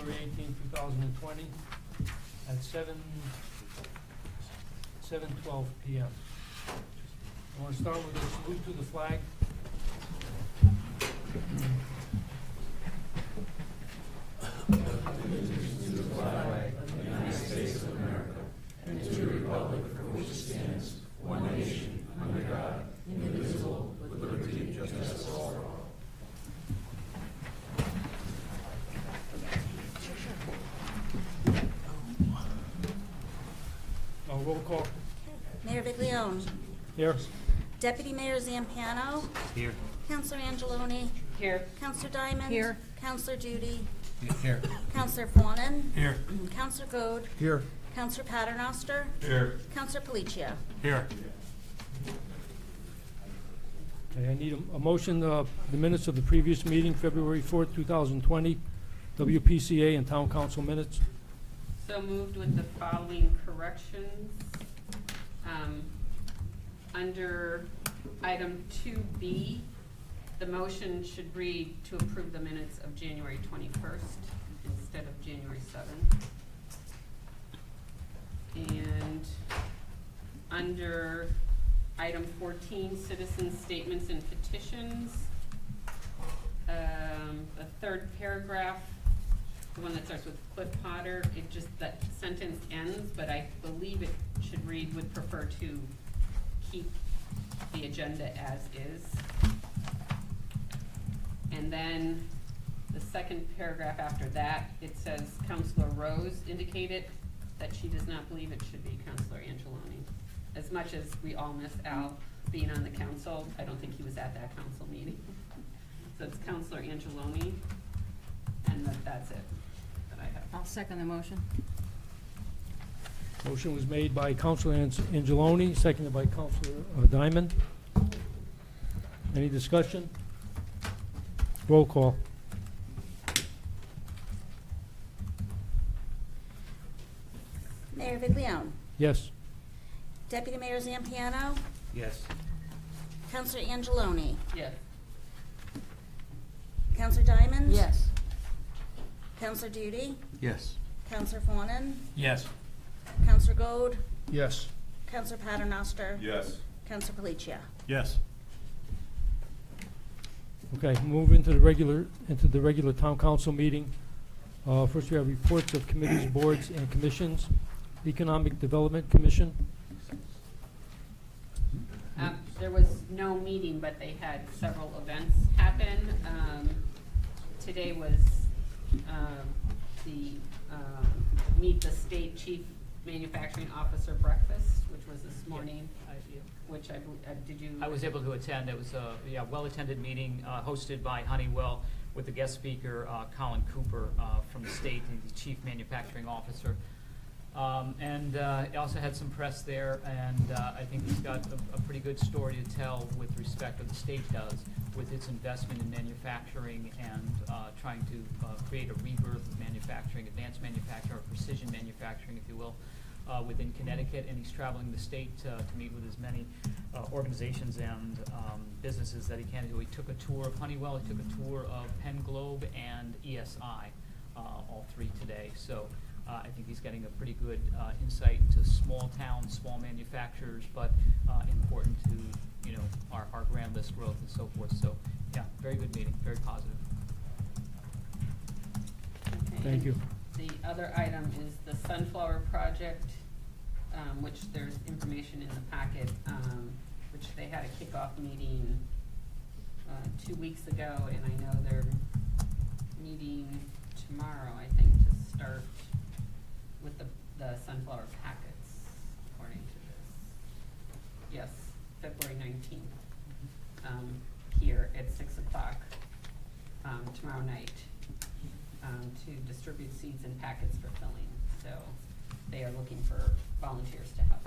February 18, 2020 at 7:12 p.m. I want to start with a salute to the flag. To the flag of the United States of America and to the republic for which it stands, one nation, under God, indivisible, with liberty and justice for all. Roll call. Mayor Viglione. Here. Deputy Mayor Zampiano. Here. Counselor Angeloni. Here. Counselor Diamond. Here. Counselor Judy. Here. Counselor Fawnin. Here. Counselor Goode. Here. Counselor Paternoster. Here. Counselor Palicia. Here. Okay, I need a motion, the minutes of the previous meeting, February 4th, 2020, WPCA and Town Council minutes. So moved with the following corrections. Under item 2B, the motion should read to approve the minutes of January 21st instead of January 7th. And under item 14, citizen statements and petitions, the third paragraph, the one that starts with Cliff Potter, it just, that sentence ends, but I believe it should read, would prefer to keep the agenda as is. And then the second paragraph after that, it says Councilor Rose indicated that she does not believe it should be Councilor Angeloni. As much as we all miss Al being on the council, I don't think he was at that council meeting. So it's Councilor Angeloni, and that's it that I have. I'll second the motion. Motion was made by Councilor Angeloni, seconded by Councilor Diamond. Any discussion? Roll call. Mayor Viglione. Yes. Deputy Mayor Zampiano. Yes. Counselor Angeloni. Yes. Counselor Diamond. Yes. Counselor Duty. Yes. Counselor Fawnin. Yes. Counselor Goode. Yes. Counselor Paternoster. Yes. Counselor Palicia. Yes. Okay, move into the regular town council meeting. First we have reports of committees, boards, and commissions. Economic Development Commission. There was no meeting, but they had several events happen. Today was the Meet the State Chief Manufacturing Officer breakfast, which was this morning, which did you? I was able to attend. It was a well-attended meeting hosted by Honeywell with the guest speaker, Colin Cooper from the state, and the Chief Manufacturing Officer. It also had some press there, and I think he's got a pretty good story to tell with respect to the state does with its investment in manufacturing and trying to create a rebirth of manufacturing, advanced manufacturing, or precision manufacturing, if you will, within Connecticut. And he's traveling the state to meet with as many organizations and businesses that he can. He took a tour of Honeywell, he took a tour of Penn Globe and ESI, all three today. So I think he's getting a pretty good insight into small towns, small manufacturers, but important to our grand list growth and so forth. So yeah, very good meeting, very positive. Okay, Thank you. The other item is the Sunflower Project, which there's information in the packet, which they had a kickoff meeting 2 weeks ago, and I know they're meeting tomorrow, I think, to start with the sunflower packets, according to this. Yes, February 19th, here at 6 o'clock tomorrow night, to distribute seeds and packets for filling. So they are looking for volunteers to help.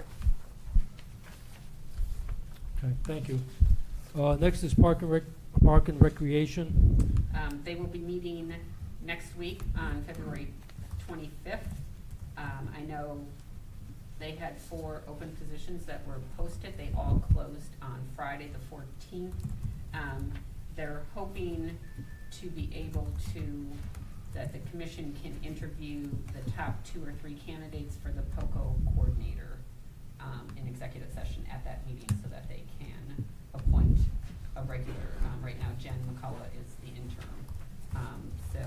Okay, thank you. Next is Park and Recreation. They will be meeting next week on February 25th. I know they had 4 open positions that were posted. They all closed on Friday the 14th. They're hoping to be able to, that the commission can interview the top 2 or 3 candidates for the POCO coordinator in executive session at that meeting so that they can appoint a regular. Right now, Jen McCullough is the interim. So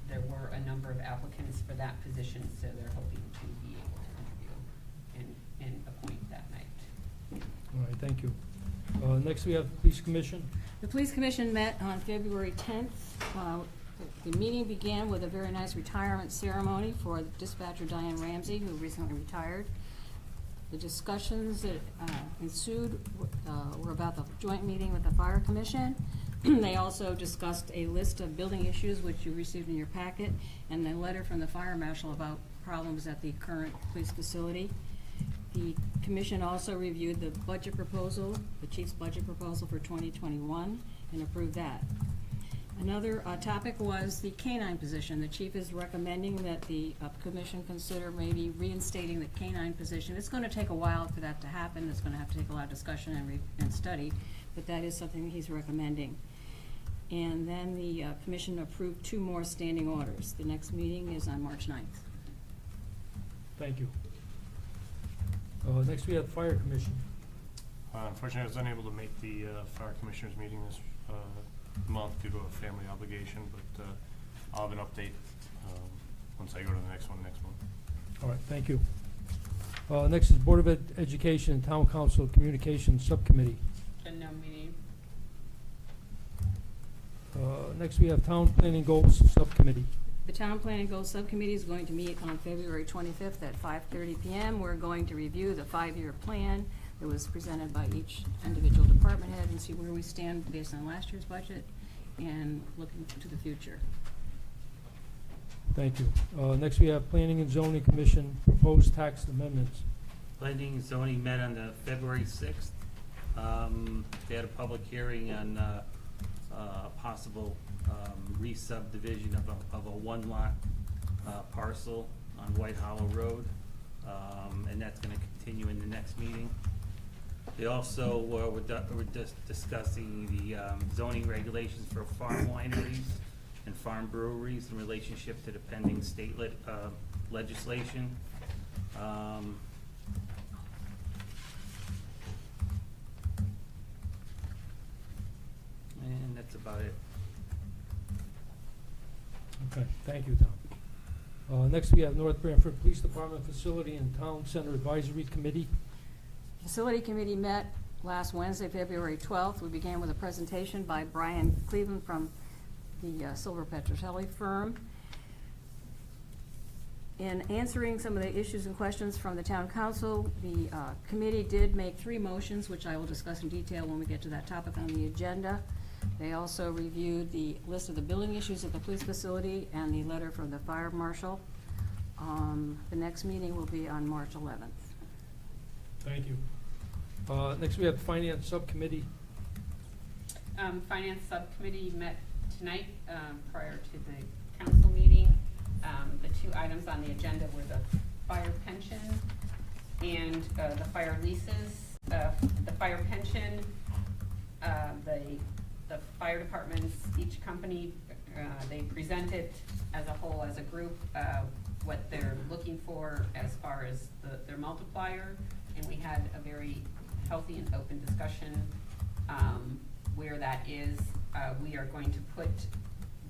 there were a number of applicants for that position, so they're hoping to be able to interview and appoint that night. All right, thank you. Next, we have the Police Commission. The Police Commission met on February 10th. The meeting began with a very nice retirement ceremony for dispatcher Diane Ramsey, who recently retired. The discussions that ensued were about the joint meeting with the Fire Commission. They also discussed a list of building issues, which you received in your packet, and a letter from the Fire Marshal about problems at the current police facility. The commission also reviewed the budget proposal, the chief's budget proposal for 2021, and approved that. Another topic was the canine position. The chief is recommending that the commission consider maybe reinstating the canine position. It's going to take a while for that to happen. It's going to have to take a lot of discussion and study, but that is something he's recommending. And then the commission approved 2 more standing orders. The next meeting is on March 9th. Thank you. Next, we have the Fire Commission. Unfortunately, I was unable to make the Fire Commissioners meeting this month due to a family obligation, but I'll have an update once I go to the next one next month. All right, thank you. Next is Board of Education and Town Council Communications Subcommittee. And no meeting. Next, we have Town Planning Goals Subcommittee. The Town Planning Goals Subcommittee is going to meet on February 25th at 5:30 p.m. We're going to review the 5-year plan that was presented by each individual department head and see where we stand based on last year's budget and looking to the future. Thank you. Next, we have Planning and Zoning Commission Proposed Tax Amendments. Planning and zoning met on the February 6th. They had a public hearing on possible re-subdivision of a 1-lot parcel on White Hollow Road, and that's going to continue in the next meeting. They also were discussing the zoning regulations for farm wineries and farm breweries in relationship to the pending state legislation. And that's about it. Okay, thank you, Tom. Next, we have North Branford Police Department Facility and Town Center Advisory Committee. Facility Committee met last Wednesday, February 12th. We began with a presentation by Brian Cleveland from the Silver Petroselli firm. In answering some of the issues and questions from the Town Council, the committee did make 3 motions, which I will discuss in detail when we get to that topic on the agenda. They also reviewed the list of the building issues at the police facility and the letter from the fire marshal. The next meeting will be on March 11th. Thank you. Next, we have the Finance Subcommittee. Finance Subcommittee met tonight prior to the council meeting. The 2 items on the agenda were the fire pension and the fire leases. The fire pension, the fire departments, each company, they presented as a whole, as a group, what they're looking for as far as their multiplier, and we had a very healthy and open discussion where that is. We are going to put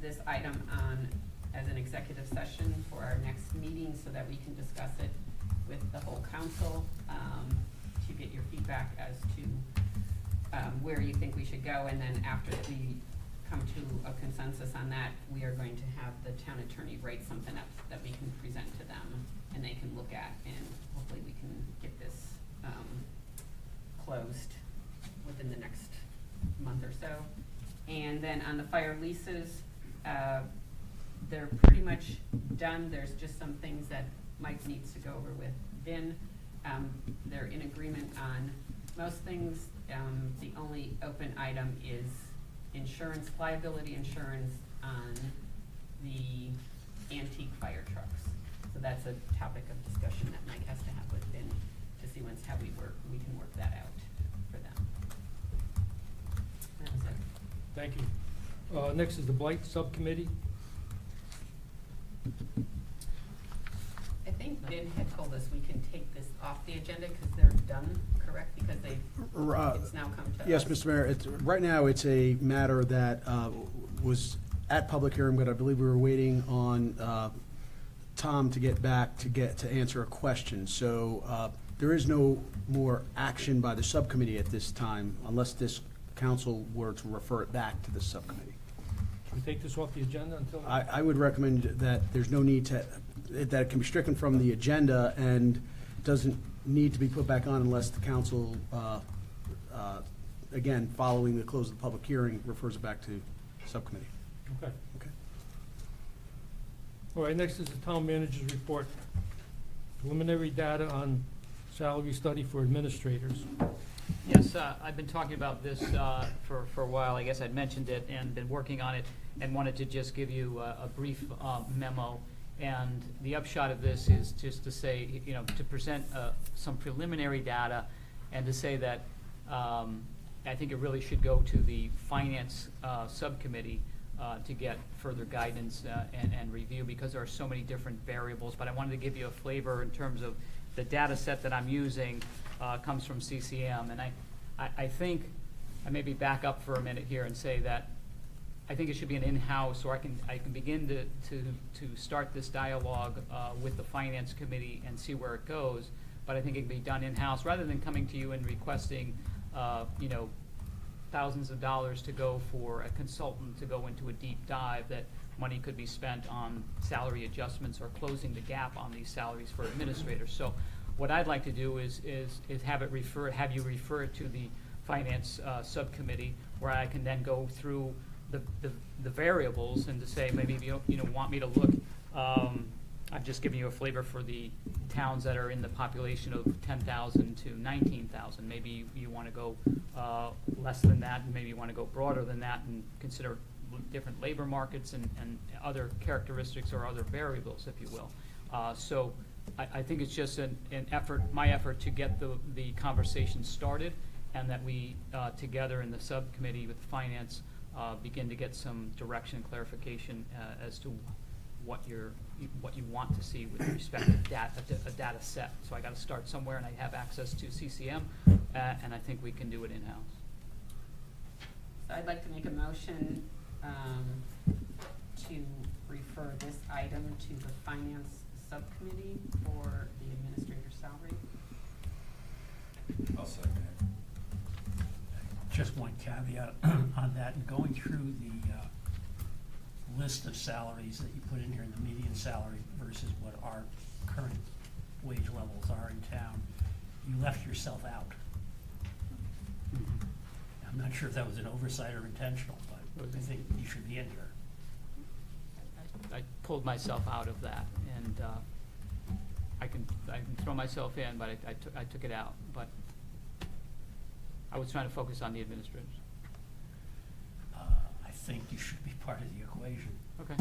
this item on as an executive session for our next meeting so that we can discuss it with the whole council to get your feedback as to where you think we should go, and then after we come to a consensus on that, we are going to have the town attorney write something up that we can present to them and they can look at, and hopefully we can get this closed within the next month or so. And then on the fire leases, they're pretty much done. There's just some things that Mike needs to go over with Vin. They're in agreement on most things. The only open item is insurance, liability insurance on the antique fire trucks. So that's a topic of discussion that Mike has to have with Vin to see how we can work that out for them. That was it. Thank you. Next is the Blight Subcommittee. Lynn had told us we can take this off the agenda because they're done, correct? Because it's now come to us. Yes, Mr. Mayor, right now it's a matter that was at public hearing, but I believe we were waiting on Tom to get back to answer a question. So there is no more action by the subcommittee at this time unless this council were to refer it back to the subcommittee. Should we take this off the agenda until? I would recommend that there's no need that it can be stricken from the agenda and doesn't need to be put back on unless the council, again, following the close of the public hearing, refers it back to subcommittee. Okay. Okay. All right, next is the town manager's report. Preliminary data on salary study for administrators. Yes, I've been talking about this for a while. I guess I'd mentioned it and been working on it and wanted to just give you a brief memo. And the upshot of this is just to say, you know, to present some preliminary data and to say that I think it really should go to the finance subcommittee to get further guidance and review, because there are so many different variables. But I wanted to give you a flavor in terms of the data set that I'm using comes from CCM. And I think, I maybe back up for a minute here and say that I think it should be an in-house, or I can begin to start this dialogue with the finance committee and see where it goes. But I think it can be done in-house rather than coming to you and requesting, you know, thousands of dollars to go for a consultant to go into a deep dive. That money could be spent on salary adjustments or closing the gap on these salaries for administrators. So what I'd like to do is have you refer it to the finance subcommittee, where I can then go through the variables and to say, maybe if you know want me to look, I've just given you a flavor for the towns that are in the population of 10,000 to 19,000. Maybe you want to go less than that, and maybe you want to go broader than that and consider different labor markets and other characteristics or other variables, if you will. So I think it's just an effort, my effort, to get the conversation started, and that we together in the subcommittee with finance begin to get some direction and clarification as to what you want to see with respect to a data set. So I got to start somewhere, and I have access to CCM, and I think we can do it in-house. So I'd like to make a motion to refer this item to the finance subcommittee for the administrator's salary. I'll second it. Just one caveat on that, and going through the list of salaries that you put in here in the median salary versus what our current wage levels are in town, you left yourself out. I'm not sure if that was an oversight or intentional, but I think you should be in here. I pulled myself out of that, and I can throw myself in, but I took it out. But I was trying to focus on the administrators. I think you should be part of the equation. Okay.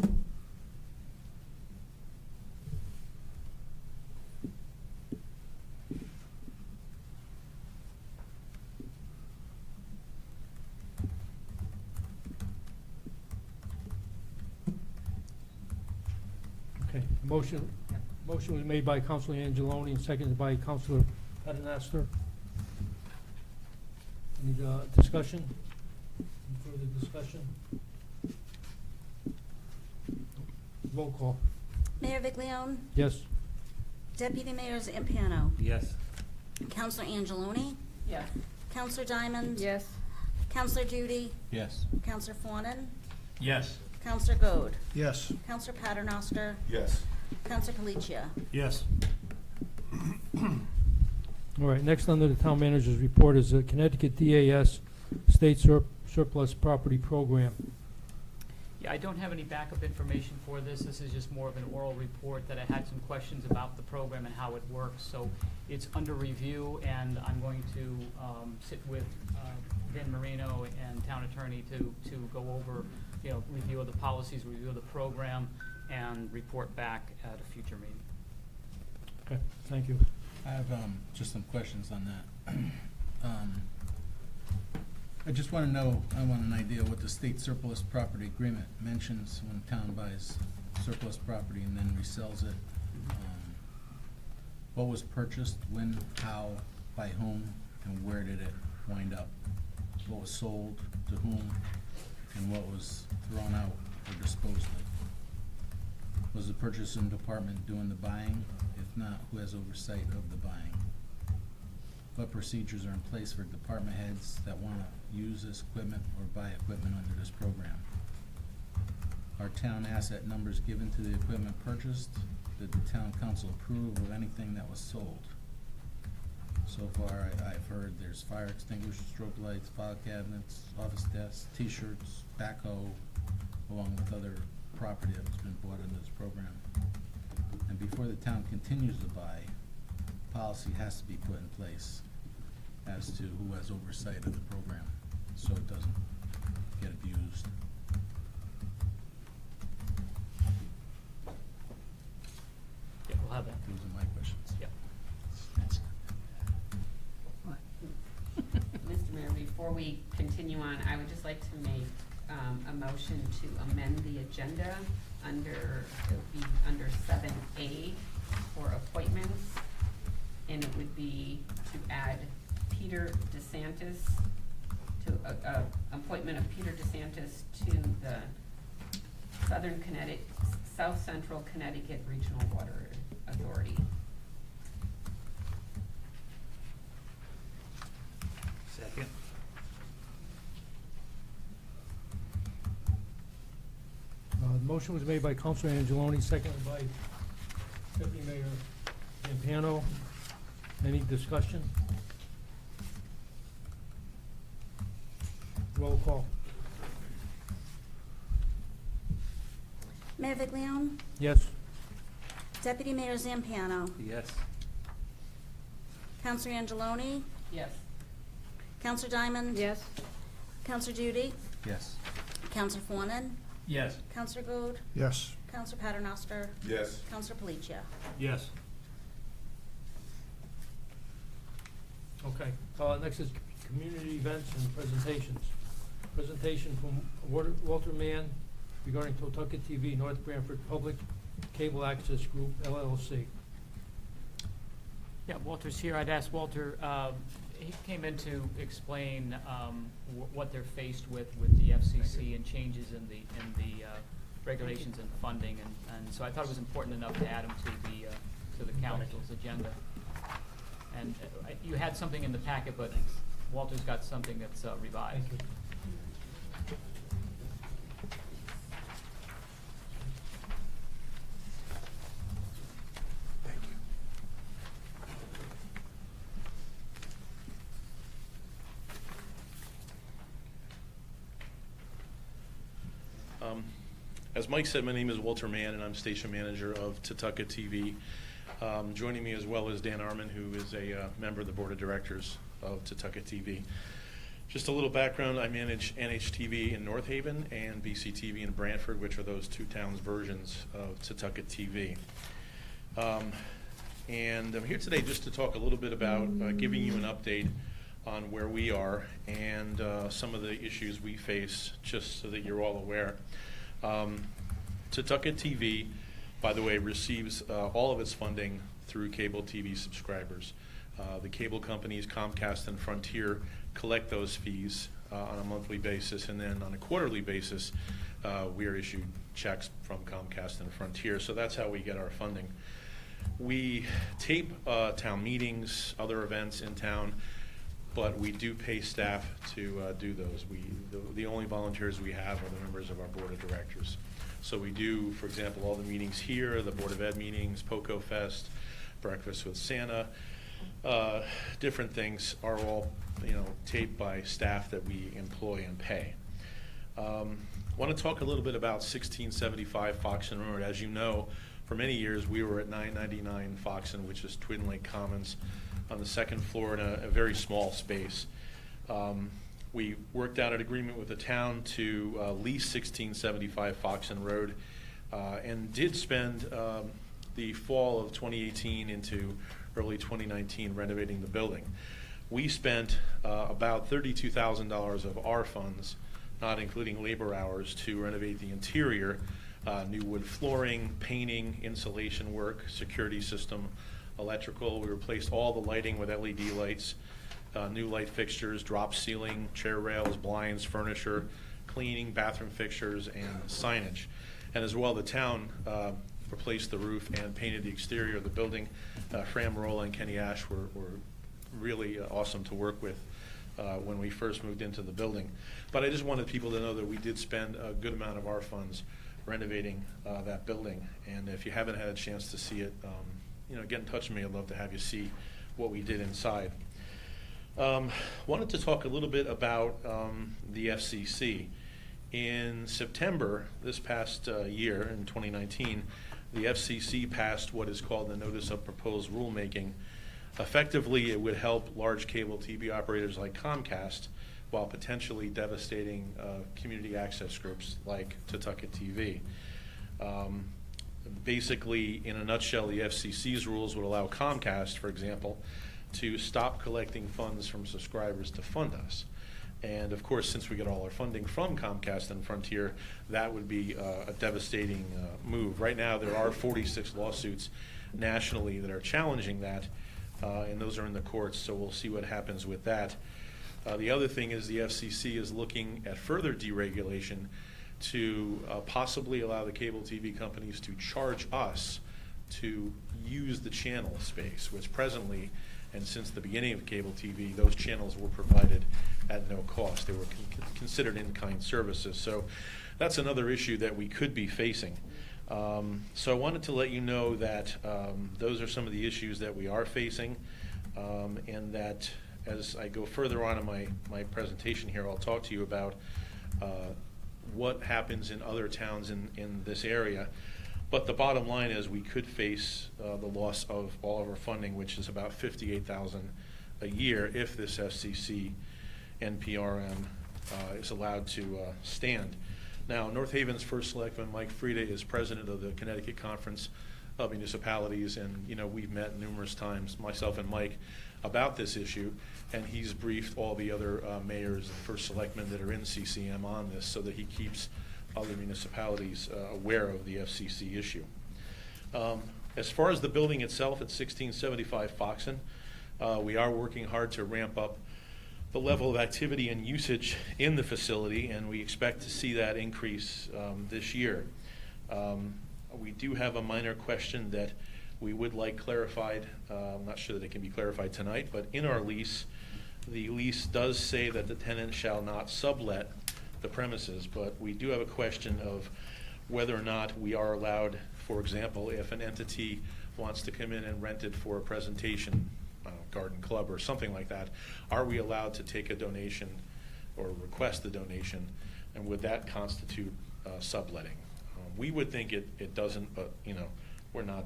Okay, motion was made by Councilor Angeloni and seconded by Councilor Paternoster. Any discussion? Any further discussion? Roll call. Mayor Viglione, Yes. Deputy Mayor Zampiano, Yes. Councilor Angeloni, Yes. Councilor Diamond. Yes. Councilor Duty, Yes. Councilor Fawnin, Yes. Councilor Goad, Yes. Councilor Paternoster, Yes. Councilor Palicia. Yes. All right, next under the town manager's report is the Connecticut DAS State Surplus Property Program. Yeah, I don't have any backup information for this. This is just more of an oral report that I had some questions about the program and how it works. So it's under review, and I'm going to sit with Vin Marino and town attorney to go over, you know, review of the policies, review of the program, and report back at a future meeting. Okay, thank you. I have just some questions on that. I just want to know, I want an idea what the state surplus property agreement mentions when town buys surplus property and then resells it. What was purchased, when, how, by whom, and where did it wind up? What was sold, to whom, and what was thrown out or disposed of? Was the purchasing department doing the buying? If not, who has oversight of the buying? What procedures are in place for department heads that want to use this equipment or buy equipment under this program? Are town asset numbers given to the equipment purchased? Did the town council approve of anything that was sold? So far, I've heard there's fire extinguishers, strobe lights, file cabinets, office desks, T-shirts, backhoe, along with other property that's been bought into this program. And before the town continues to buy, policy has to be put in place as to who has oversight of the program, so it doesn't get abused. Yeah, we'll have that. Those are my questions. Yep. Mr. Mayor, before we continue on, I would just like to make a motion to amend the agenda under, it would be under 7A for appointments, and it would be to add Peter DeSantis, to appointment of Peter DeSantis to the South Central Connecticut Regional Water Authority. Second. The motion was made by Councilor Angeloni, seconded by Deputy Mayor Zampano. Any discussion? Roll call. Mayor Viglione? Yes. Deputy Mayor Zampano? Yes. Counselor Angeloni? Yes. Counselor Diamond? Yes. Counselor Duty? Yes. Counselor Fawnin? Yes. Counselor Goode? Yes. Counselor Paternoster? Yes. Counselor Palicia? Yes. Okay, next is community events and presentations. Presentation from Walter Mann regarding Totucket TV, North Branford Public Cable Access Group, LLC. Yeah, Walter's here. I'd ask Walter, he came in to explain what they're faced with the FCC and changes in the regulations and funding, and so I thought it was important enough to add him to the council's agenda. And you had something in the packet, but Walter's got something that's revised. Thank you. As Mike said, my name is Walter Mann, and I'm station manager of Totucket TV. Joining me as well is Dan Arman, who is a member of the board of directors of Totucket TV. Just a little background, I manage NHTV in North Haven and BCTV in Branford, which are those two towns' versions of Totucket TV. And I'm here today just to talk a little bit about giving you an update on where we are and some of the issues we face, just so that you're all aware. Totucket TV, by the way, receives all of its funding through cable TV subscribers. The cable companies, Comcast and Frontier, collect those fees on a monthly basis, and then on a quarterly basis, we are issued checks from Comcast and Frontier. So that's how we get our funding. We tape town meetings, other events in town, but we do pay staff to do those. The only volunteers we have are the members of our board of directors. So we do, for example, all the meetings here, the Board of Ed meetings, POCO Fest, Breakfast with Santa, different things are all, taped by staff that we employ and pay. Want to talk a little bit about 1675 Foxen Road. As you know, for many years we were at 999 Foxen, which is Twin Lake Commons, on the second floor in a very small space. We worked out an agreement with the town to lease 1675 Foxen Road and did spend the fall of 2018 into early 2019 renovating the building. We spent about $32,000 of our funds, not including labor hours, to renovate the interior, new wood flooring, painting, insulation work, security system, electrical. We replaced all the lighting with LED lights, new light fixtures, drop ceiling, chair rails, blinds, furniture, cleaning, bathroom fixtures, and signage. And as well, the town replaced the roof and painted the exterior of the building. Fran Marola and Kenny Ash were really awesome to work with when we first moved into the building. But I just wanted people to know that we did spend a good amount of our funds renovating that building. And if you haven't had a chance to see it, get in touch with me. I'd love to have you see what we did inside. Wanted to talk a little bit about the FCC. In September this past year, in 2019, the FCC passed what is called the Notice of Proposed Rulemaking. Effectively, it would help large cable TV operators like Comcast while potentially devastating community access groups like Tutucket TV. Basically, in a nutshell, the FCC's rules would allow Comcast, for example, to stop collecting funds from subscribers to fund us. And of course, since we get all our funding from Comcast and Frontier, that would be a devastating move. Right now, there are 46 lawsuits nationally that are challenging that, and those are in the courts, so we'll see what happens with that. The other thing is the FCC is looking at further deregulation to possibly allow the cable TV companies to charge us to use the channel space, which presently, and since the beginning of cable TV, those channels were provided at no cost. They were considered in-kind services. So that's another issue that we could be facing. So I wanted to let you know that those are some of the issues that we are facing, and that as I go further on in my presentation here, I'll talk to you about what happens in other towns in this area. But the bottom line is we could face the loss of all of our funding, which is about $58,000 a year if this FCC NPRM is allowed to stand. Now, North Haven's first selectman, Mike Frieda, is president of the Connecticut Conference of Municipalities, and we've met numerous times, myself and Mike, about this issue, and he's briefed all the other mayors and first selectmen that are in CCM on this so that he keeps other municipalities aware of the FCC issue. As far as the building itself at 1675 Foxen, we are working hard to ramp up the level of activity and usage in the facility, and we expect to see that increase this year. We do have a minor question that we would like clarified. I'm not sure that it can be clarified tonight, but in our lease, the lease does say that the tenant shall not sublet the premises, but we do have a question of whether or not we are allowed, for example, if an entity wants to come in and rent it for a presentation, garden club or something like that, are we allowed to take a donation or request a donation, and would that constitute subletting? We would think it doesn't, but we're not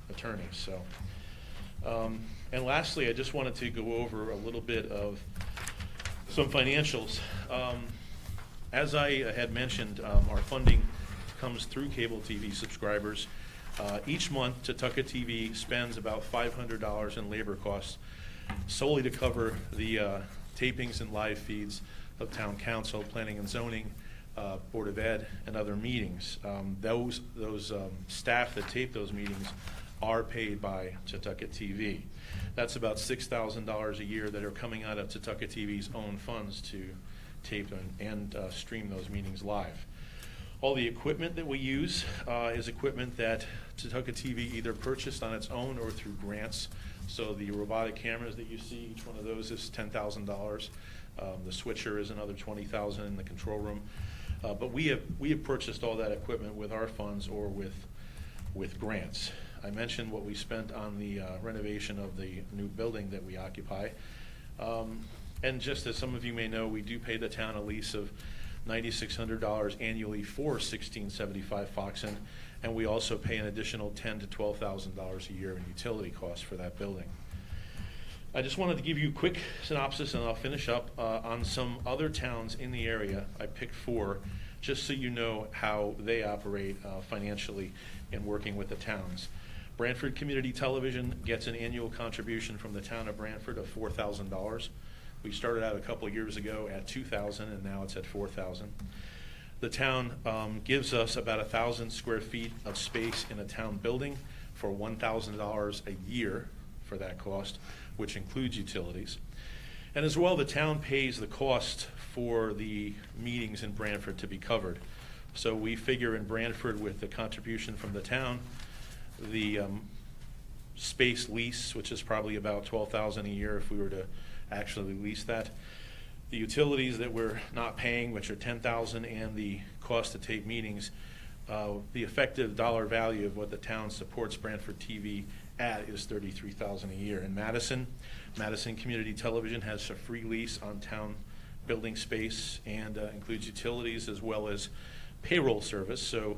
attorneys. So, and lastly, I just wanted to go over a little bit of some financials. As I had mentioned, our funding comes through cable TV subscribers. Each month, Tutucket TV spends about $500 in labor costs solely to cover the tapings and live feeds of Town Council, Planning and Zoning, Board of Ed, and other meetings. Those staff that tape those meetings are paid by Tutucket TV. That's about $6,000 a year that are coming out of Tutucket TV's own funds to tape and stream those meetings live. All the equipment that we use is equipment that Tutucket TV either purchased on its own or through grants. So the robotic cameras that you see, each one of those is $10,000. The switcher is another $20,000 in the control room. But we have purchased all that equipment with our funds or with grants. I mentioned what we spent on the renovation of the new building that we occupy. And just as some of you may know, we do pay the town a lease of $9,600 annually for 1675 Foxen, and we also pay an additional $10,000 to $12,000 a year in utility costs for that building. I just wanted to give you a quick synopsis, and I'll finish up on some other towns in the area. I picked 4, just so you know how they operate financially in working with the towns. Branford Community Television gets an annual contribution from the town of Branford of $4,000. We started out a couple of years ago at $2,000, and now it's at $4,000. The town gives us about 1,000 square feet of space in a town building for $1,000 a year for that cost, which includes utilities. And as well, the town pays the cost for the meetings in Branford to be covered. So we figure in Branford, with the contribution from the town, the space lease, which is probably about $12,000 a year if we were to actually lease that, the utilities that we're not paying, which are $10,000, and the cost to tape meetings, the effective dollar value of what the town supports Branford TV at is $33,000 a year. In Madison Community Television has a free lease on town building space and includes utilities as well as payroll service. So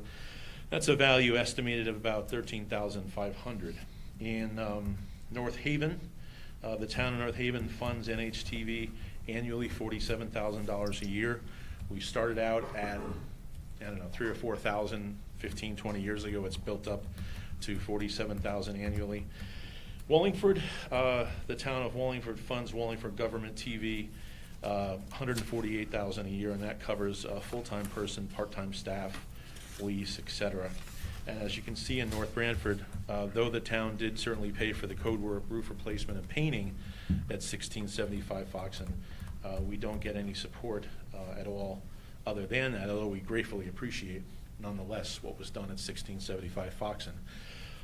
that's a value estimated of about $13,500. In North Haven, the town of North Haven funds NHTV annually $47,000 a year. We started out at, I don't know, 3,000 or 4,000 15, 20 years ago. It's built up to $47,000 annually. Wallingford, the town of Wallingford funds Wallingford Government TV, $148,000 a year, and that covers a full-time person, part-time staff, lease, etc. And as you can see in North Branford, though the town did certainly pay for the code work, roof replacement, and painting at 1675 Foxen, we don't get any support at all other than that, although we gratefully appreciate, nonetheless, what was done at 1675 Foxen.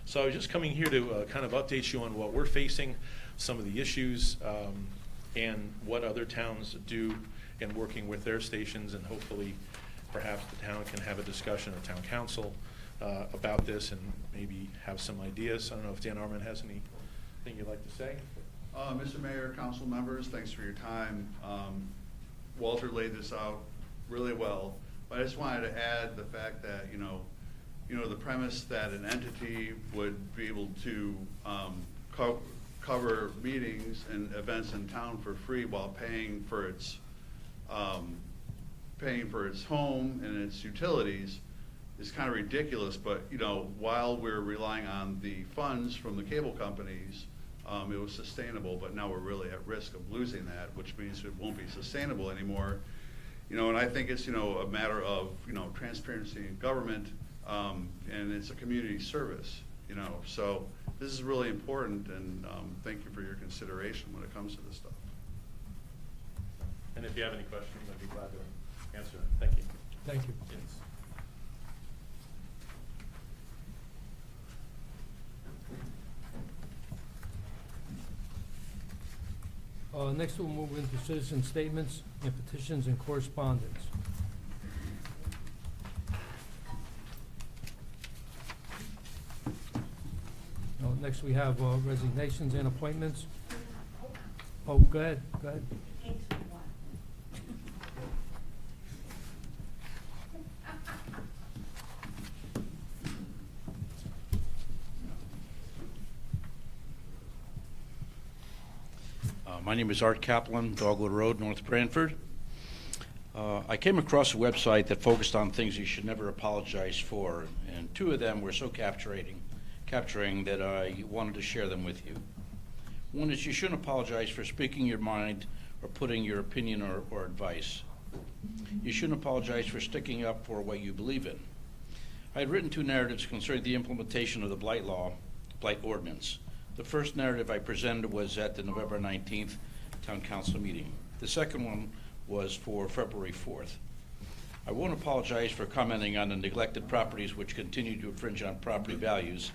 So I was just coming here to kind of update you on what we're facing, some of the issues, and what other towns do in working with their stations, and hopefully perhaps the town can have a discussion with town council about this and maybe have some ideas. I don't know if Dan Arman has anything you'd like to say? Mr. Mayor, council members, thanks for your time. Walter laid this out really well, but I just wanted to add the fact that, the premise that an entity would be able to cover meetings and events in town for free while paying for its home and its utilities is kind of ridiculous. But while we're relying on the funds from the cable companies, it was sustainable. But now we're really at risk of losing that, which means it won't be sustainable anymore. And I think it's a matter of transparency in government, and it's a community service. So this is really important, and thank you for your consideration when it comes to this stuff. And if you have any questions, I'd be glad to answer them. Thank you. Thank you. Yes. Next, we'll move into citizen statements and petitions and correspondence. Next, we have resignations and appointments. Oh, go ahead. My name is Art Kaplan, Dogwood Road, North Branford. I came across a website that focused on things you should never apologize for, and two of them were so capturing that I wanted to share them with you. One is you shouldn't apologize for speaking your mind or putting your opinion or advice. You shouldn't apologize for sticking up for what you believe in. I had written two narratives concerning the implementation of the blight ordinance. The first narrative I presented was at the November 19th Town Council meeting. The second one was for February 4th. I won't apologize for commenting on the neglected properties which continue to infringe on property values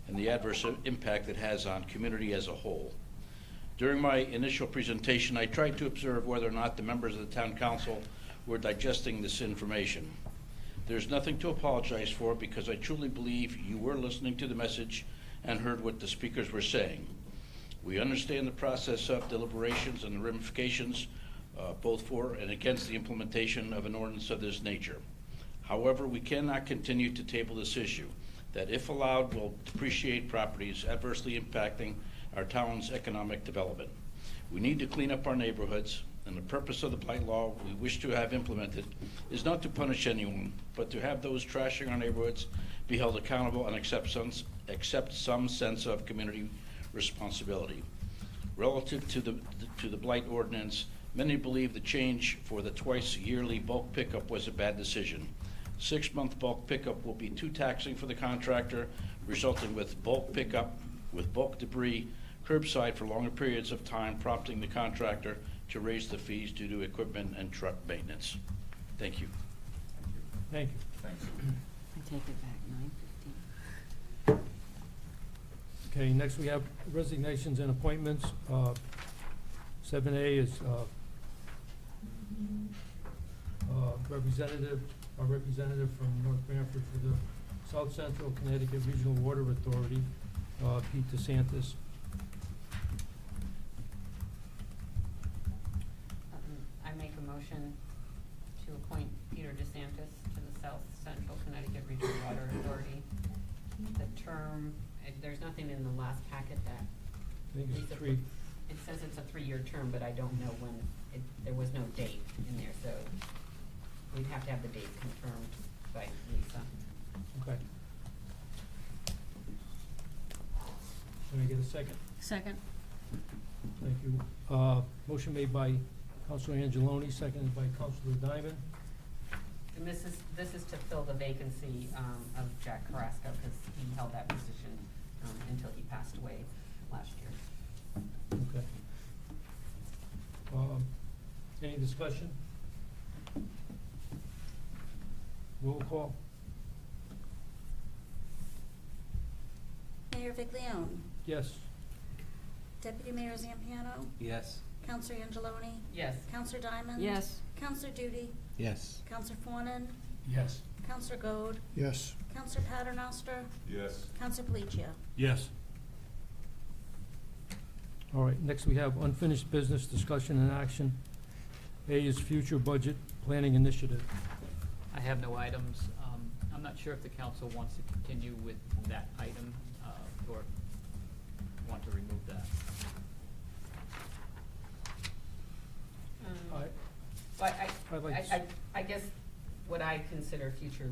and the adverse impact it has on community as a whole. During my initial presentation, I tried to observe whether or not the members of the Town Council were digesting this information. There's nothing to apologize for because I truly believe you were listening to the message and heard what the speakers were saying. We understand the process of deliberations and the ramifications both for and against the implementation of an ordinance of this nature. However, we cannot continue to table this issue that, if allowed, will depreciate properties, adversely impacting our town's economic development. We need to clean up our neighborhoods, and the purpose of the blight law we wish to have implemented is not to punish anyone, but to have those trashing our neighborhoods be held accountable and accept some sense of community responsibility. Relative to the blight ordinance, many believe the change for the twice yearly bulk pickup was a bad decision. 6-month bulk pickup will be too taxing for the contractor resulting with bulk pickup with bulk debris curbside for longer periods of time, prompting the contractor to raise the fees due to equipment and truck maintenance. Thank you. Thank you. I take it back, 9:15. Okay, next we have resignations and appointments. 7A is our representative from North Branford for the South Central Connecticut Regional Water Authority, Pete DeSantis. I make a motion to appoint Peter DeSantis to the South Central Connecticut Regional Water Authority. The term, there's nothing in the last packet that. I think it's 3. It says it's a 3-year term, but I don't know when, there was no date in there, so we'd have to have the date confirmed by Lisa. Okay. Can I get a second? Second. Thank you. Motion made by Counselor Angeloni, seconded by Counselor Diamond. And this is to fill the vacancy of Jack Carrasco, because he held that position until he passed away last year. Okay. Any discussion? Roll call. Mayor Viglione, Yes. Deputy Mayor Zampiano, Yes. Counselor Angeloni, Yes. Counselor Diamond. Yes. Counselor Duty, Yes. Counselor Fawnin, Yes. Counselor Gold, Yes. Counselor Paternoster, Yes. Counselor Palacio. Yes. All right, next we have unfinished business discussion and action. A is future budget planning initiative. I have no items. I'm not sure if the council wants to continue with that item, or want to remove that. But I'd like to I guess what I consider future,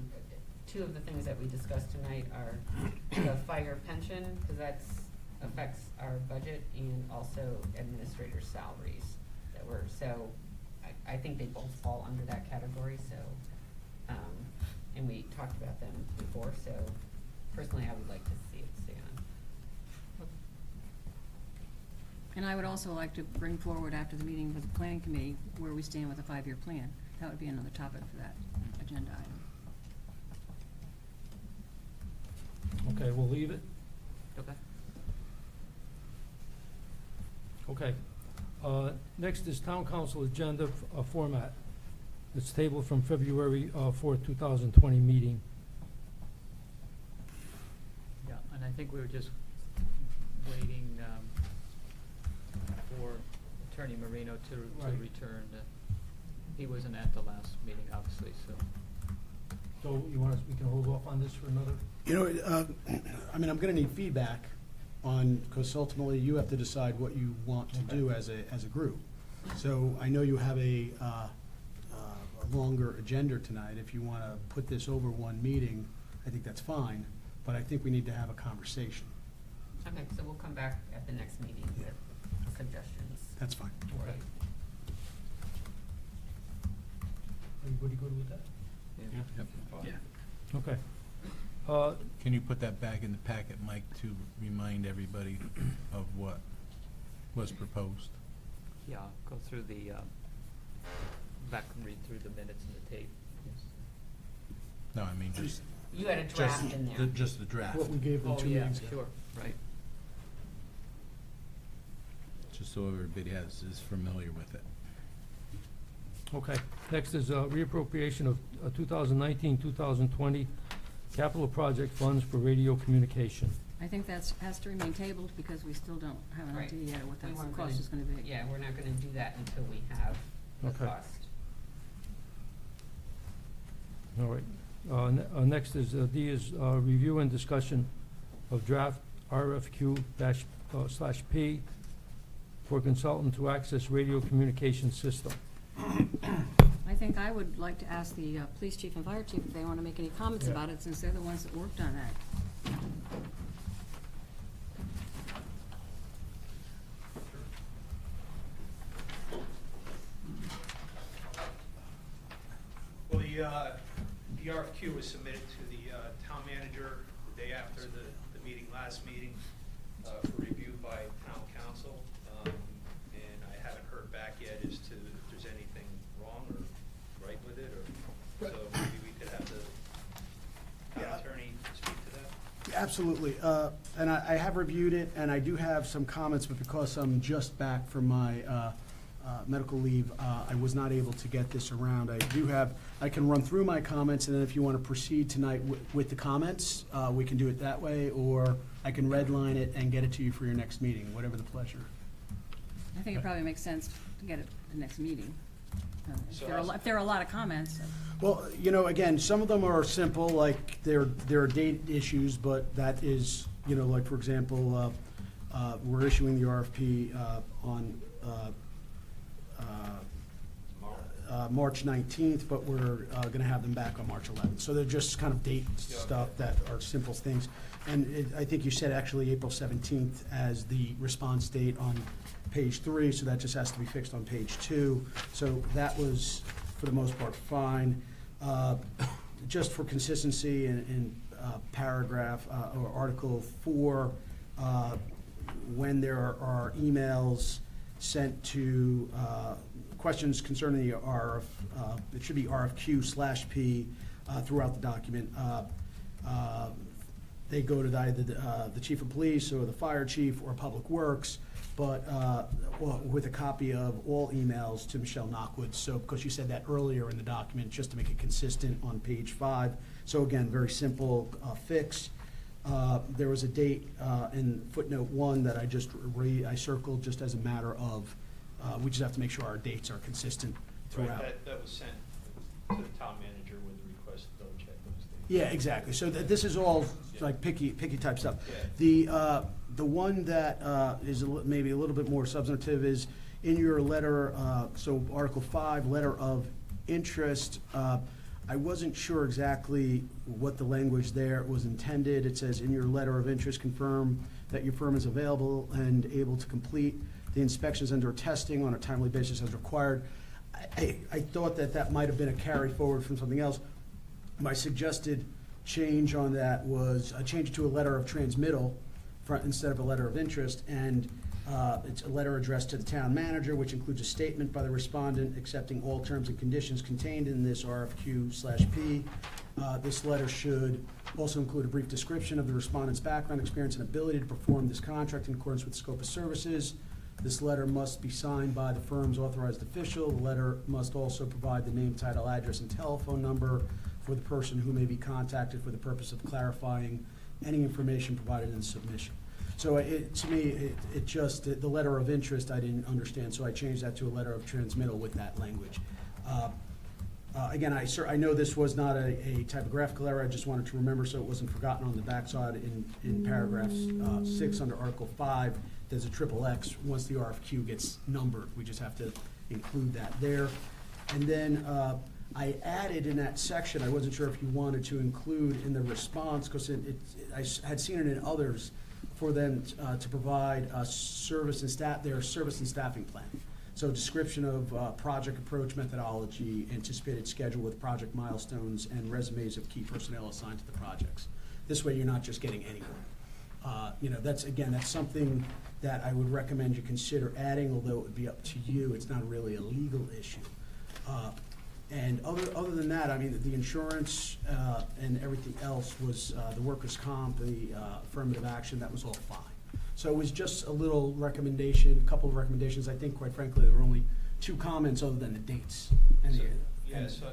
two of the things that we discussed tonight are the fire pension, because that's affects our budget, and also administrator salaries that were, so I think they both fall under that category, so, and we talked about them before, so personally, I would like to see it stay on. And I would also like to bring forward after the meeting with the planning committee where we stand with a 5-year plan. That would be another topic for that agenda item. Okay, we'll leave it. Okay. Okay. Next is town council agenda format. It's tabled from February 4th, 2020 meeting. Yeah, and I think we were just waiting for Attorney Marino to Right. return. He wasn't at the last meeting, obviously, so. So you want us, we can hold off on this for another? You know, I mean, I'm gonna need feedback on, because ultimately you have to decide what you want to do as a group. So I know you have a longer agenda tonight. If you wanna put this over one meeting, I think that's fine, but I think we need to have a conversation. Okay, so we'll come back at the next meeting Yeah. with suggestions. That's fine. Okay. Everybody good with that? Yeah. Okay. Can you put that back in the packet, Mike, to remind everybody of what was proposed? Yeah, I'll go through the, back and read through the minutes and the tape. Yes. No, I mean, just, You had a draft in there. just the draft, What we gave them Oh, 2 yeah, meetings ago. sure, right. just so everybody is familiar with it. Okay. Next is reappropriation of 2019, 2020 capital project funds for radio communication. I think that's, has to remain tabled because we still don't have an Right. idea yet of what We that weren't cost gonna- is gonna be. Yeah, we're not gonna do that until we have the Okay. cost. All right. Next is, D is review and discussion of draft RFQ dash / P for consultant to access radio communication system. I think I would like to ask the police chief and fire chief if they want to make any comments Yeah. about it, since they're the ones that worked on that. Well, the RFQ was submitted to the town manager the day after the meeting last meeting for review by town council, and I haven't heard back yet as to if there's anything wrong or right with it, or, so maybe we could have the town attorney speak to that. Absolutely. And I have reviewed it, and I do have some comments, but because I'm just back from my medical leave, I was not able to get this around. I can run through my comments, and then if you want to proceed tonight with the comments, we can do it that way, or I can redline it and get it to you for your next meeting, whatever the pleasure. I think it probably makes sense to get it the next meeting. So If there are a lot of comments. Well, again, some of them are simple, like there are date issues, but that is, like, for example, we're issuing the RFP on March 19th, but we're going to have them back on March 11th. So they're just kind of date stuff that are simple things. And I think you said actually April 17th as the response date on page 3, so that just has to be fixed on page 2. So that was, for the most part, fine. Just for consistency in paragraph or Article 4, when there are emails sent to questions concerning the it should be RFQ/P throughout the document. They go to either the chief of police or the fire chief or public works, but with a copy of all emails to Michelle Knockwood. So, because you said that earlier in the document, just to make it consistent on page 5. So again, very simple fix. There was a date in footnote 1 that I circled just as a matter of, we just have to make sure our dates are consistent throughout. Right, that was sent to the town manager with the request to double check those dates. Yeah, exactly. So this is all like picky type stuff. Yeah. The one that is maybe a little bit more substantive is in your letter, so Article 5, letter of interest. I wasn't sure exactly what the language there was intended. It says, in your letter of interest, confirm that your firm is available and able to complete the inspections and/or testing on a timely basis as required. I thought that might have been a carry forward from something else. My suggested change on that was a change to a letter of transmittal instead of a letter of interest, and it's a letter addressed to the town manager, which includes a statement by the respondent accepting all terms and conditions contained in this RFQ/P. This letter should also include a brief description of the respondent's background, experience, and ability to perform this contract in accordance with the scope of services. This letter must be signed by the firm's authorized official. The letter must also provide the name, title, address, and telephone number for the person who may be contacted for the purpose of clarifying any information provided in the submission. So to me, the letter of interest I didn't understand, so I changed that to a letter of transmittal with that language. Again, I know this was not a typographical error. I just wanted to remember so it wasn't forgotten on the backside in paragraph 6 under Article 5. There's a XXX. Once the RFQ gets numbered, we just have to include that there. And then I added in that section, I wasn't sure if you wanted to include in the response, because I had seen it in others, for them to provide a service and staffing plan. So description of project approach methodology, anticipated schedule with project milestones, and resumes of key personnel assigned to the projects. This way you're not just getting anyone. That's something that I would recommend you consider adding, although it would be up to you. It's not really a legal issue. And other than that, I mean, the insurance and everything else was the workers' comp, the affirmative action, that was all fine. So it was just a little recommendation, a couple of recommendations. I think, quite frankly, there were only 2 comments other than the dates. So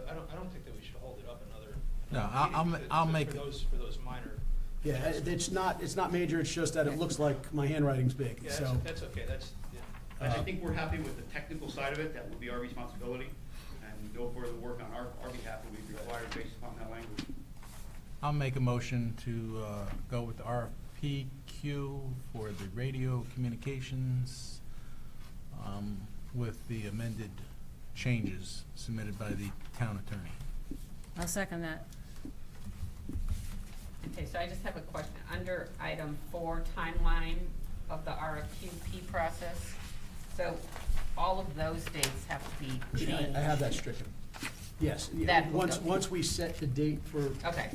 I don't think that we should hold it up another. No, I'll make for it. for those minor. Yeah, it's not major. It's just that it looks like my handwriting's big. Yeah, So that's okay. I think we're happy with the technical side of it. That will be our responsibility. And no further work on our behalf will be required based upon that language. I'll make a motion to go with the RFPQ for the radio communications with the amended changes submitted by the town attorney. I'll second that. Okay, so I just have a question. Under item 4, timeline of the RFQ/P process, so all of those dates have to be changed? I have that stricken. Yes. That will Once we set the date for Okay.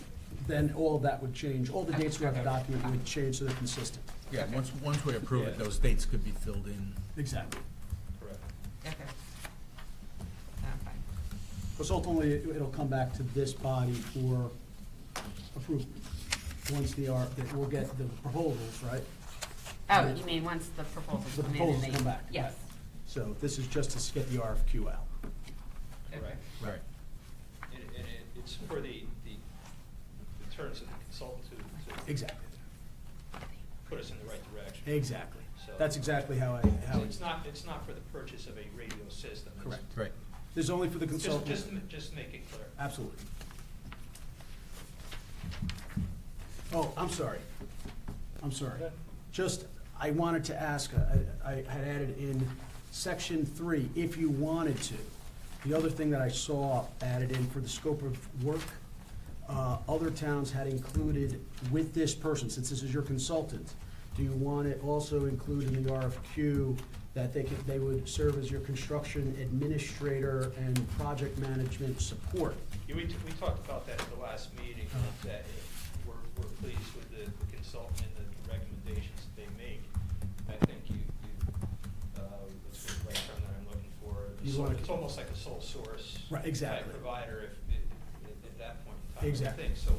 then all of that would change. All the dates throughout the document would change so they're consistent. Yeah, once we approve it, those dates could be filled in. Exactly. Correct. Okay. Okay. Because ultimately, it'll come back to this body for approval. Once that we'll get the proposals, right? Oh, you mean once the proposals The come in proposals and they? come back. Yes. right. So this is just to get the RFQ out. Okay. Right. It's for the terms of the consultant to Exactly. put us in the right direction. Exactly. So- That's exactly how So it's it's not for the purchase of a radio system. It's correct. Right. This is only for the consultant. Just make it clear. Absolutely. Oh, I'm sorry. I'm sorry. Just, I wanted to ask, I had added in section 3, if you wanted to. The other thing that I saw added in for the scope of work, other towns had included with this person, since this is your consultant, do you want it also included in the RFQ that they would serve as your construction administrator and project management support? Yeah, we talked about that at the last meeting, that we're pleased with the consultant and the recommendations that they make. I think it's the right term that I'm looking for. It's almost like a sole source. Right, exactly. Type provider at that point in time. Exactly. I think. So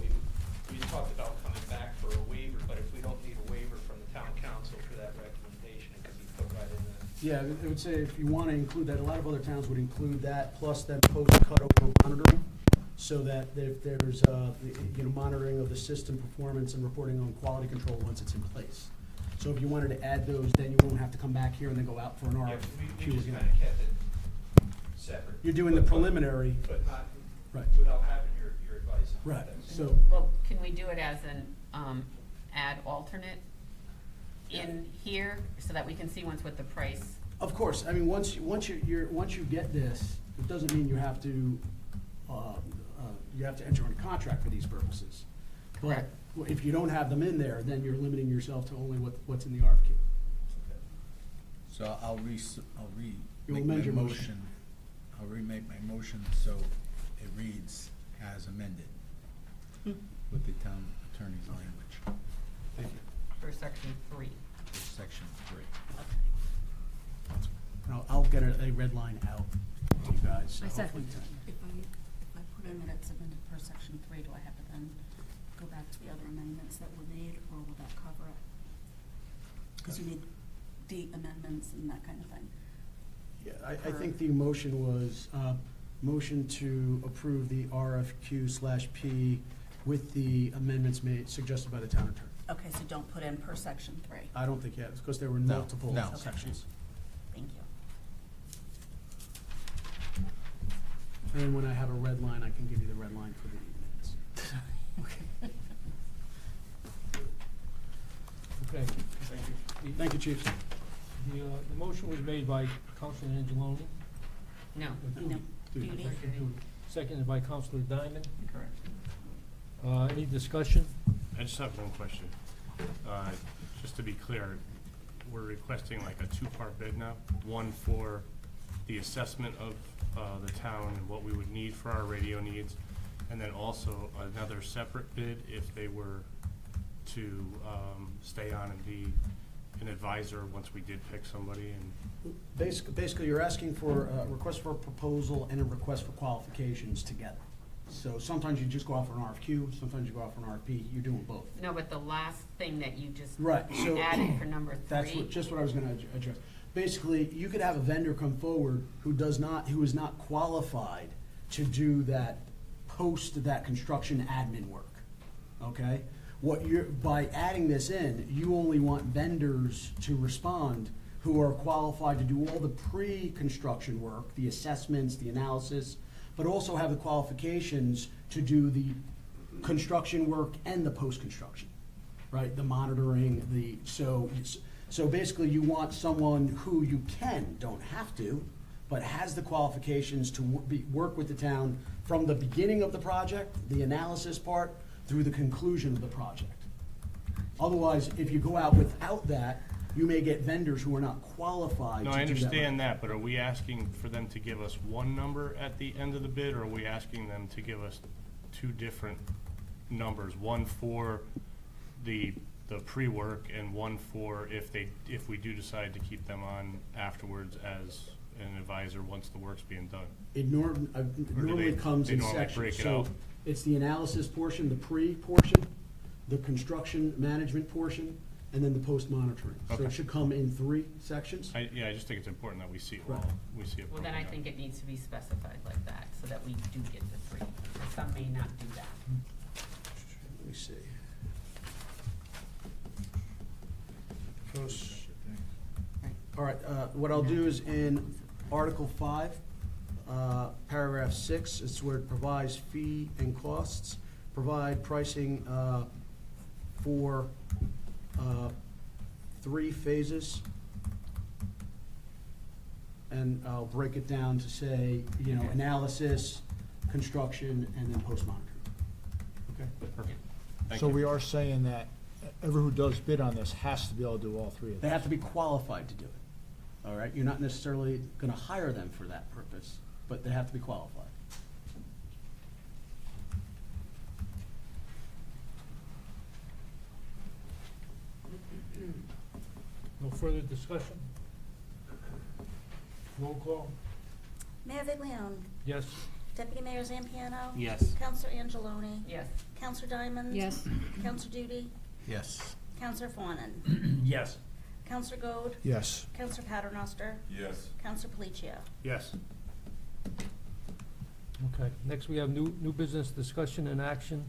we talked about coming back for a waiver, but if we don't need a waiver from the town council for that recommendation, it could be put right in there. Yeah, I would say if you want to include that, a lot of other towns would include that, plus then post-cutover monitoring, so that if there's, monitoring of the system performance and reporting on quality control once it's in place. So if you wanted to add those, then you won't have to come back here and then go out for an Yeah, RFQ. we just again. kind of kept it separate. You're doing the preliminary, But not, Right. without having your advice on right, that. so, Well, can we do it as an add alternate in here so that we can see once what the price? of course, I mean, once you get this, it doesn't mean you have to enter into contract for these purposes. Correct. But if you don't have them in there, then you're limiting yourself to only what's in the RFQ. So I'll You'll make amend my your motion. motion. I'll remake my motion so it reads as amended with the town attorney's language Thank you. For section 3. for section 3. And I'll get a red line out to you guys. I second. hopefully If I put in that it's amended per section 3, do I have to then go back to the other amendments that were made, or will that cover it? Because you need the amendments and that kind of thing. Yeah, I think the motion was, motion to approve the RFQ/P with the amendments made, suggested by the town attorney. Okay, so don't put in per section 3. I don't think yet, because there were No, multiple no. sections. Thank you. And when I have a red line, I can give you the red line for the minutes. Okay. Thank you. Thank you, Chief. The motion was made by Councilor Angeloni. No. No. Beauty. Seconded by Councilor Diamond. Correct. Any discussion? I just have one question. Just to be clear, we're requesting like a two-part bid now. One for the assessment of the town and what we would need for our radio needs, and then also another separate bid if they were to stay on and be an advisor once we did pick somebody. And Basically, you're asking for a request for a proposal and a request for qualifications together. So sometimes you just go out for an RFQ, sometimes you go out for an RFP, you're doing both. No, but the last thing that you just Right, so added for number 3. that's just what I was gonna address. Basically, you could have a vendor come forward who is not qualified to do that that construction admin work, okay? By adding this in, you only want vendors to respond who are qualified to do all the pre-construction work, the assessments, the analysis, but also have the qualifications to do the construction work and the post-construction, right? The monitoring, so basically you want someone who you don't have to, but has the qualifications to work with the town from the beginning of the project, the analysis part, through the conclusion of the project. Otherwise, if you go out without that, you may get vendors who are not qualified to do no, that. I understand that, but are we asking for them to give us one number at the end of the bid, or are we asking them to give us two different numbers, one for the pre-work and one for if we do decide to keep them on afterwards as an advisor once the work's being done? It normally comes they in normally sections. break it So out? it's the analysis portion, the pre-portion, the construction management portion, and then the post-monitoring. So Okay. it should come in 3 sections. I just think it's important that we see it Right. all, we see it Well, broken then I down. think it needs to be specified like that, so that we do get the 3. Some may not do that. Let me see. All right, what I'll do is in Article 5, Paragraph 6, it's where it provides fee and costs, provide pricing for 3 phases. And I'll break it down to say, analysis, construction, and then post-monitoring. Okay? Perfect. Thank So you. we are saying that everyone who does bid on this has to be able to do all 3 of They them. have to be qualified to do it. All right? You're not necessarily going to hire them for that purpose, but they have to be qualified. No further discussion? Roll call? Mayor Viglione, Yes? Deputy Mayor Zampiano. Yes. Counselor Angeloni. Yes. Counselor Diamond. Yes. Counselor Duty. Yes. Counselor Fawnin. Yes. Counselor Gold. Yes. Counselor Paternoster. Yes. Counselor Palicio. Yes. Okay, next we have new business discussion and action.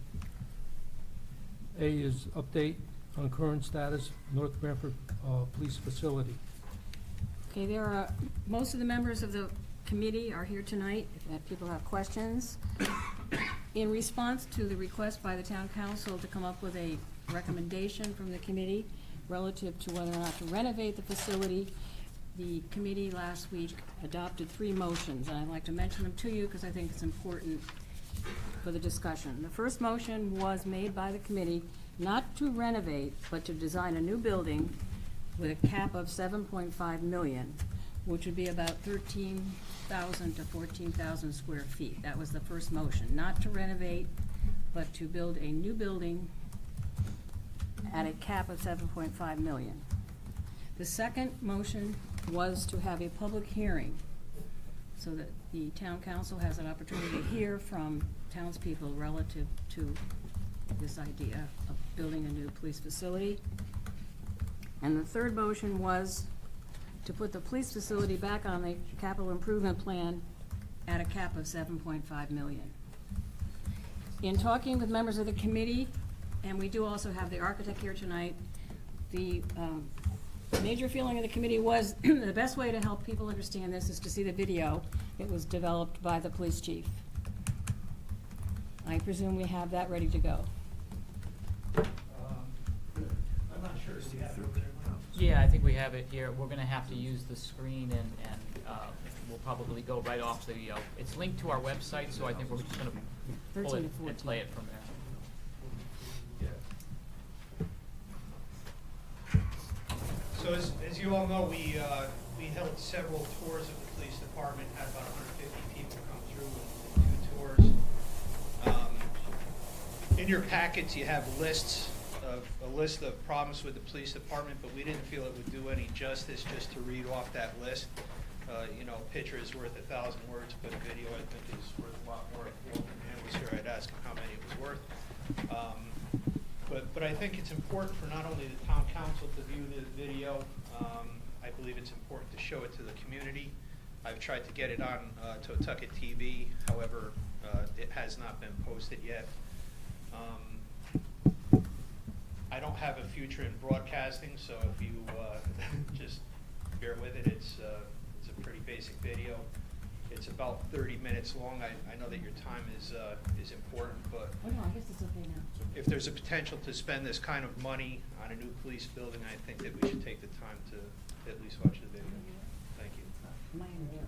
A is update on current status, North Branford Police Facility. Okay, there are, most of the members of the committee are here tonight, if people have questions. In response to the request by the town council to come up with a recommendation from the committee relative to whether or not to renovate the facility, the committee last week adopted 3 motions, and I'd like to mention them to you because I think it's important for the discussion. The first motion was made by the committee not to renovate, but to design a new building with a cap of 7.5 million, which would be about 13,000 to 14,000 square feet. That was the first motion, not to renovate, but to build a new building at a cap of 7.5 million. The second motion was to have a public hearing so that the town council has an opportunity to hear from townspeople relative to this idea of building a new police facility. And the third motion was to put the police facility back on the capital improvement plan at a cap of 7.5 million. In talking with members of the committee, and we do also have the architect here tonight, the major feeling of the committee was the best way to help people understand this is to see the video. It was developed by the police chief. I presume we have that ready to go. I'm not sure, do you have it over there? Yeah, I think we have it here. We're gonna have to use the screen and we'll probably go right off the, it's linked to our website, so I think we're just gonna pull 13 it to and 14. play it from there. So as you all know, we held several tours of the police department, had about 150 people come through with 2 tours. In your packets, you have a list of problems with the police department, but we didn't feel it would do any justice just to read off that list. A picture is worth 1,000 words, but a video, I think, is worth a lot more. If Walter Mann was here, I'd ask him how many it was worth. But I think it's important for not only the town council to view the video, I believe it's important to show it to the community. I've tried to get it on Totucket TV, however, it has not been posted yet. I don't have a future in broadcasting, so if you just bear with it, it's a pretty basic video. It's about 30 minutes long. I know that your time is important, but Oh, no, I guess it's okay now. if there's a potential to spend this kind of money on a new police building, I think that we should take the time to at least watch the video. Thank you. Am I in there?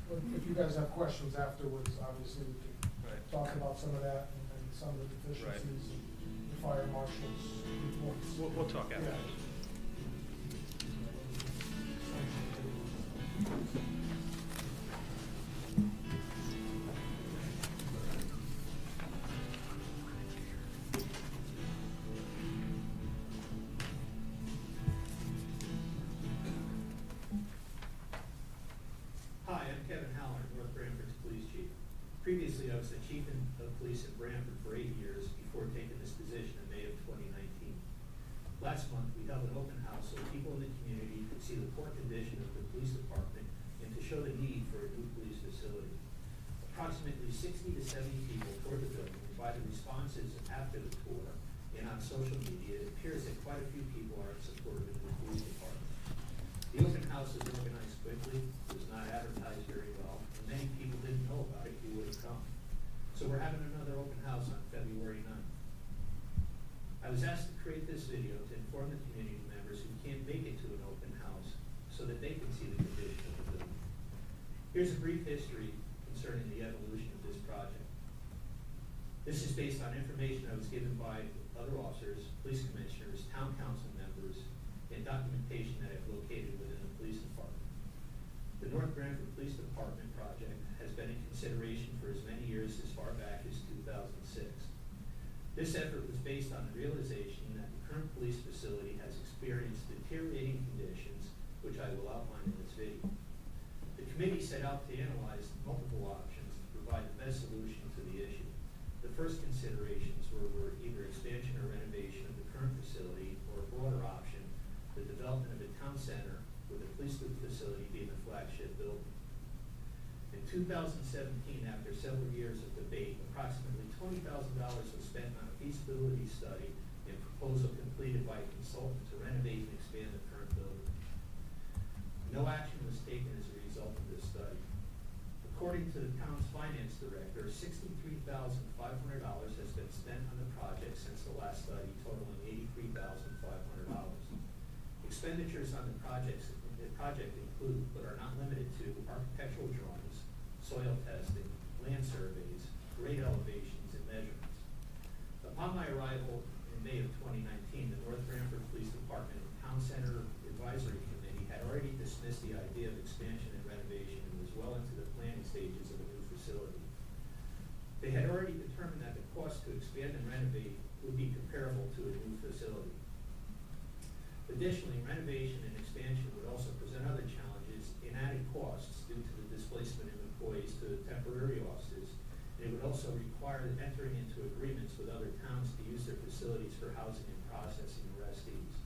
Well, if you guys have questions afterwards, obviously we can Right. talk about some of that and some of the deficiencies and the fire marshal's reports. We'll talk after. Yeah. Previously, I was the chief of police in Branford for 8 years before taking this position in May of 2019. Last month, we held an open house so people in the community could see the poor condition of the police department and to show the need for a new police facility. Approximately 60 to 70 people toured the building, and by the responses after the tour and on social media, it appears that quite a few people are in support of the new police department. The open house was organized quickly, was not advertised very well, and many people didn't know about it who would have come. So we're having another open house on February 9th. I was asked to create this video to inform the community members who can't make it to an open house so that they can see the condition of the building. Here's a brief history concerning the evolution of this project. This is based on information I was given by other officers, police commissioners, town council members, and documentation that I've located within the police department. The North Branford Police Department project has been in consideration for as many years as far back as 2006. This effort was based on the realization that the current police facility has experienced deteriorating conditions, which I will outline in this video. The committee set out to analyze multiple options to provide the best solution to the issue. The first considerations were either expansion or renovation of the current facility, or a broader option, the development of a town center with the police facility being the flagship building. In 2017, after several years of debate, approximately $20,000 was spent on a feasibility study and proposal completed by a consultant to renovate and expand the current building. No action was taken as a result of this study. According to the town's finance director, $63,500 has been spent on the project since the last study, totaling $83,500. Expenditures on the project include, but are not limited to, architectural drawings, soil testing, land surveys, grade elevations, and measurements. Upon my arrival in May of 2019, the North Branford Police Department and Town Center Advisory Committee had already dismissed the idea of expansion and renovation and was well into the planning stages of a new facility. They had already determined that the cost to expand and renovate would be comparable to a new facility. Additionally, renovation and expansion would also present other challenges in added costs due to the displacement of employees to temporary offices. It would also require entering into agreements with other towns to use their facilities for housing and processing arrestees.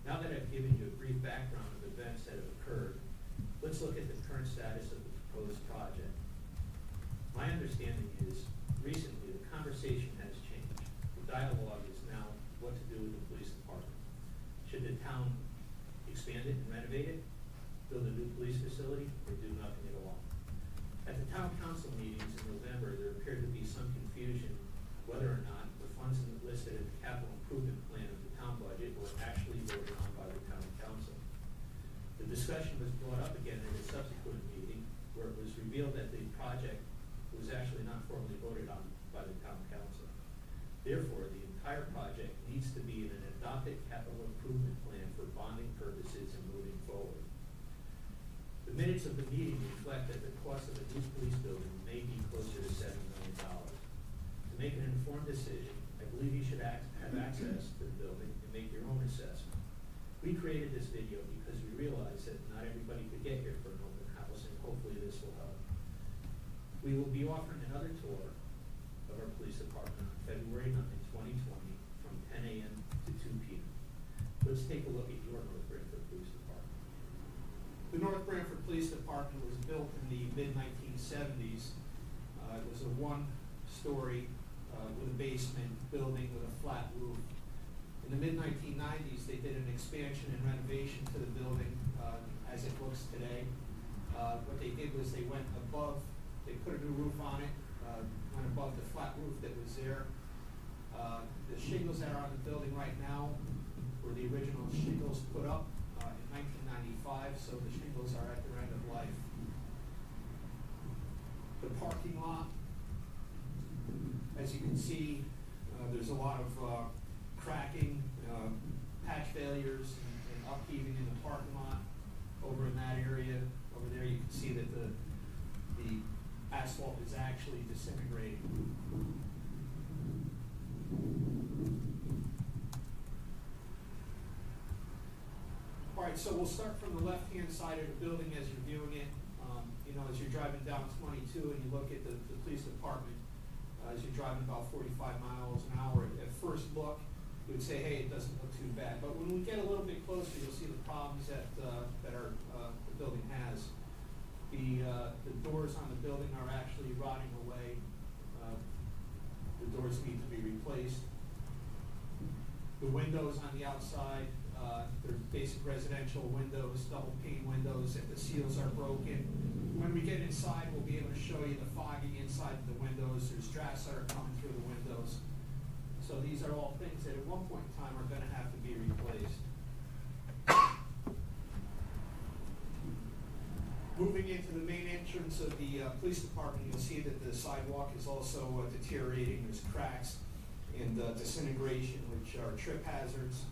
Now that I've given you a brief background of events that have occurred, let's look at the current status of the proposed project. My understanding is, recently, the conversation has changed. The dialogue is now what to do with the police department. Should the town expand it and renovate it, build a new police facility, or do nothing at all? At the town council meetings in November, there appeared to be some confusion whether or not the funds listed in the capital improvement plan of the town budget were actually voted on by the town council. The discussion was brought up again at a subsequent meeting where it was revealed that the project was actually not formally voted on by the town council. Therefore, the entire project needs to be in an adopted capital improvement plan for bonding purposes and moving forward. The minutes of the meeting reflect that the cost of a new police building may be closer to $7 million. To make an informed decision, I believe you should have access to the building and make your own assessment. We created this video because we realized that not everybody could get here for an open house, and hopefully this will help. We will be offering another tour of our police department on February 9th, 2020 from 10 a.m. to 2 p.m. Let's take a look at your North Branford Police Department. The North Branford Police Department was built in the mid-1970s. It was a one-story with a basement building with a flat roof. In the mid-1990s, they did an expansion and renovation to the building as it looks today. What they did was they went above, they put a new roof on it, went above the flat roof that was there. The shingles that are on the building right now were the original shingles put up in 1995, so the shingles are at their end of life. The parking lot, as you can see, there's a lot of cracking, patch failures, and upheaving in the parking lot. Over in that area, over there, you can see that the asphalt is actually disintegrating. All right, so we'll start from the left-hand side of the building as you're viewing it. you know, as you're driving down 22 and you look at the police department, as you're driving about 45 miles an hour, at first look, you would say, hey, it doesn't look too bad. But when we get a little bit closer, you'll see the problems that the building has. The doors on the building are actually rotting away. The doors need to be replaced. The windows on the outside, they're basic residential windows, double pane windows. If the seals are broken, when we get inside, we'll be able to show you the fogging inside the windows. There's drafts that are coming through the windows. So these are all things that at one point in time are going to have to be replaced. Moving into the main entrance of the police department, you'll see that the sidewalk is also deteriorating. There's cracks and disintegration, which are trip hazards.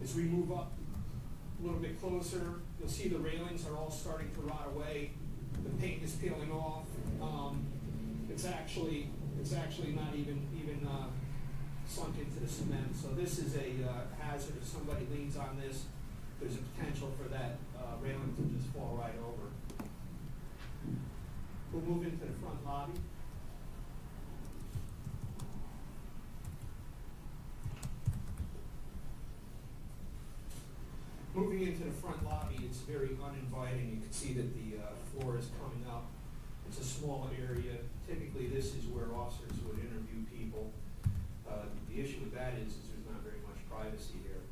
As we move up a little bit closer, you'll see the railings are all starting to rot away. The paint is peeling off. It's actually not even sunk into the cement. So this is a hazard. If somebody leans on this, there's a potential for that railing to just fall right over. We'll move into the front lobby. Moving into the front lobby, it's very uninviting. You can see that the floor is coming up. It's a small area. Typically, this is where officers would interview people. The issue with that is there's not very much privacy here.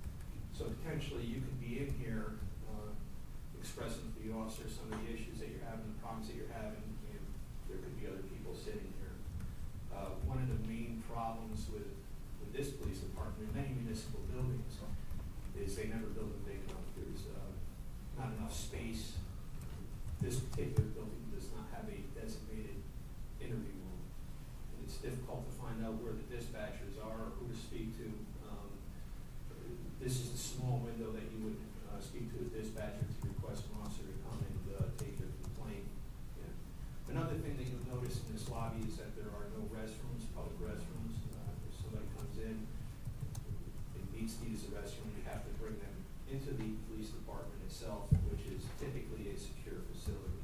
So potentially, you could be in here expressing to the officer some of the issues that you're having, the problems that you're having, and there could be other people sitting here. One of the main problems with this police department and many municipal buildings is they never build them big enough. There's not enough space. This particular building does not have a designated interview room. And it's difficult to find out where the dispatchers are or who to speak to. This is a small window that you would speak to a dispatcher to request an officer to come and take your complaint. Yeah. Another thing that you'll notice in this lobby is that there are no restrooms, public restrooms. If somebody comes in and needs to use the restroom, you have to bring them into the police department itself, which is typically a secure facility.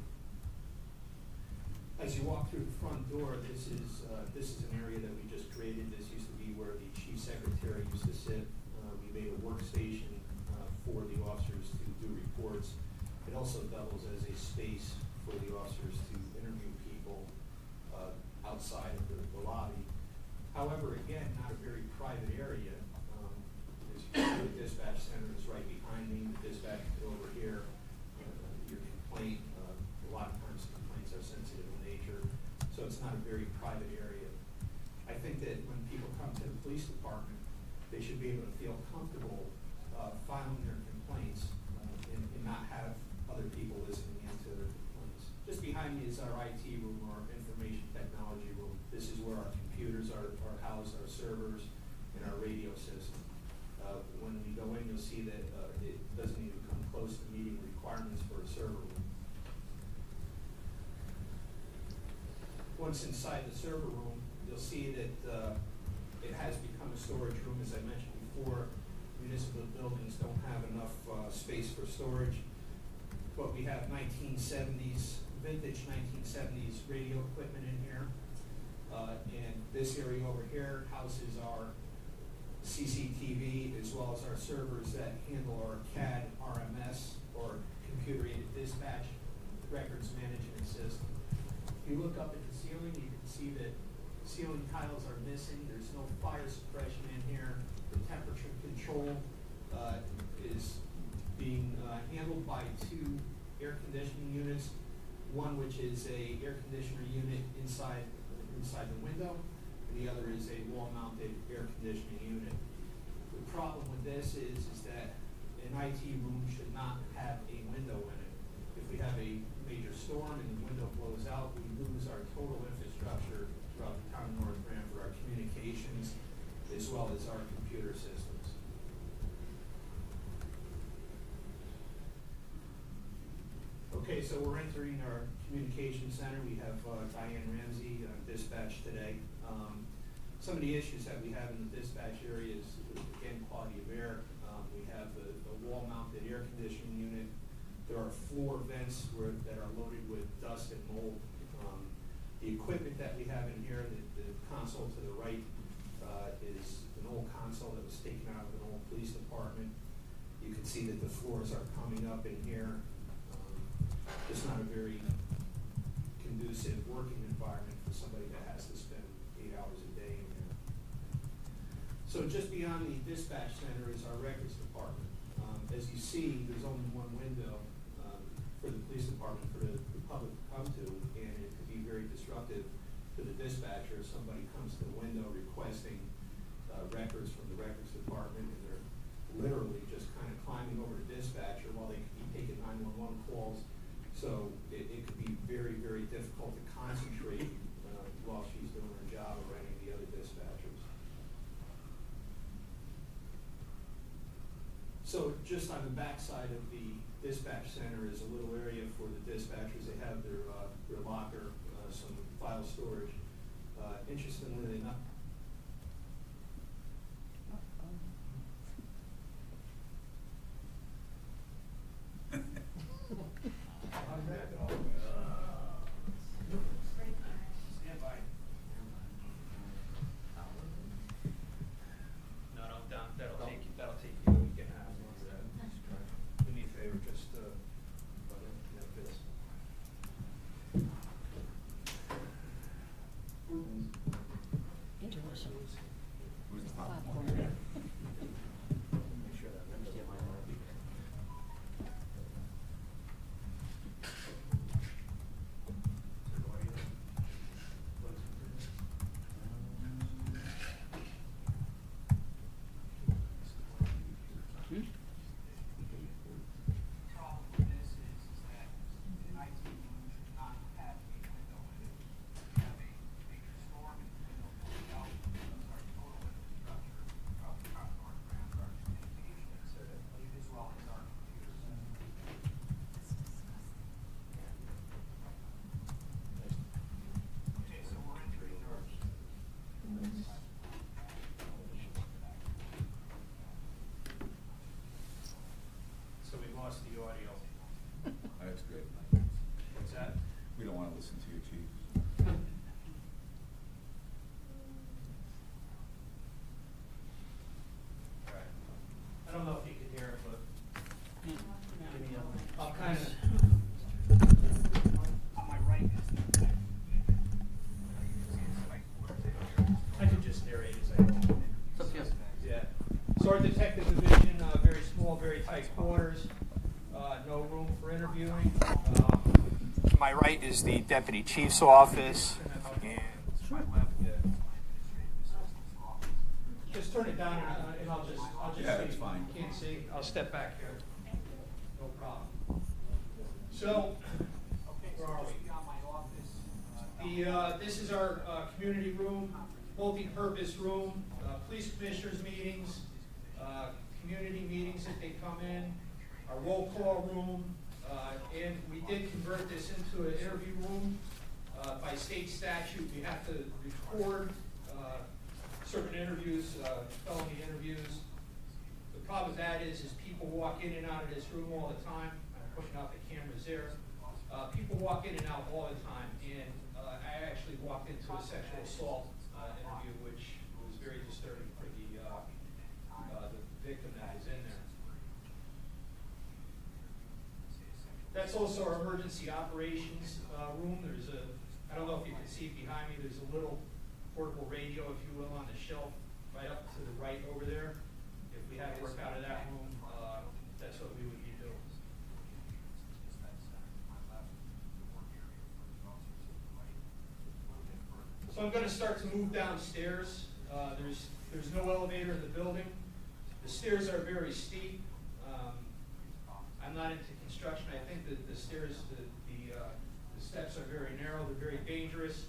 As you walk through the front door, this is an area that we just created. This used to be where the chief secretary used to sit. We made a workstation for the officers to do reports. It also doubles as a space for the officers to interview people outside of the lobby. However, again, not a very private area. As you can see, the dispatch center is right behind me. The dispatch is over here. Your complaint, a lot of times complaints are sensitive in nature, so it's not a very private area. I think that when people come to the police department, they should be able to feel comfortable filing their complaints and not have other people listening into their complaints. Just behind me is our IT room, our information technology room. This is where our computers are housed, our servers, and our radio system. When we go in, you'll see that it doesn't even come close to meeting requirements for a server room. Once inside the server room, you'll see that it has become a storage room. As I mentioned before, municipal buildings don't have enough space for storage, but we have 1970s, vintage 1970s radio equipment in here. And this area over here houses our CCTV as well as our servers that handle our CAD RMS or computer-aided dispatch records management system. If you look up at the ceiling, you can see that ceiling tiles are missing. There's no fire suppression in here. The temperature control is being handled by two air conditioning units. One which is a air conditioner unit inside the window, and the other is a wall-mounted air conditioning unit. The problem with this is that an IT room should not have a window in it. If we have a major storm and the window blows out, we lose our total infrastructure throughout the town of North Branford, our communications, as well as our computer systems. Okay, so we're entering our communication center. We have Diane Ramsey dispatch today. Some of the issues that we have in the dispatch area is again, quality of air. We have the wall-mounted air conditioning unit There are floor vents that are loaded with dust and mold. The equipment that we have in here, the console to the right, is an old console that was taken out of an old police department. You can see that the floors are coming up in here. Just not a very conducive working environment for somebody that has to spend 8 hours a day in there. So just beyond the dispatch center is our records department. As you see, there's only one window for the police department for the public to come to, and it could be very disruptive to the dispatcher if somebody comes to the window requesting records from the records department, and they're literally just kind of climbing over to dispatcher while they could be taking 911 calls. So it could be very, very difficult to concentrate while she's doing her job or any of the other dispatchers. So just on the back side of the dispatch center is a little area for the dispatchers. They have their locker, some file storage. Interestingly enough, stand by. No, that'll take you a week and a half. Do me a favor, just like this. Intermission. Popcorn. Make sure that So we lost the audio. That's good. What's that? We don't want to listen to you, Chief. All right. I don't know if you can hear it, but I'll kind of. On my right is I could just narrate as I go. Yeah. So our detective division, very small, very tight quarters, no room for interviewing. To my right is the deputy chief's office, and to my left, just turn it down, and I'll just Yeah, see. that's fine. Can't see. I'll step back here. No problem. So, where are we? This is our community room, multi-purpose room, police commissioners meetings, community meetings if they come in, our roll call room, and we did convert this into an interview room. By state statute, we have to record certain interviews, felony interviews. The problem with that is people walk in and out of this room all the time. I'm putting out the cameras there. People walk in and out all the time, and I actually walked into a sexual assault interview, which was very disturbing for the victim that is in there. That's also our emergency operations room. There's I don't know if you can see behind me, there's a little portable radio, if you will, on the shelf right up to the right over there. If we had to work out of that room, that's what we would be doing. So I'm going to start to move downstairs. There's no elevator in the building. The stairs are very steep. I'm not into construction. I think that the stairs, the steps are very narrow. They're very dangerous.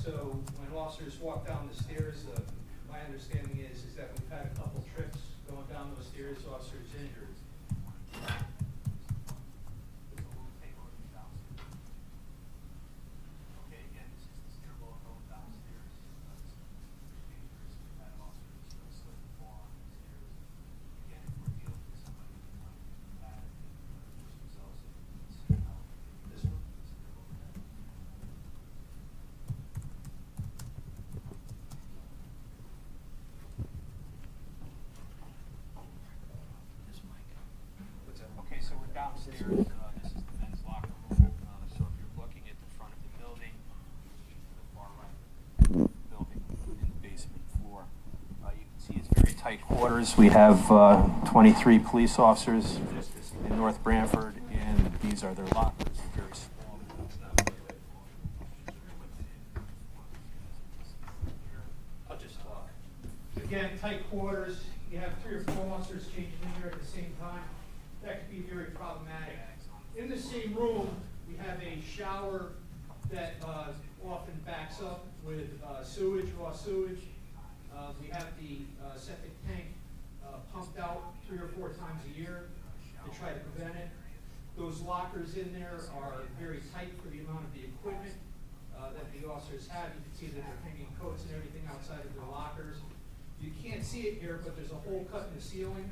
So when officers walk down the stairs, my understanding is that we've had a couple trips going down those stairs, officers injured. upstairs. This is the men's locker room. So if you're looking at the front of the building, to the far right building in the basement floor, you can see it's very tight quarters. We have 23 police officers in North Branford, and these are their lockers. Very small. I'll just talk. Again, tight quarters, you have 3 or 4 officers changing in here at the same time. That could be very problematic. In the same room, we have a shower that often backs up with sewage, raw sewage. We have the septic tank pumped out 3 or 4 times a year to try to prevent it. Those lockers in there are very tight for the amount of the equipment that the officers have. You can see that they're hanging coats and everything outside of their lockers. You can't see it here, but there's a hole cut in the ceiling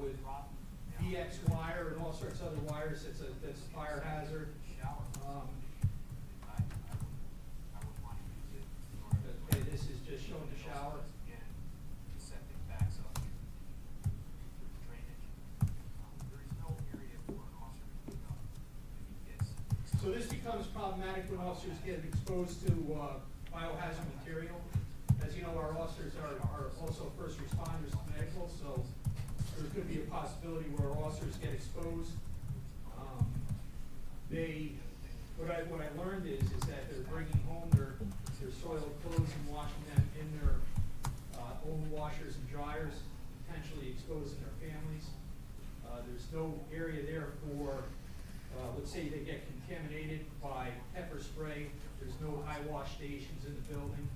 with VX wire and all sorts of other wires. That's a fire hazard. Okay, this is just showing the shower. So this becomes problematic when officers get exposed to biohazard material. As you know, our officers are also first responders to medical, so there could be a possibility where officers get exposed. What I learned is that they're bringing home their soiled clothes and washing them in their own washers and dryers, potentially exposing their families. There's no area there for, let's say they get contaminated by pepper spray. There's no eye wash stations in the building.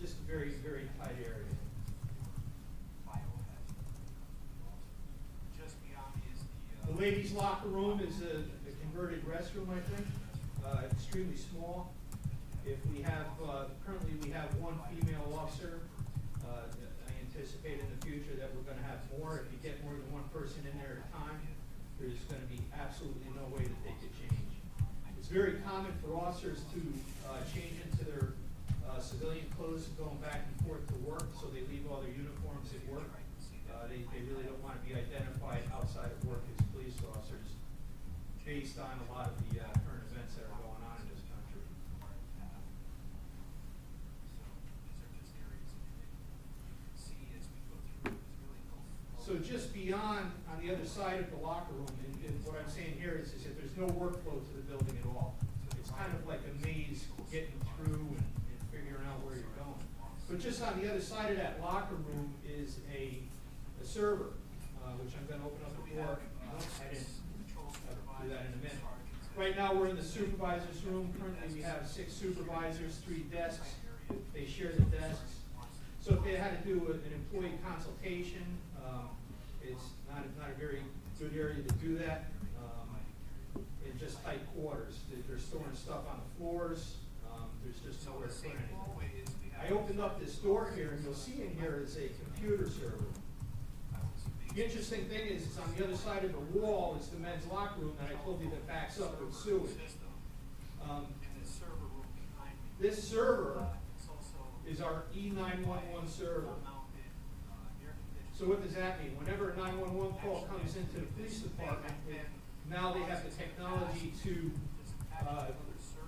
Just a very, very tight area. The ladies' locker room is a converted restroom, I think. Extremely small. If we have, currently we have 1 female officer. I anticipate in the future that we're going to have more. If you get more than 1 person in there at a time, there's going to be absolutely no way that they could change. It's very common for officers to change into their civilian clothes going back and forth to work, so they leave all their uniforms at work. They really don't want to be identified outside of work as police officers based on a lot of the current events that are going on in this country. So just beyond, on the other side of the locker room, and what I'm saying here is that there's no workflow to the building at all. It's kind of like a maze getting through and figuring out where you're going. But just on the other side of that locker room is a server, which I'm going to open up the door. I didn't do that in a minute. Right now we're in the supervisor's room. Currently we have 6 supervisors, 3 desks. They share the desks. So if they had to do an employee consultation, it's not a very good area to do that. In just tight quarters. They're storing stuff on the floors. There's just nowhere to put anything. I opened up this door here, and you'll see in here is a computer server. The interesting thing is on the other side of the wall is the men's locker room that I told you that backs up with sewage. This server is our E911 server. So what does that mean? Whenever a 911 call comes into the police department, now they have the technology to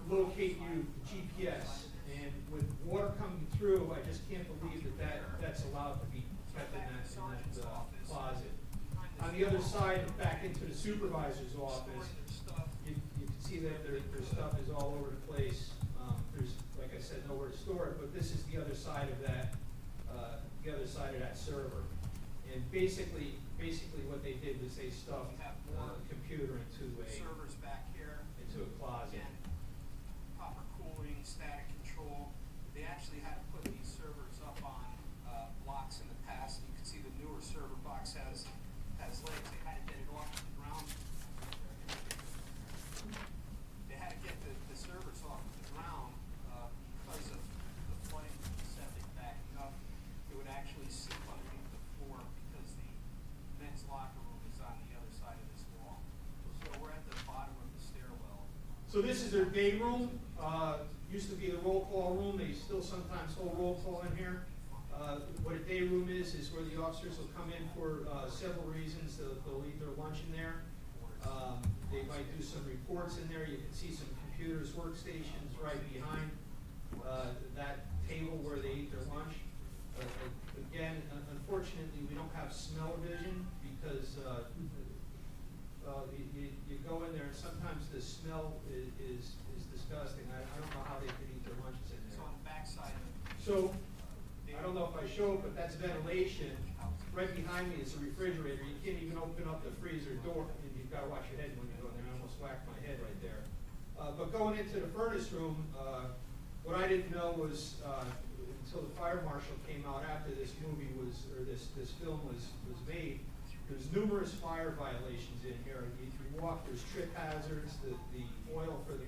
locate you GPS. And with water coming through, I just can't believe that's allowed to be kept in that closet. On the other side, back into the supervisor's office, you can see that their stuff is all over the place. There's, like I said, nowhere to store it, but this is the other side of that, server. And basically what they did was they stuffed a computer into a closet. Proper cooling, static control. They actually had to put these servers up on blocks in the past. You can see the newer server box has legs. They had to get it off the ground. They had to get the servers off the ground because of the flooding from the septic backing up. It would actually sink underneath the floor because the men's locker room is on the other side of this wall. So we're at the bottom of the stairwell. So this is their day room. Used to be the roll call room. They still sometimes hold roll call in here. What a day room is where the officers will come in for several reasons. They'll eat their lunch in there. They might do some reports in there. You can see some computers, workstations right behind that table where they eat their lunch. Again, unfortunately, we don't have smell-o-vision because you go in there and sometimes the smell is disgusting. I don't know how they could eat their lunches in there. So on the backside of it. So, I don't know if I show it, but that's ventilation. Right behind me is a refrigerator. You can't even open up the freezer door, and you've got to watch your head when you go in there. I almost whacked my head right there. But going into the furnace room, what I didn't know was until the fire marshal came out after this movie was, or this film was made, there's numerous fire violations in here. If you walk, there's trip hazards. The oil for the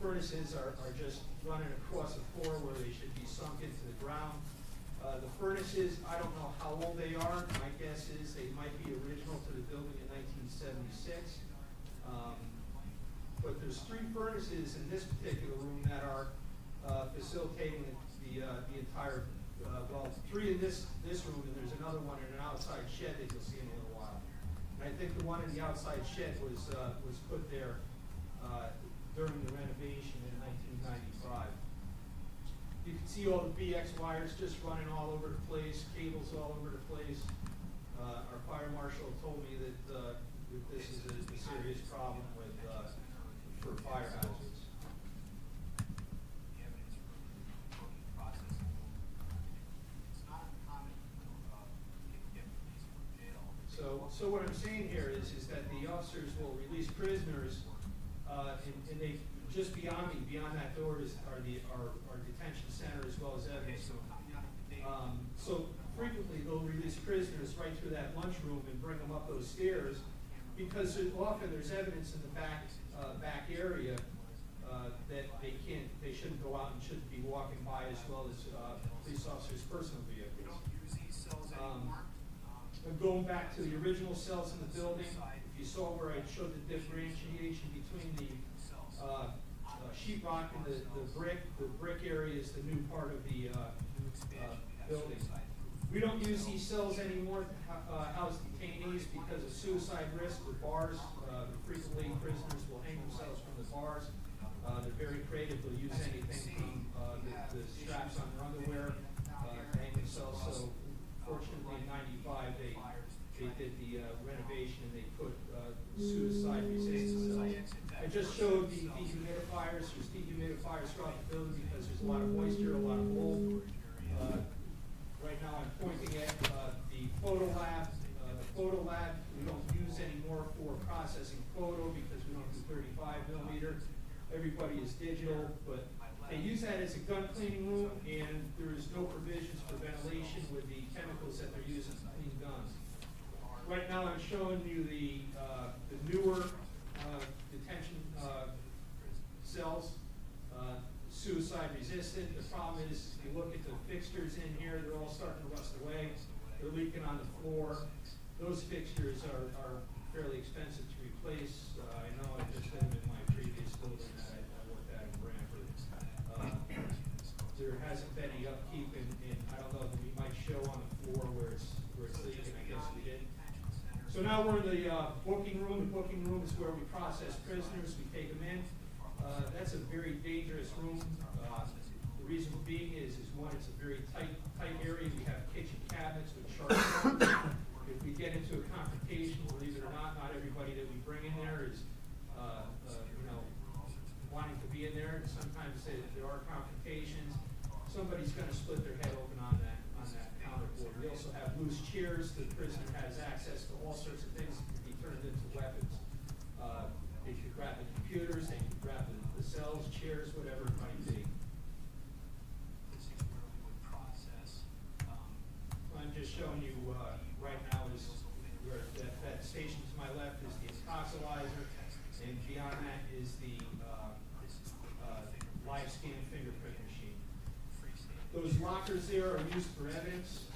furnaces are just running across the floor where they should be sunk into the ground. The furnaces, I don't know how old they are. My guess is they might be original to the building in 1976. But there's 3 furnaces in this particular room that are facilitating the entire, well, 3 in this room, and there's another one in an outside shed that you'll see in a little while. And I think the one in the outside shed was put there during the renovation in 1995. You can see all the BX wires just running all over the place, cables all over the place. Our fire marshal told me that this is a serious problem with for fire hazards. So what I'm saying here is that the officers will release prisoners, and they just beyond me, beyond that door are our detention center as well as evidence room. So frequently they'll release prisoners right through that lunchroom and bring them up those stairs, because often there's evidence in the back area that they shouldn't go out and shouldn't be walking by, as well as police officers' personal vehicles. Going back to the original cells in the building, if you saw where I showed the differentiation between the sheetrock and the brick area is the new part of the building. We don't use these cells anymore to house detainees because of suicide risk with bars. Frequently, prisoners will hang themselves from the bars. They're very creative. They'll use anything from the straps on their underwear to hang themselves. So, fortunately, in '95, they did the renovation and they put suicide resistant cells. I just showed the dehumidifiers. There's dehumidifiers throughout the building because there's a lot of moisture, a lot of mold. Right now I'm pointing at the photo lab. The photo lab we don't use anymore for processing photo because we don't do 35 millimeter. Everybody is digital, but they use that as a gun cleaning room, and there is no provisions for ventilation with the chemicals that they're using to clean guns. Right now I'm showing you the newer detention cells, suicide resistant. The problem is, if you look at the fixtures in here, they're all starting to rust away. They're leaking on the floor. Those fixtures are fairly expensive to replace. I know I just did them in my previous building that I worked at in Branford. There hasn't been any upkeep, and I don't know that we might show on the floor where it's leaking. I guess we did. So now we're in the booking room. The booking room is where we process prisoners. We take them in. That's a very dangerous room. The reason being is one, it's a very tight area. We have kitchen cabinets with sharp corners. If we get into a confrontation, believe it or not everybody that we bring in there is, wanting to be in there. And sometimes there are confrontations. Somebody's going to split their head open on that counter board. We also have loose chairs. The prisoner has access to all sorts of things that can be turned into weapons. They could grab the computers, they could grab the cells, chairs, whatever it might be. I'm just showing you right now is where that station to my left is the intoxilizer, and beyond that is the live scan fingerprint machine. Those lockers there are used for evidence.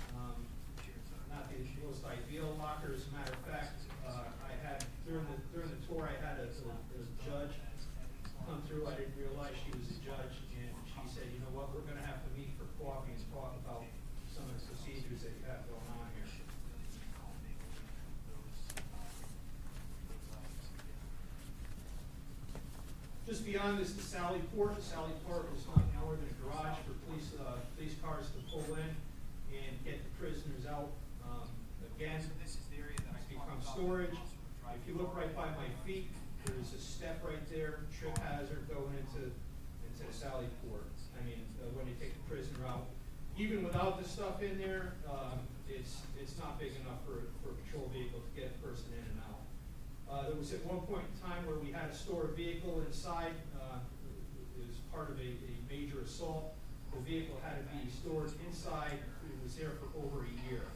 Not the most ideal locker, as a matter of fact. I had during the tour, I had a judge come through. I didn't realize she was a judge, and she said, "You know what? We're going to have to meet for coffee and talk about some of the procedures that you have going on here." beyond is the Sally Port. The Sally Port is not more than a garage for police cars to pull in and get the prisoners out. Again, it's become storage. If you look right by my feet, there's a step right there, trip hazard going into the Sally Port. I mean, when you take the prisoner out, even without the stuff in there, it's not big enough for a patrol vehicle to get a person in and out. There was at one point in time where we had to store a vehicle inside. It was part of a major assault. The vehicle had to be stored inside. It was there for over a year.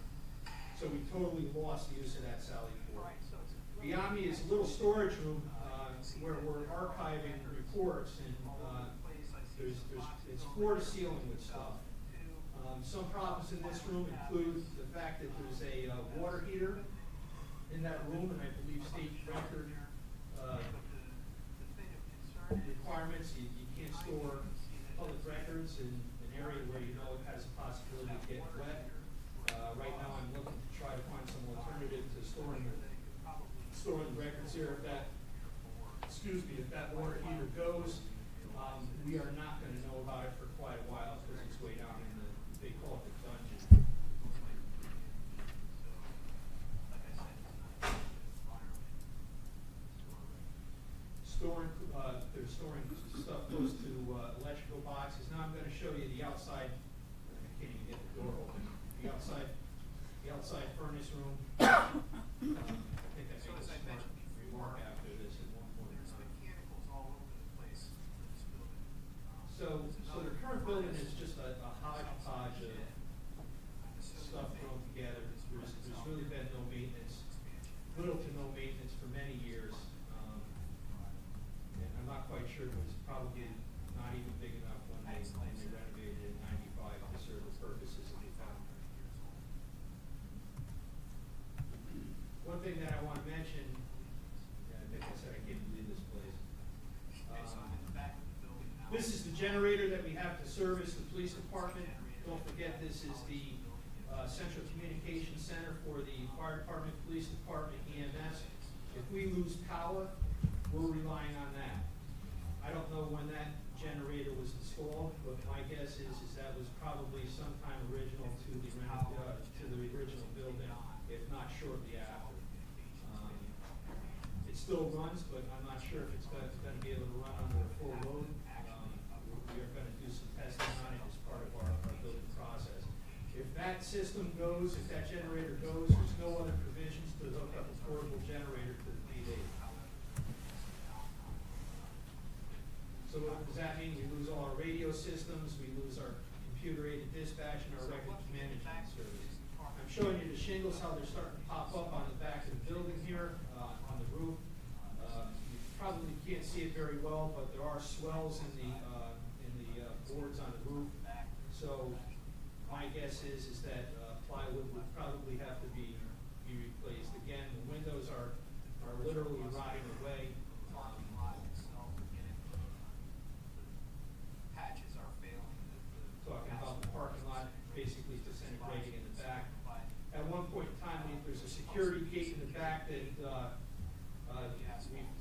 So we totally lost the use of that Sally Port. Beyond me is a little storage room where we're archiving reports, and it's floor to ceiling with stuff. Some problems in this room include the fact that there's a water heater in that room, and I believe state record requirements. You can't store public records in an area where you know it has a possibility to get wet. Right now, I'm looking to try to find some alternative to storing the records here. If that water heater goes, we are not going to know about it for quite a while because it's way down in they call it the dungeon. They're storing stuff close to electrical boxes. Now I'm going to show you the outside. I can't even get the door open. The outside furnace room. I think I made a smart remark after this at one point in time. So the current building is just a hodgepodge of stuff thrown together. There's really been no maintenance, little to no maintenance for many years. And I'm not quite sure, but it's probably not even big enough when they renovated it in '95 to serve the purposes of the town. One thing that I want to mention, I think I said I can't believe this place. This is the generator that we have to service the police department. Don't forget, this is the central communication center for the fire department, police department, EMS. If we lose power, we're relying on that. I don't know when that generator was installed, but my guess is that was probably sometime original to the original building, if not shortly after. It still runs, but I'm not sure if it's going to be able to run under a full load. We are going to do some testing on it as part of our building process. If that system goes, if that generator goes, there's no other provisions to hook up a portable generator to the PD. So what does that mean? We lose all our radio systems, we lose our computer-aided dispatch and our records management service. I'm showing you the shingles, how they're starting to pop up on the back of the building here, on the roof. You probably can't see it very well, but there are swells in the boards on the roof. So my guess is that plywood would probably have to be replaced. Again, the windows are literally rotting away. Talking about the parking lot basically disintegrating in the back. At one point in time, there's a security gate in the back that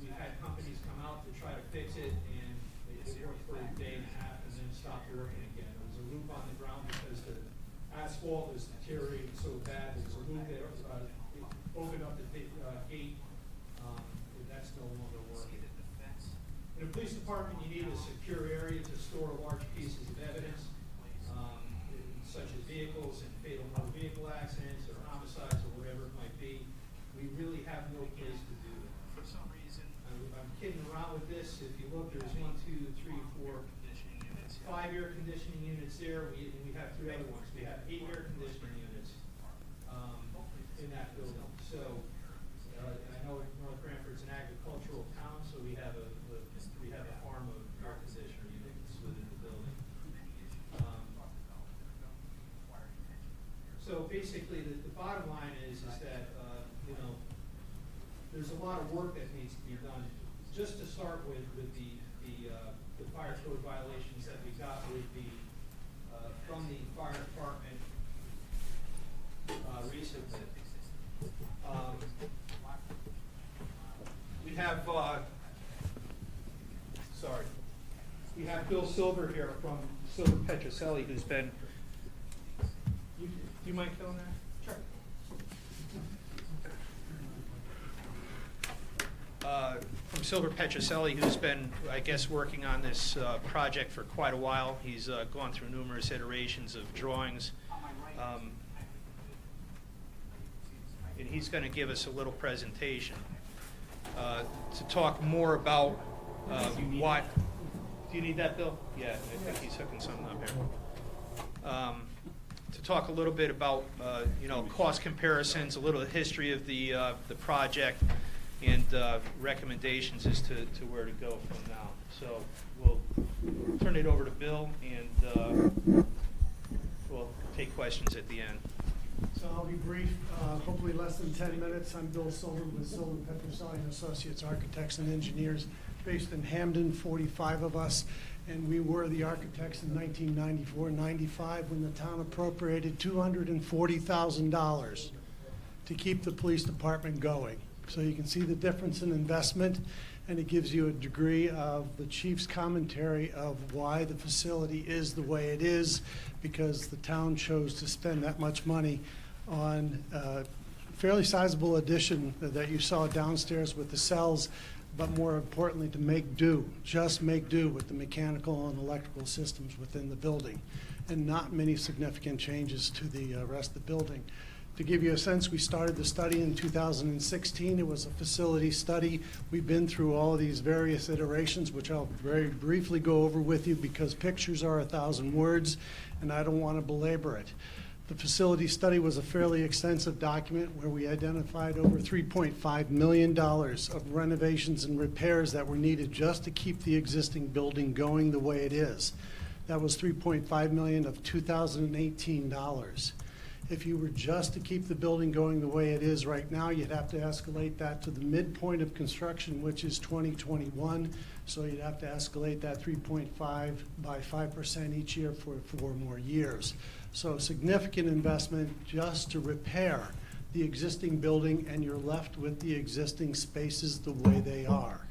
we've had companies come out to try to fix it, and they worked for a day and a half and then stopped working again. There was a loop on the ground because the asphalt was deteriorating so bad. There was a loop that opened up the gate. That's no longer working. In the police department, you need a secure area to store large pieces of evidence, such as vehicles and fatal motor vehicle accidents or homicides or whatever it might be. We really have no place to do it. For some reason, I'm kidding around with this. If you look, there's 1, 2, 3, 4, 5 air conditioning units there. We have 3 other ones. We have 8 air conditioning units in that building. So I know North Branford's an agricultural town, so we have a farm of air conditioner units within the building. So basically, the bottom line is that there's a lot of work that needs to be done. Just to start with the fire code violations that we got with from the fire department recently. We have sorry. We have Bill Silver here from Silver Petroselli, who's been, do you mind filling that? Sure. From Silver Petroselli, who's been, I guess, working on this project for quite a while. He's gone through numerous iterations of drawings. And he's going to give us a little presentation to talk more about what. Do you need that, Bill? Yeah, I think he's hooking something up here. To talk a little bit about cost comparisons, a little history of the project, and recommendations as to where to go from now. So we'll turn it over to Bill, and we'll take questions at the end. So I'll be brief, hopefully less than 10 minutes. I'm Bill Silver with Silver Petroselli and Associates Architects and Engineers, based in Hamden, 45 of us, and we were the architects in 1994-95 when the town appropriated $240,000 to keep the police department going. So you can see the difference in investment, and it gives you a degree of the chief's commentary of why the facility is the way it is, because the town chose to spend that much money on a fairly sizable addition that you saw downstairs with the cells, but more importantly, to make do, just make do with the mechanical and electrical systems within the building, and not many significant changes to the rest of the building. To give you a sense, we started the study in 2016. It was a facility study. We've been through all of these various iterations, which I'll very briefly go over with you because pictures are 1,000 words, and I don't want to belabor it. The facility study was a fairly extensive document where we identified over $3.5 million of renovations and repairs that were needed just to keep the existing building going the way it is. That was $3.5 million of 2018 dollars. If you were just to keep the building going the way it is right now, you'd have to escalate that to the midpoint of construction, which is 2021. So you'd have to escalate that 3.5 by 5% each year for 4 more years. So significant investment just to repair the existing building, and you're left with the existing spaces the way they are.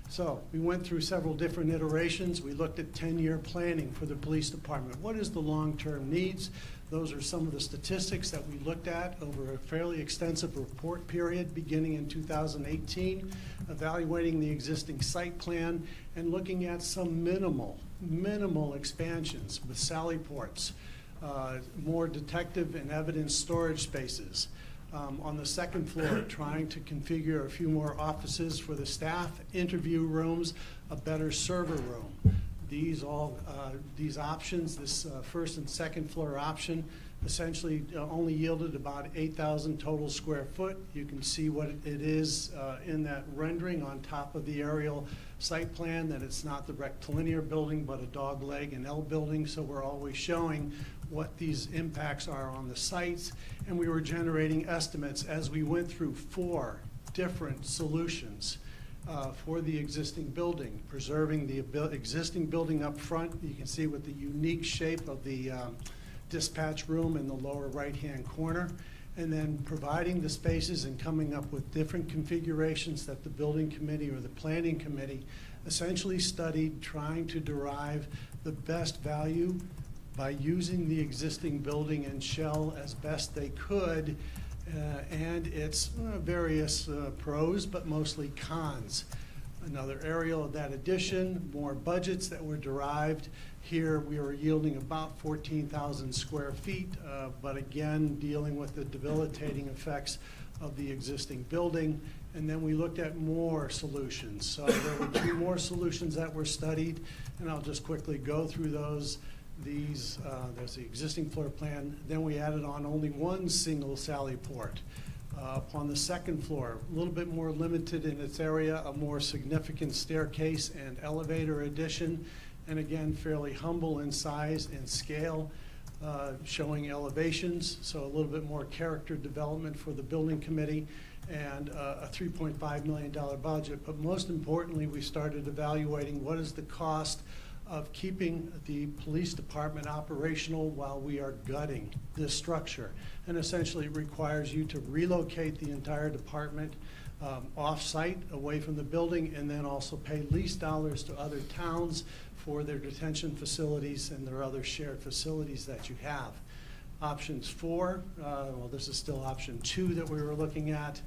So we went through several different iterations. We looked at 10-year planning for the police department. What is the long-term needs? Those are some of the statistics that we looked at over a fairly extensive report period beginning in 2018, evaluating the existing site plan and looking at some minimal expansions with sally ports, more detective and evidence storage spaces. On the second floor, trying to configure a few more offices for the staff, interview rooms, a better server room. These options, this first and second floor option, essentially only yielded about 8,000 total square foot. You can see what it is in that rendering on top of the aerial site plan, that it's not the rectilinear building, but a dog leg and L building. So we're always showing what these impacts are on the sites, and we were generating estimates as we went through 4 different solutions for the existing building, preserving the existing building up front. You can see with the unique shape of the dispatch room in the lower right-hand corner, and then providing the spaces and coming up with different configurations that the building committee or the planning committee essentially studied, trying to derive the best value by using the existing building and shell as best they could, and its various pros, but mostly cons. Another area of that addition, more budgets that were derived. Here we were yielding about 14,000 square feet, but again, dealing with the debilitating effects of the existing building. And then we looked at more solutions. So there were 2 more solutions that were studied, and I'll just quickly go through those. There's the existing floor plan. Then we added on only 1 single sally port. On the second floor, a little bit more limited in its area, a more significant staircase and elevator addition, and again, fairly humble in size and scale, showing elevations, so a little bit more character development for the building committee, and a $3.5 million budget. But most importantly, we started evaluating what is the cost of keeping the police department operational while we are gutting this structure. And essentially it requires you to relocate the entire department, off-site, away from the building, and then also pay lease dollars to other towns for their detention facilities and their other shared facilities that you have. Options 4, well, this is still option 2 that we were looking at,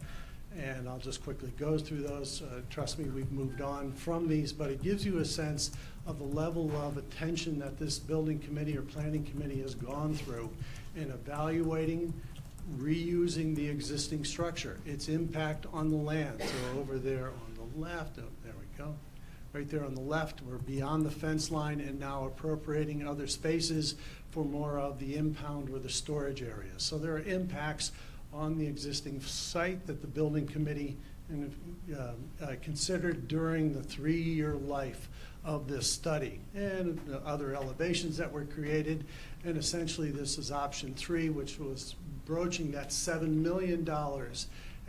and I'll just quickly go through those. Trust me, we've moved on from these, but it gives you a sense of the level of attention that this building committee or planning committee has gone through in evaluating, reusing the existing structure, its impact on the land. So over there on the left, oh, there we go. Right there on the left, we're beyond the fence line and now appropriating other spaces for more of the impound or the storage areas. So there are impacts on the existing site that the building committee considered during the 3-year life of this study, and the other elevations that were created. And essentially this is option 3, which was broaching that $7 million.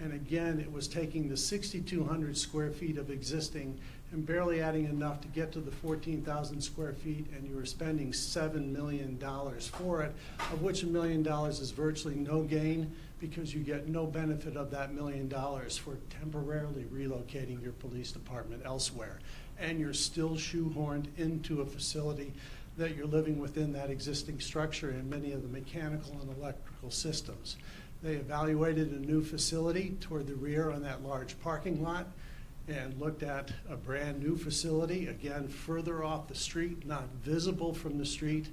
And again, it was taking the 6,200 square feet of existing and barely adding enough to get to the 14,000 square feet, and you were spending $7 million for it, of which $1 million is virtually no gain, because you get no benefit of that $1 million for temporarily relocating your police department elsewhere. And you're still shoehorned into a facility that you're living within that existing structure and many of the mechanical and electrical systems. They evaluated a new facility toward the rear on that large parking lot and looked at a brand new facility, again, further off the street, not visible from the street,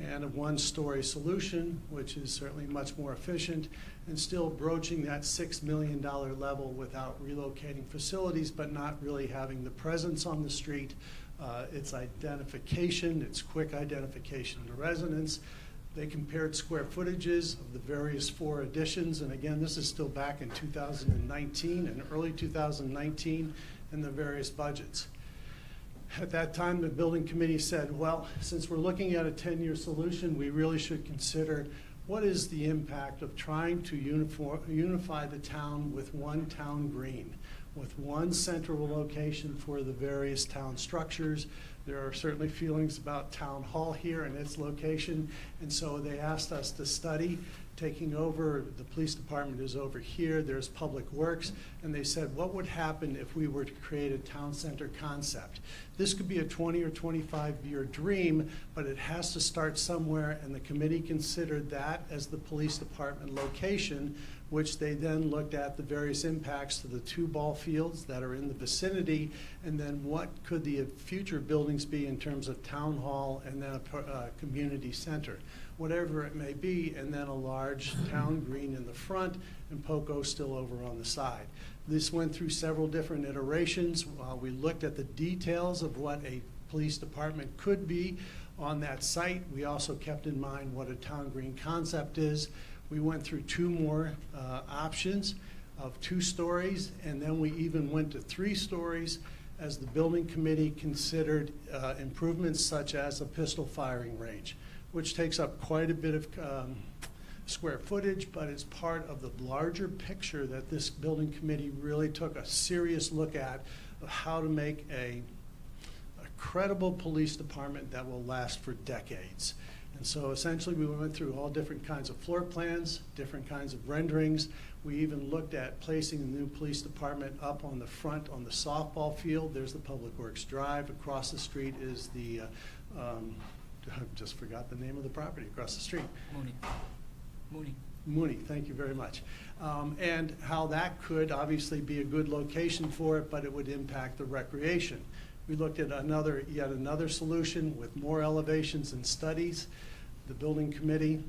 and a 1-story solution, which is certainly much more efficient and still broaching that $6 million level without relocating facilities, but not really having the presence on the street. Its identification, its quick identification to residents. They compared square footages of the various 4 additions, and again, this is still back in 2019 and early 2019 in the various budgets. At that time, the building committee said, well, since we're looking at a 10-year solution, we really should consider what is the impact of trying to unify the town with one town green, with one central location for the various town structures. There are certainly feelings about town hall here and its location, and so they asked us to study taking over. The police department is over here, there's public works, and they said, what would happen if we were to create a town center concept? This could be a 20 or 25-year dream, but it has to start somewhere, and the committee considered that as the police department location, which they then looked at the various impacts to the 2 ball fields that are in the vicinity, and then what could the future buildings be in terms of town hall and then a community center, whatever it may be, and then a large town green in the front and POCO still over on the side. This went through several different iterations while we looked at the details of what a police department could be on that site. We also kept in mind what a town green concept is. We went through 2 more options of 2 stories, and then we even went to 3 stories as the building committee considered improvements such as a pistol firing range, which takes up quite a bit of square footage, but it's part of the larger picture that this building committee really took a serious look at of how to make a credible police department that will last for decades. And so essentially we went through all different kinds of floor plans, different kinds of renderings. We even looked at placing the new police department up on the front on the softball field. There's the Public Works Drive. Across the street is the, I just forgot the name of the property across the street. Mooney, thank you very much. And how that could obviously be a good location for it, but it would impact the recreation. We looked at yet another solution with more elevations and studies. The building committee,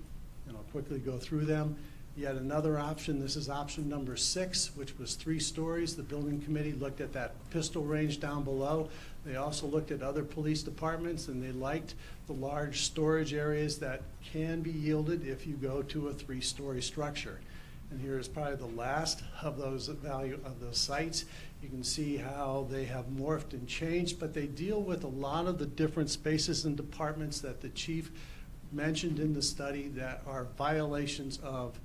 and I'll quickly go through them. Yet another option, this is option number 6, which was 3 stories. The building committee looked at that pistol range down below. They also looked at other police departments, and they liked the large storage areas that can be yielded if you go to a 3-story structure. And here is probably the last of those sites. You can see how they have morphed and changed, but they deal with a lot of the different spaces and departments that the chief mentioned in the study that are violations of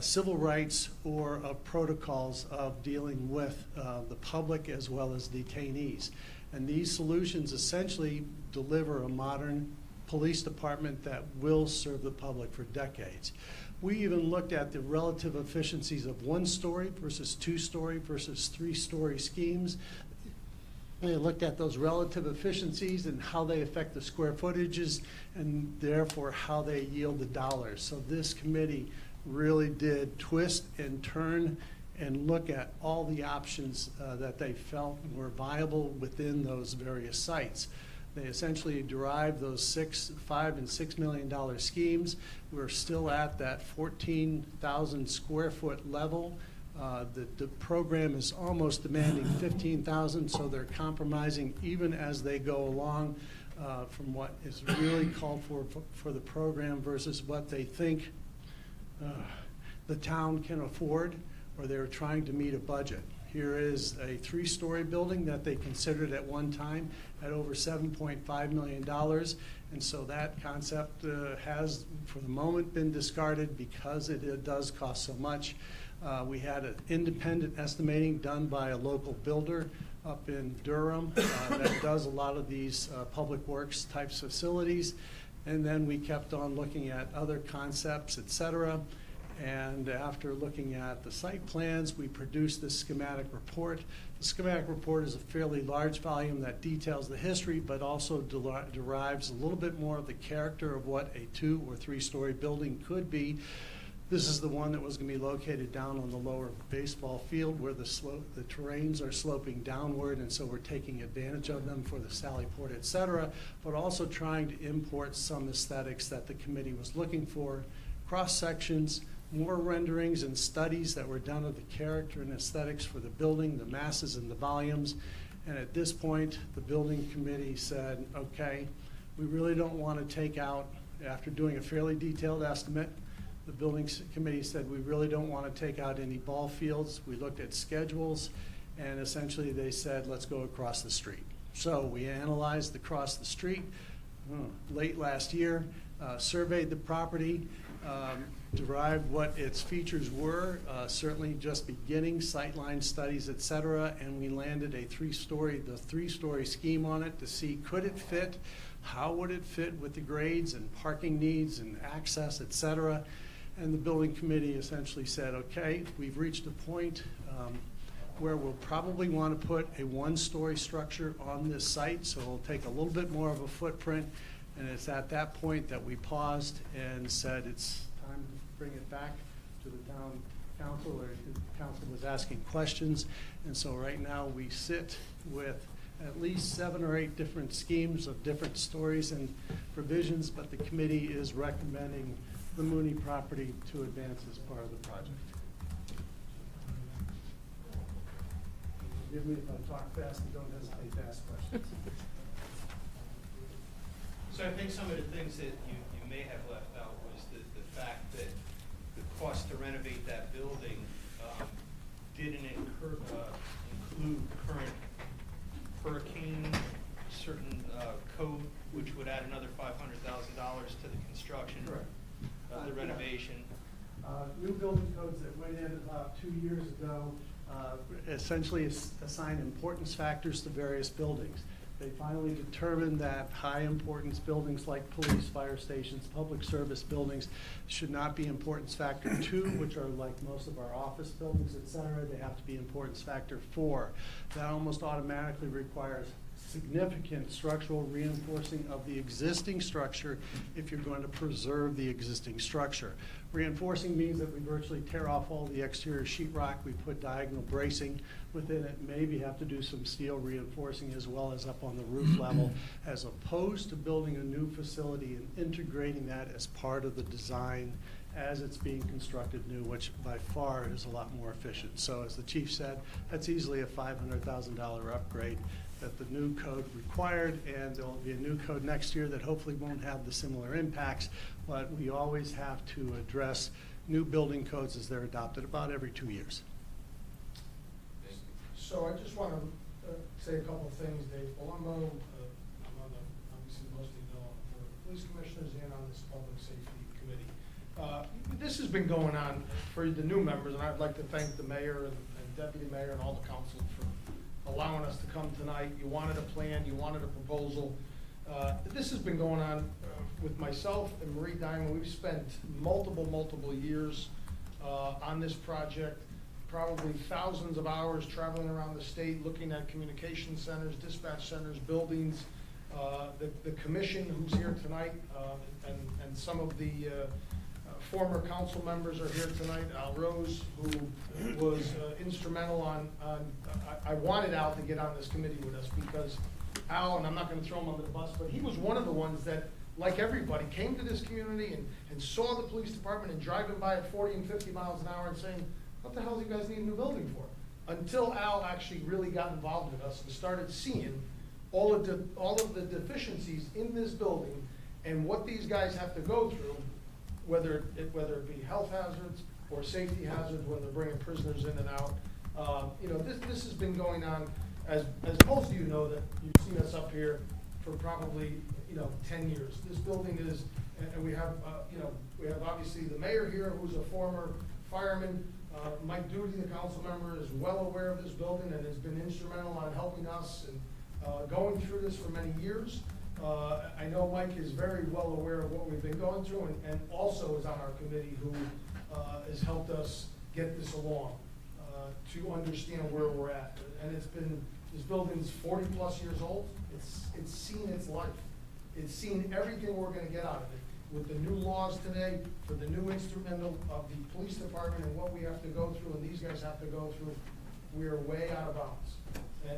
civil rights or of protocols of dealing with the public as well as detainees. And these solutions essentially deliver a modern police department that will serve the public for decades. We even looked at the relative efficiencies of one-story versus two-story versus three-story schemes. They looked at those relative efficiencies and how they affect the square footages and therefore how they yield the dollars. So this committee really did twist and turn and look at all the options that they felt were viable within those various sites. They essentially derived those $5 and $6 million schemes. We're still at that 14,000 square foot level. The program is almost demanding 15,000, so they're compromising even as they go along from what is really called for the program versus what they think the town can afford, or they're trying to meet a budget. Here is a three-story building that they considered at one time at over $7.5 million. And so that concept has, for the moment, been discarded because it does cost so much. We had an independent estimating done by a local builder up in Durham that does a lot of these public works types facilities. And then we kept on looking at other concepts, et cetera. And after looking at the site plans, we produced this schematic report. The schematic report is a fairly large volume that details the history, but also derives a little bit more of the character of what a 2- or 3-story building could be. This is the one that was going to be located down on the lower baseball field where the terrains are sloping downward, and so we're taking advantage of them for the Sally Port, et cetera, but also trying to import some aesthetics that the committee was looking for, cross sections, more renderings and studies that were done of the character and aesthetics for the building, the masses and the volumes. And at this point, the building committee said, okay, we really don't want to take out, after doing a fairly detailed estimate, the building committee said we really don't want to take out any ball fields. We looked at schedules, and essentially they said, let's go across the street. So we analyzed across the street late last year, surveyed the property, derived what its features were, certainly just beginning sightline studies, et cetera, and we landed the three-story scheme on it to see could it fit, how would it fit with the grades and parking needs and access, et cetera. And the building committee essentially said, okay, we've reached a point where we'll probably want to put a one-story structure on this site, so it'll take a little bit more of a footprint. And it's at that point that we paused and said it's time to bring it back to the town council, or the council was asking questions. And so right now we sit with at least 7 or 8 different schemes of different stories and provisions, but the committee is recommending the Mooney property to advance as part of the project. Forgive me if I talk fast, and don't hesitate to ask questions. So I think some of the things that you may have left out was the fact that the cost to renovate that building didn't include current hurricane certain code, which would add another $500,000 to the construction. Correct. The renovation. New building codes that went in about 2 years ago essentially assign importance factors to various buildings. They finally determined that high importance buildings like police, fire stations, public service buildings should not be importance factor 2, which are like most of our office buildings, et cetera. They have to be importance factor 4. That almost automatically requires significant structural reinforcing of the existing structure if you're going to preserve the existing structure. Reinforcing means that we virtually tear off all the exterior sheetrock, we put diagonal bracing within it, maybe have to do some steel reinforcing as well as up on the roof level, as opposed to building a new facility and integrating that as part of the design as it's being constructed new, which by far is a lot more efficient. So as the chief said, that's easily a $500,000 upgrade that the new code required, and there'll be a new code next year that hopefully won't have the similar impacts, but we always have to address new building codes as they're adopted about every 2 years. So I just want to say a couple of things, Dave Palumbo. I'm on the, obviously most of you know, on the Board of Police Commissioners and on this Public Safety Committee. This has been going on for the new members, and I'd like to thank the mayor and deputy mayor and all the council for allowing us to come tonight. You wanted a plan, you wanted a proposal, This has been going on with myself and Marie Diamond. We've spent multiple years on this project, probably thousands of hours traveling around the state, looking at communication centers, dispatch centers, buildings. The commission who's here tonight, and some of the former council members are here tonight. Al Rose, who was instrumental on I wanted Al to get on this committee with us because Al, and I'm not gonna throw him under the bus, but he was one of the ones that, like everybody, came to this community and saw the police department and driving by at 40 and 50 miles an hour and saying, what the hell do you guys need a new building for? Until Al actually really got involved with us and started seeing all of the deficiencies in this building and what these guys have to go through, whether it be health hazards or safety hazards when they're bringing prisoners in and out. This has been going on, as most of you know, that you've seen us up here for probably 10 years. This building is, and we have obviously the mayor here, who's a former fireman. Mike Doody, the council member, is well aware of this building and has been instrumental on helping us and going through this for many years. I know Mike is very well aware of what we've been going through and also is on our committee who has helped us get this along to understand where we're at. And this building's 40 plus years old. It's seen its life. It's seen everything we're gonna get out of it. With the new laws today, for the new instrumental of the police department and what we have to go through and these guys have to go through, we are way out of bounds.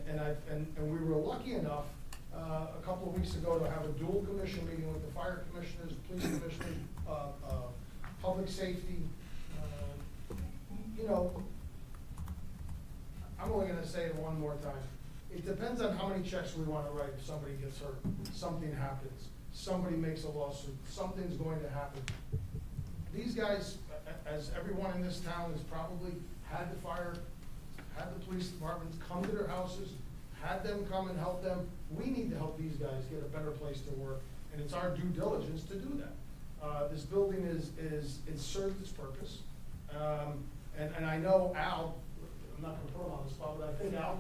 And we were lucky enough a couple of weeks ago to have a dual commission meeting with the fire commissioners, police commissioners, public safety. I'm only gonna say it one more time. It depends on how many checks we wanna write if somebody gets hurt, something happens, somebody makes a lawsuit, something's going to happen. These guys, as everyone in this town has probably had the fire, had the police departments come to their houses, had them come and help them. We need to help these guys get a better place to work, and it's our due diligence to do that. This building it served its purpose. And I know Al, I'm not gonna put him on the spot, but I think Al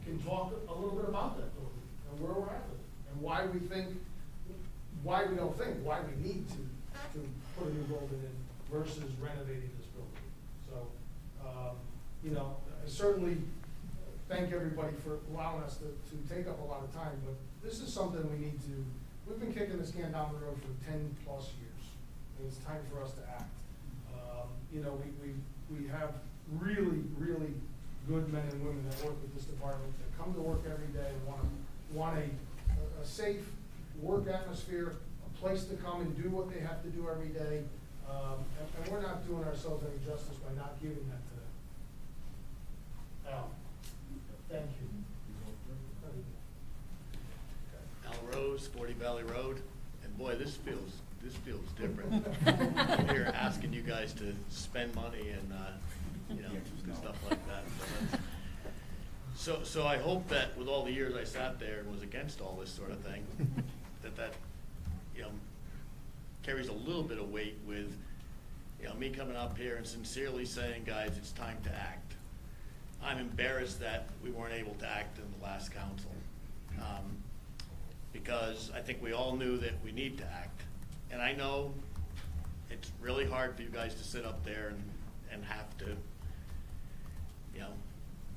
can talk a little bit about that building and where we're at with it, and why we need to put a new building in versus renovating this building. So, I certainly thank everybody for allowing us to take up a lot of time, but this is something we've been kicking this can down the road for 10 plus years, and it's time for us to act. We have really good men and women that work with this department, that come to work every day and want a safe work atmosphere, a place to come and do what they have to do every day. And we're not doing ourselves any justice by not giving that to them. Al, thank you. Al Rose, 40 Valley Road, and boy, this feels different. I'm here asking you guys to spend money and stuff like that. So I hope that with all the years I sat there and was against all this sort of thing, that carries a little bit of weight with me coming up here and sincerely saying, guys, it's time to act. I'm embarrassed that we weren't able to act in the last council, because I think we all knew that we need to act. And I know it's really hard for you guys to sit up there and have to,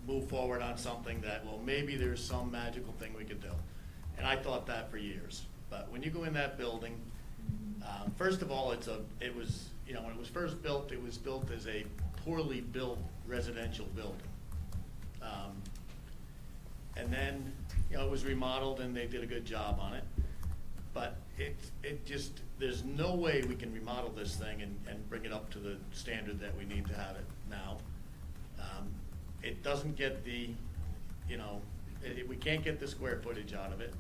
move forward on something that, well, maybe there's some magical thing we could do. And I thought that for years. But when you go in that building, first of all, it was when it was first built, it was built as a poorly built residential building. And then, it was remodeled and they did a good job on it. But it just, there's no way we can remodel this thing and bring it up to the standard that we need to have it now. It doesn't get the, we can't get the square footage out of it.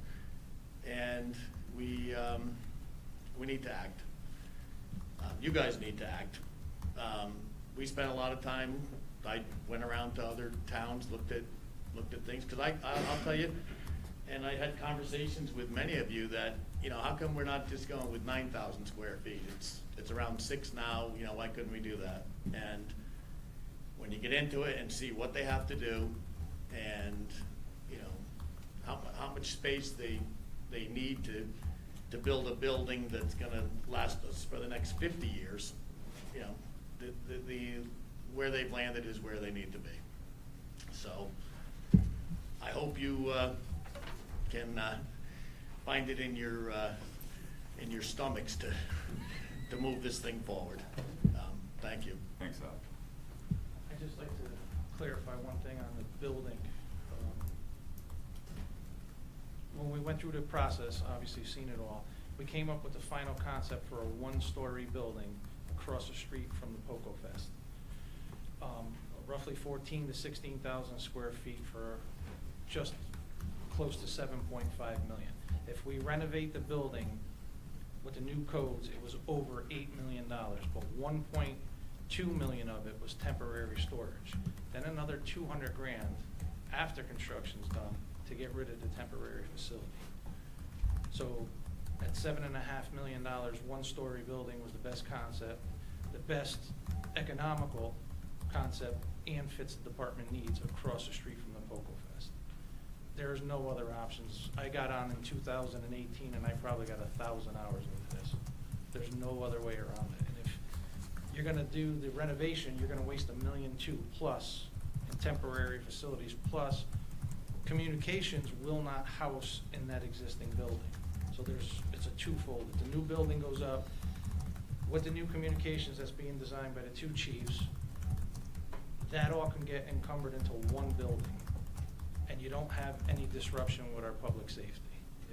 And we need to act. You guys need to act. We spent a lot of time, I went around to other towns, looked at things, because I'll tell you, and I had conversations with many of you that, how come we're not just going with 9,000 square feet? It's around 6 now, why couldn't we do that? And when you get into it and see what they have to do and, how much space they they need to build a building that's gonna last us for the next 50 years, you know, where they've landed is where they need to be. So, I hope you can find it in your stomachs to move this thing forward. Thank you. Thanks, Al. I'd just like to clarify one thing on the building. When we went through the process, obviously you've seen it all, we came up with the final concept for a one-story building across the street from the Poco Fest. Roughly 14 to 16,000 square feet for just close to 7.5 million. If we renovate the building with the new codes, it was over $8 million, but 1.2 million of it was temporary storage. Then another 200 grand after construction's done to get rid of the temporary facility. So at $7.5 million, one-story building was the best concept, the best economical concept, and fits the department needs across the street from the Poco Fest. There's no other options. I got on in 2018 and I probably got 1,000 hours into this. There's no other way around it. And if you're gonna do the renovation, you're gonna waste $1.2 million plus in temporary facilities, plus communications will not house in that existing building. So it's a twofold. If the new building goes up, with the new communications that's being designed by the two chiefs, that all can get encumbered into one building, and you don't have any disruption with our public safety.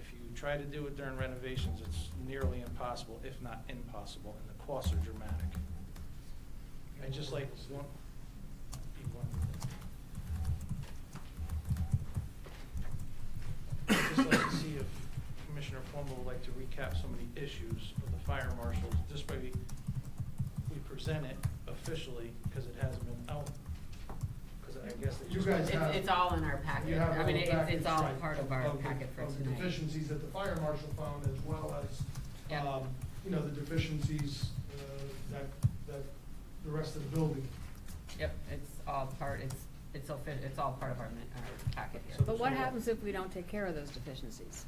If you try to do it during renovations, it's nearly impossible, if not impossible, and the costs are dramatic. I just like one. I'd just like to see if Commissioner Plummer would like to recap some of the issues of the fire marshals. This way we present it officially, because it hasn't been out. Because I guess that You guys have. It's all in our packet. You have I mean, all the packets, it's all right, part of our the- packet for of the tonight. deficiencies that the fire marshal found, as well as, Yeah. you know, the deficiencies that the rest of the building. Yep, it's all part, it's all part of our packet here. But what happens if we don't take care of those deficiencies?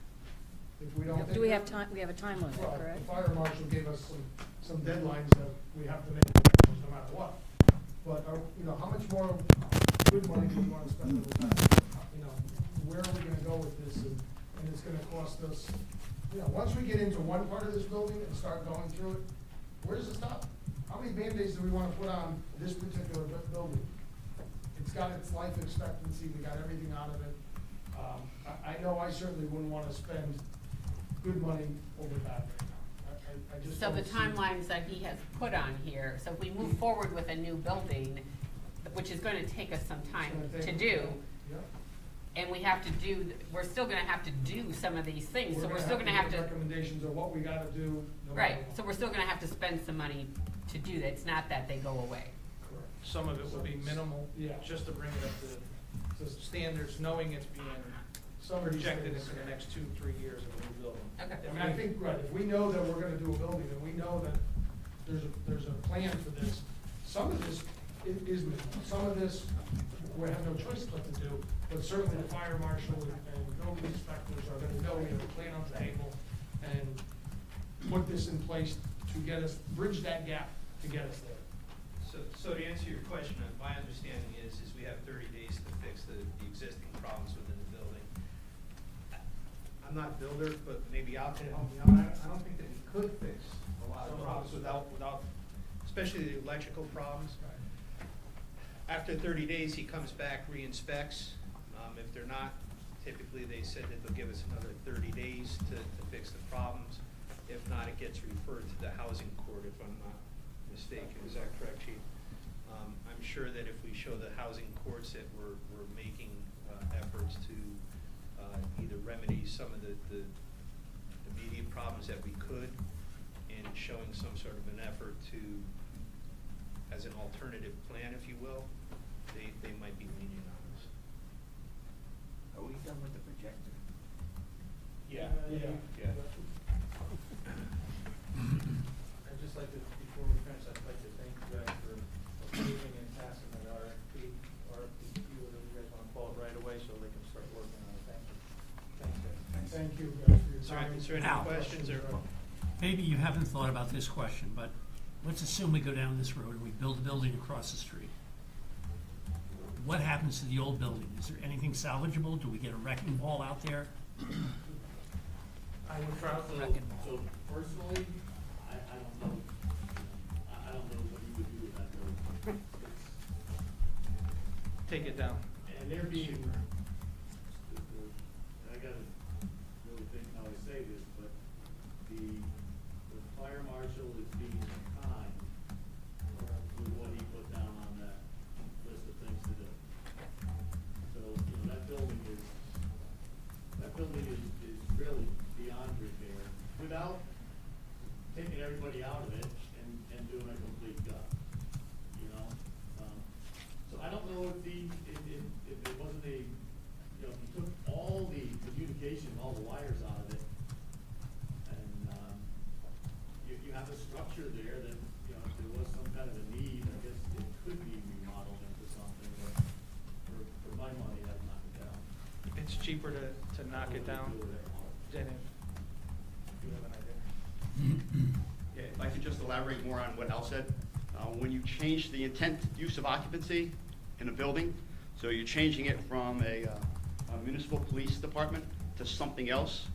If we don't. Do we have time, we have a time limit, Well, correct? the fire marshal gave us some deadlines that we have to make no matter what. But, you know, how much more good money do we want to spend on that? You know, where are we gonna go with this? And it's gonna cost us, you know, once we get into one part of this building and start going through it, where does it stop? How many Band-Aids do we wanna put on this particular building? It's got its life expectancy, we got everything out of it. I know I certainly wouldn't wanna spend good money over bad right now. I just So the don't see- timelines that he has put on here, so if we move forward with a new building, which is gonna take us some time It's gonna to take- do, Yeah. and we're still gonna have to do some of these things, so we're gonna still gonna have give to. recommendations of what we gotta do. no matter Right, what. so we're still gonna have to spend some money to do that, it's not that they go away. Correct. Some of it would be minimal, Yeah. just to bring it up to standards, knowing it's being Some of these projected things, into the next 2-3 years of a new building. Okay. I mean, I think, right, if we know that we're gonna do a building, and we know that there's a plan for this, some of this is minimal. Some of this, we have no choice but to do, but certainly the fire marshal and building inspectors are gonna know we have a plan on the table and put this in place to get us, bridge that gap to get us there. So to answer your question, my understanding is we have 30 days to fix the existing problems within the building. I'm not a builder, but maybe Al can help me out. I don't think that we could fix a lot of problems without, especially the electrical problems. After 30 days, he comes back, re-inspects. If they're not, typically they said that they'll give us another 30 days to fix the problems. If not, it gets referred to the housing court, if I'm not mistaken. Is that correct, Chief? I'm sure that if we show the housing courts that we're making efforts to either remedy some of the immediate problems that we could, and showing some sort of an effort to, as an alternative plan, if you will, they might be lenient on us. Are we done with the projector? Yeah. Yeah. I'd just like to, before we finish, I'd like to thank you guys for approving and passing that RFP, whatever you guys want to call it, right away, so they can start working on it. Thank you. Thanks, guys. Thank you guys for your answer any Al. questions or? Maybe you haven't thought about this question, but let's assume we go down this road and we build a building across the street. What happens to the old building? Is there anything salvageable? Do we get a wrecking ball out there? I would probably, so personally, I don't know. I don't know what you would do with that building. Take it down. And they're being, I gotta really think how I say this, but the fire marshal is being kind with what he put down on that list of things to do. So, that building is really beyond repair without taking everybody out of it and doing a complete gut, So I don't know if it wasn't if you took all the communication, all the wires out of it, and, you have a structure there that, if there was some kind of a need, I guess it could be remodeled into something, but for my money, I'd knock it down. It's cheaper to knock it down than if you have an idea. Yeah, if I could just elaborate more on what Al said. When you change the intent use of occupancy in a building, so you're changing it from a municipal police department to something else,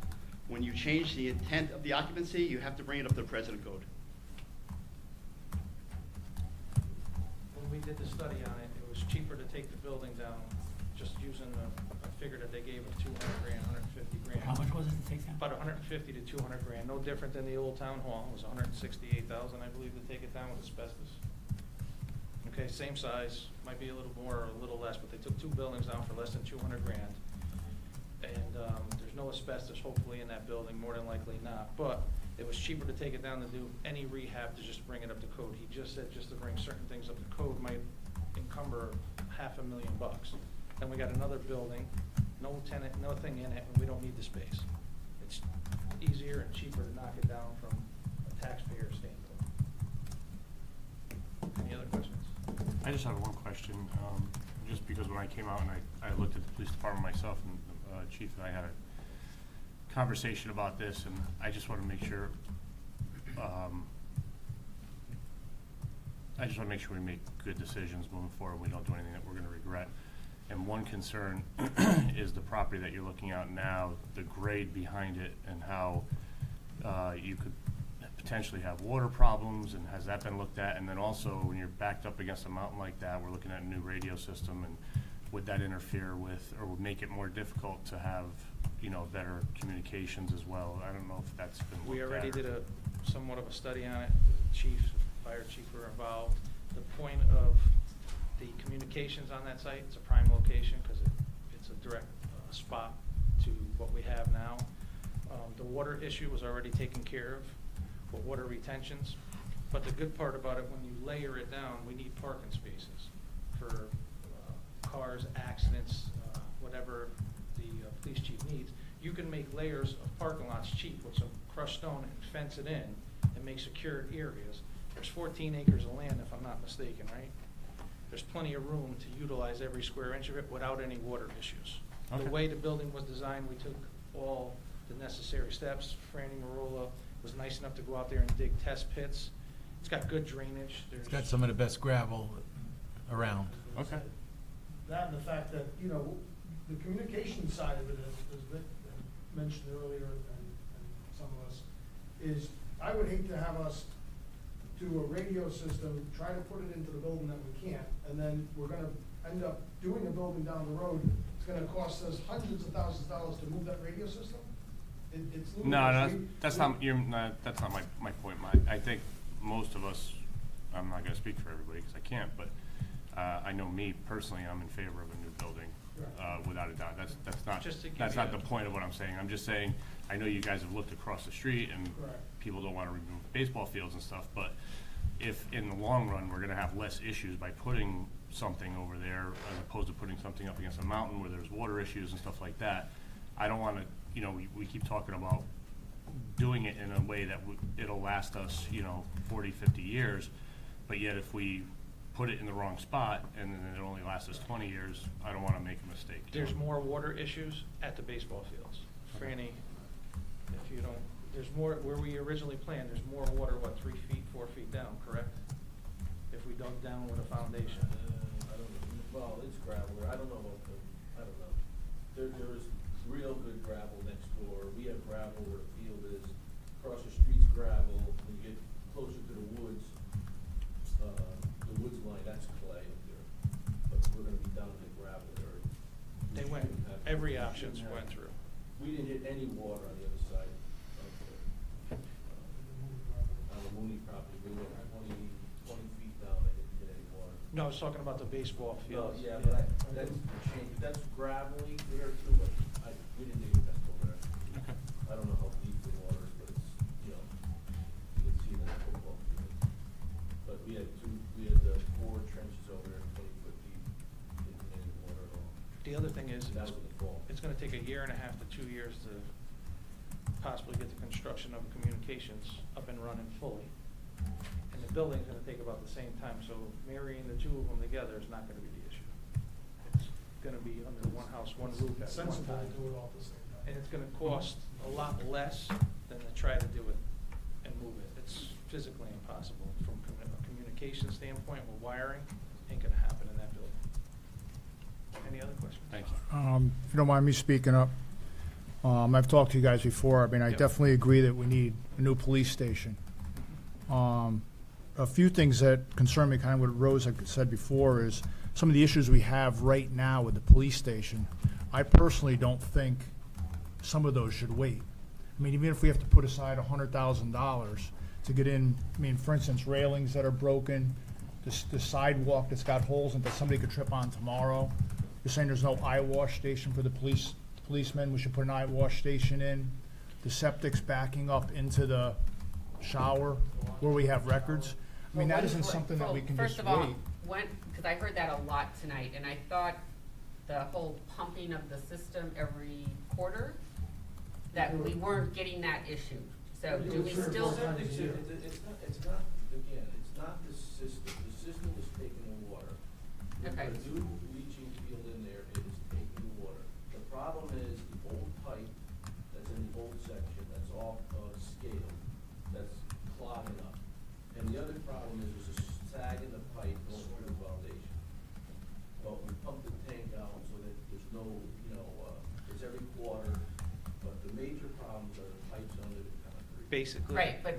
when you change the intent of the occupancy, you have to bring it up to the president code. When we did the study on it, it was cheaper to take the building down, just using a figure that they gave of 200 grand, 150 grand. How much was it to take down? About 150 to 200 grand, no different than the old town hall. It was 168,000, I believe, to take it down with asbestos. Okay, same size, might be a little more or a little less, but they took two buildings down for less than 200 grand. And there's no asbestos, hopefully, in that building, more than likely not. But it was cheaper to take it down to do any rehab to just bring it up to code. He just said just to bring certain things up to code might encumber $500,000. Then we got another building, no tenant, nothing in it, and we don't need the space. It's easier and cheaper to knock it down from a taxpayer standpoint. Any other questions? I just have one question, just because when I came out and I looked at the police department myself, and Chief and I had a conversation about this, and I just want to make sure, we make good decisions moving forward. We don't do anything that we're going to regret. And one concern is the property that you're looking at now, the grade behind it, and how you could potentially have water problems, and has that been looked at? And then also, when you're backed up against a mountain like that, we're looking at a new radio system, and would that interfere with, or would make it more difficult to have, better communications as well? I don't know if that's been looked at. We already did somewhat of a study on it. The chief, fire chief were involved. The point of the communications on that site, it's a prime location because it's a direct spot to what we have now. The water issue was already taken care of with water retentions. But the good part about it, when you layer it down, we need parking spaces for cars, accidents, whatever the police chief needs. You can make layers of parking lots cheap with some crushed stone and fence it in and make secured areas. There's 14 acres of land, if I'm not mistaken, right? There's plenty of room to utilize every square inch of it without any water issues. Okay. The way the building was designed, we took all the necessary steps. Franny Marola was nice enough to go out there and dig test pits. It's got good drainage. It's got some of the best gravel around. Okay. That and the fact that, the communication side of it, as Vic mentioned earlier, and some of us, is I would hate to have us do a radio system, try to put it into the building that we can't, and then we're gonna end up doing a building down the road. It's gonna cost us hundreds of thousands of dollars to move that radio system. It's ludicrous. No, that's not my point. I think most of us, I'm not gonna speak for everybody because I can't, but I know me personally, I'm in favor of a new building, without a doubt. That's not the point of what I'm saying. I'm just saying, I know you guys have looked across the street and people don't want to remove baseball fields and stuff, but if in the long run, we're gonna have less issues by putting something over there as opposed to putting something up against a mountain where there's water issues and stuff like that, I don't wanna, we keep talking about doing it in a way that it'll last us, 40, 50 years, but yet if we put it in the wrong spot and then it only lasts us 20 years, I don't want to make a mistake. There's more water issues at the baseball fields. Franny If you don't, there's more, where we originally planned, there's more water, what, 3 feet, 4 feet down, correct? If we dug down with a foundation. I don't know, well, it's gravel there, I don't know about the, I don't know. There is real good gravel next door, we have gravel where the field is, across the street's gravel, when you get closer to the woods line, that's clay up there. But we're gonna be down in the gravel area. They went, every options went through. We didn't hit any water on the other side of the, on the Mooney property, we went 20 feet down, I didn't hit any water. No, I was talking about the baseball No, field. yeah, but that's changed, that's gravelly there too, but we didn't dig a test over there. I don't know how deep the water is, but it's, you know, you can see it in the football field. But we had 4 trenches over there, 20 foot deep, didn't hit any water at all. The other thing is, That was in the fall. it's gonna take 1.5 years to 2 years to possibly get the construction of communications up and running fully. And the building's gonna take about the same time, so marrying the two of them together is not gonna be the issue. It's gonna be under one house, one roof at one Sensible time. to do it all at the same time. And it's gonna cost a lot less than to try to do it and move it. It's physically impossible from a communication standpoint with wiring, ain't gonna happen in that building. Any other questions? Thank you. If you don't mind me speaking up, I've talked to you guys before. I mean, I Yep. definitely agree that we need a new police station. A few things that concern me, kind of what Rose had said before, is some of the issues we have right now with the police station. I personally don't think some of those should wait. I mean, even if we have to put aside $100,000 to get in, I mean, for instance, railings that are broken, the sidewalk that's got holes and that somebody could trip on tomorrow. You're saying there's no eye wash station for the policemen, we should put an eye wash station in. The septic's backing up into the shower where we have records. I mean, Well, that when- isn't something that we can just First of all, wait. because I heard that a lot tonight, and I thought the whole pumping of the system every quarter, that we weren't getting that issue. So do we still? It's not, again, it's not the system, the system is taking the water. We Okay. put a new leaching field in there, it is taking the water. The problem is the old pipe that's in the old section, that's off scale, that's clogging up. And the other problem is there's a sag in the pipe going through the foundation. But we pump the tank out so that there's no, it's every quarter, but the major problems are the pipes under the concrete. Basically. Right, but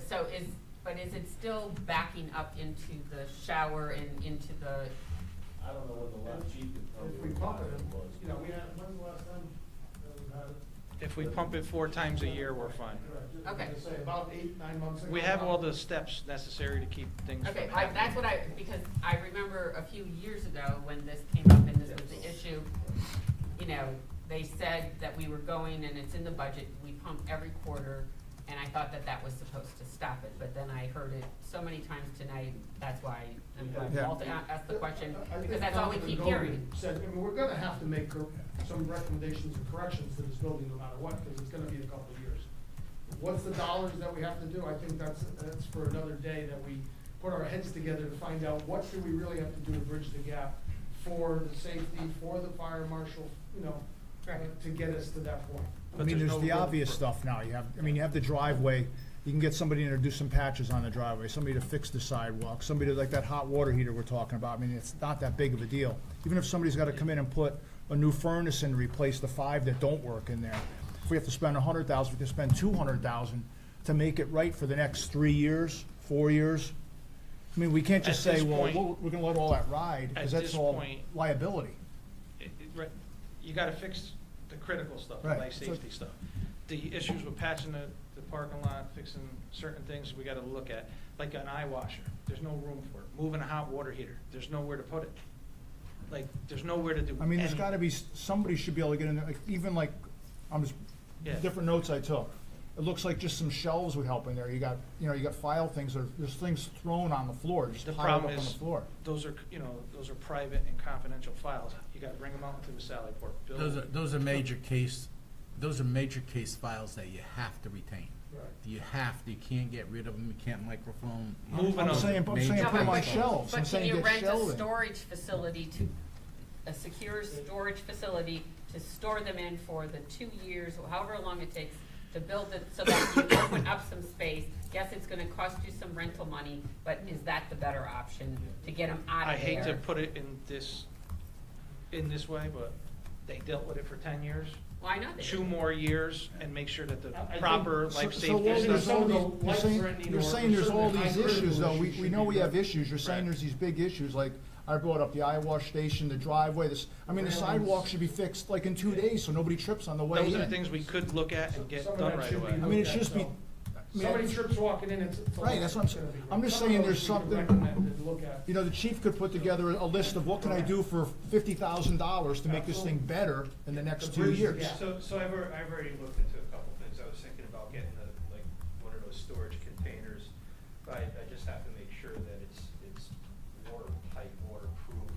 is it still backing up into the shower and into the, I don't know what the last chief could tell me. If we what pump it, the was. you know, when's the last time that we've had it? If we pump it 4 times a year, we're fine. Okay. Just say about 8, 9 months ago. We have all the steps necessary to keep things from okay, happening. that's what because I remember a few years ago when this came up and this was the issue, they said that we were going, and it's in the budget, we pump every quarter, and I thought that was supposed to stop it, but then I heard it so many times tonight, that's why I'm glad Yeah. Walter asked the question, I think because that's all we Councilman keep Goldman hearing. Said, I mean, we're gonna have to make some recommendations and corrections to this building no matter what, because it's gonna be a couple of years. What's the dollars that we have to do? I think that's for another day, that we put our heads together to find out what do we really have to do to bridge the gap for the safety, for the fire marshal, to get us to that point. I mean, there's the obvious stuff now. You have the driveway. You can get somebody in to do some patches on the driveway, somebody to fix the sidewalk, somebody to, like that hot water heater we're talking about. I mean, it's not that big of a deal. Even if somebody's gotta come in and put a new furnace in to replace the 5 that don't work in there. If we have to spend $100,000, we can spend $200,000 to make it right for the next 3 years, 4 years. I mean, we can't just At say, this well, point- we're gonna let all that ride, because At that's this all point- liability. Right, you gotta fix the critical stuff, the Right. life safety stuff. The issues with patching the parking lot, fixing certain things we gotta look at, like an eye washer, there's no room for it. Moving a hot water heater, there's nowhere to put it. Like, there's nowhere to do. I mean, there's any- gotta be, somebody should be able to get in there, like, even like, Yeah. different notes I took. It looks like just some shelves would help in there. You got file things, there's things thrown on the floor, just The piled up problem on the is, floor. those are private and confidential files. You gotta bring them out into the Sally Port building. Those are major case files that you have to retain. Right. You can't get rid of them, you can't microfilm. Moving I'm them. saying put them on shelves. I'm But can saying you get rent a shelving. storage facility a secure storage facility to store them in for the 2 years, or however long it takes to build it so that you open up some space. Yes, it's gonna cost you some rental money, but is that the better option to get them out of there? I hate to put it in this way, but they dealt with it for 10 years. Well, I know they 2 did. more years and make sure that the I think- proper So- life so safety Walter, stuff. there's all these- Some of the life-threatening you're or saying there's all certainly these high-critical issues, though, we issues know should we be have done. issues, you're saying Right. there's these big issues, like, I brought up the eye wash station, the driveway, this, I mean, the Railings. sidewalk should be fixed like in 2 days, so nobody trips on the way in. Those are the things we could look at and get Some of done that right should be away. I mean, it looked should at, just be- so- I mean, Somebody trips walking in, it's. Right, that's what I'm saying. I'm just Some saying of there's those we could something- recommend and look at. You know, the chief could put together a list of what can I do for $50,000 to make this thing better in the next The 2 bridge years. gap. So I've already looked into a couple things. I was thinking about getting like one of those storage containers. But I just have to make sure that it's watertight, waterproof.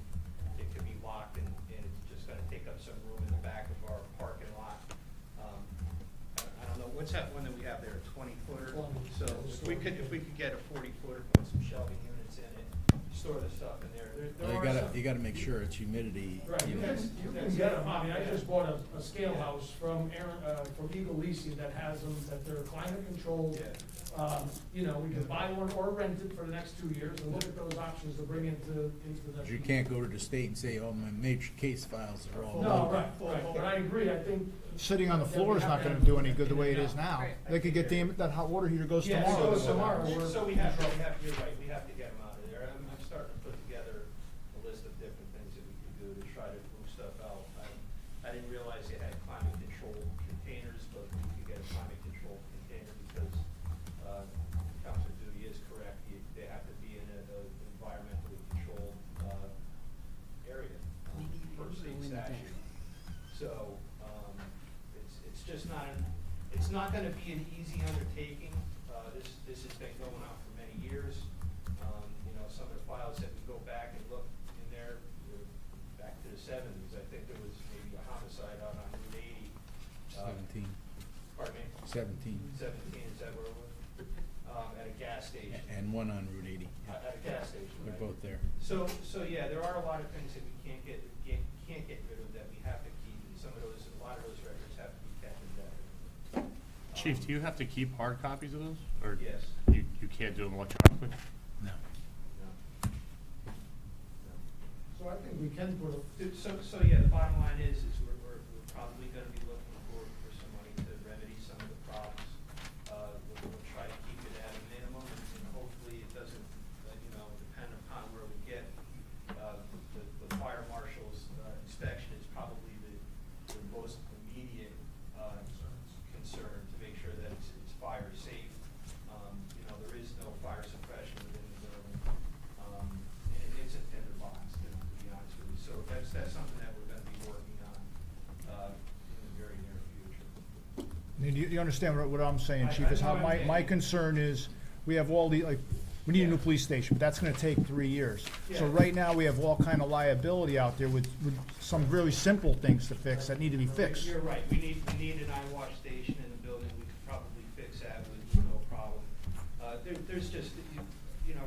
It can be locked and it's just gonna take up some room in the back of our parking lot. I don't know, what's that one that we have there, a 20-footer? So if we could get a 40-footer, put some shelving units in it, store the stuff in there. There Well, are some. you gotta make sure it's humidity. Right, you can get them, I mean, I just bought a scale house from from Eagle Leasing that has them, that they're climate controlled. Yeah. You know, we can buy one or rent it for the next 2 years and look at those options to bring into the next. You can't go to the state and say, oh, my major case files are all. No, right, but I agree, I think. Sitting on the that floor we is have not to gonna have- do any good the way it is now. Right. They could get that hot water heater goes Yeah, tomorrow. it goes tomorrow. So you're right, we have to get them out of there. I'm starting to put together a list of different things that we can do to try to move stuff out. I didn't realize they had climate control containers, but we could get a climate control container because, Counselor Duty is correct, they have to be in an environmentally controlled, area, per state statute. So, it's just it's not gonna be an easy undertaking. This has been going on for many years. You know, some of the files that we go back and look in there, back to the 70s, I think there was maybe a homicide out on Route 80. 17. Pardon me? 17. 17, is that where it was? At a gas station. And one on Route 80. Yeah. At a gas station, They're right? both there. So yeah, there are a lot of things that we can't get rid of that we have to keep, and a lot of those records have to be kept in better. Chief, do you have to keep hard copies of those? Or Yes. you can't do them electronically? No. No. So I think we can put a. So yeah, the bottom line is we're probably gonna be looking for some money to remedy some of the problems. We'll try to keep it at a minimum, and hopefully it doesn't, depend upon where we get. The fire marshal's inspection is probably the most immediate concern to make sure that it's fire safe. There is no fire suppression within the building. And it's a tinder box, to be honest with you. So that's something that we're gonna be working on in the very near future. I mean, you understand what I'm saying, I- Chief, is I how know my what you're concern is, we have all the, like, we need a new police station, but that's gonna take 3 years. So Yeah. right now, we have all kind of liability out there with some really simple things to fix that need to be fixed. You're right, we need an eye wash station in the building, we could probably fix that with no problem. There's just,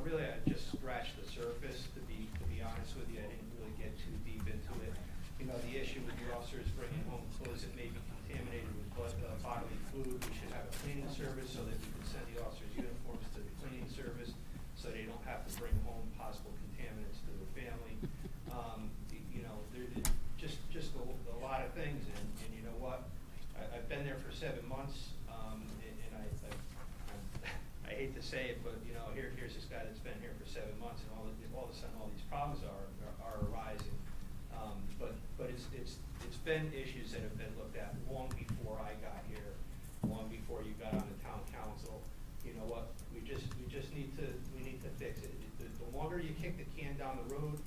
really, I just scratched the surface, to be honest with you, I didn't really get too deep into it. The issue with the officers bringing home clothes that may be contaminated with bodily fluid, we should have a cleaning service so that we can send the officers' uniforms to the cleaning service, so they don't have to bring home possible contaminants to their family. There just a lot of things, and you know what? I've been there for 7 months, and I hate to say it, but here's this guy that's been here for 7 months, and all of a sudden all these problems are arising. But it's been issues that have been looked at long before I got here, long before you got on the town council. You know what? We need to fix it. The longer you kick the can down the road,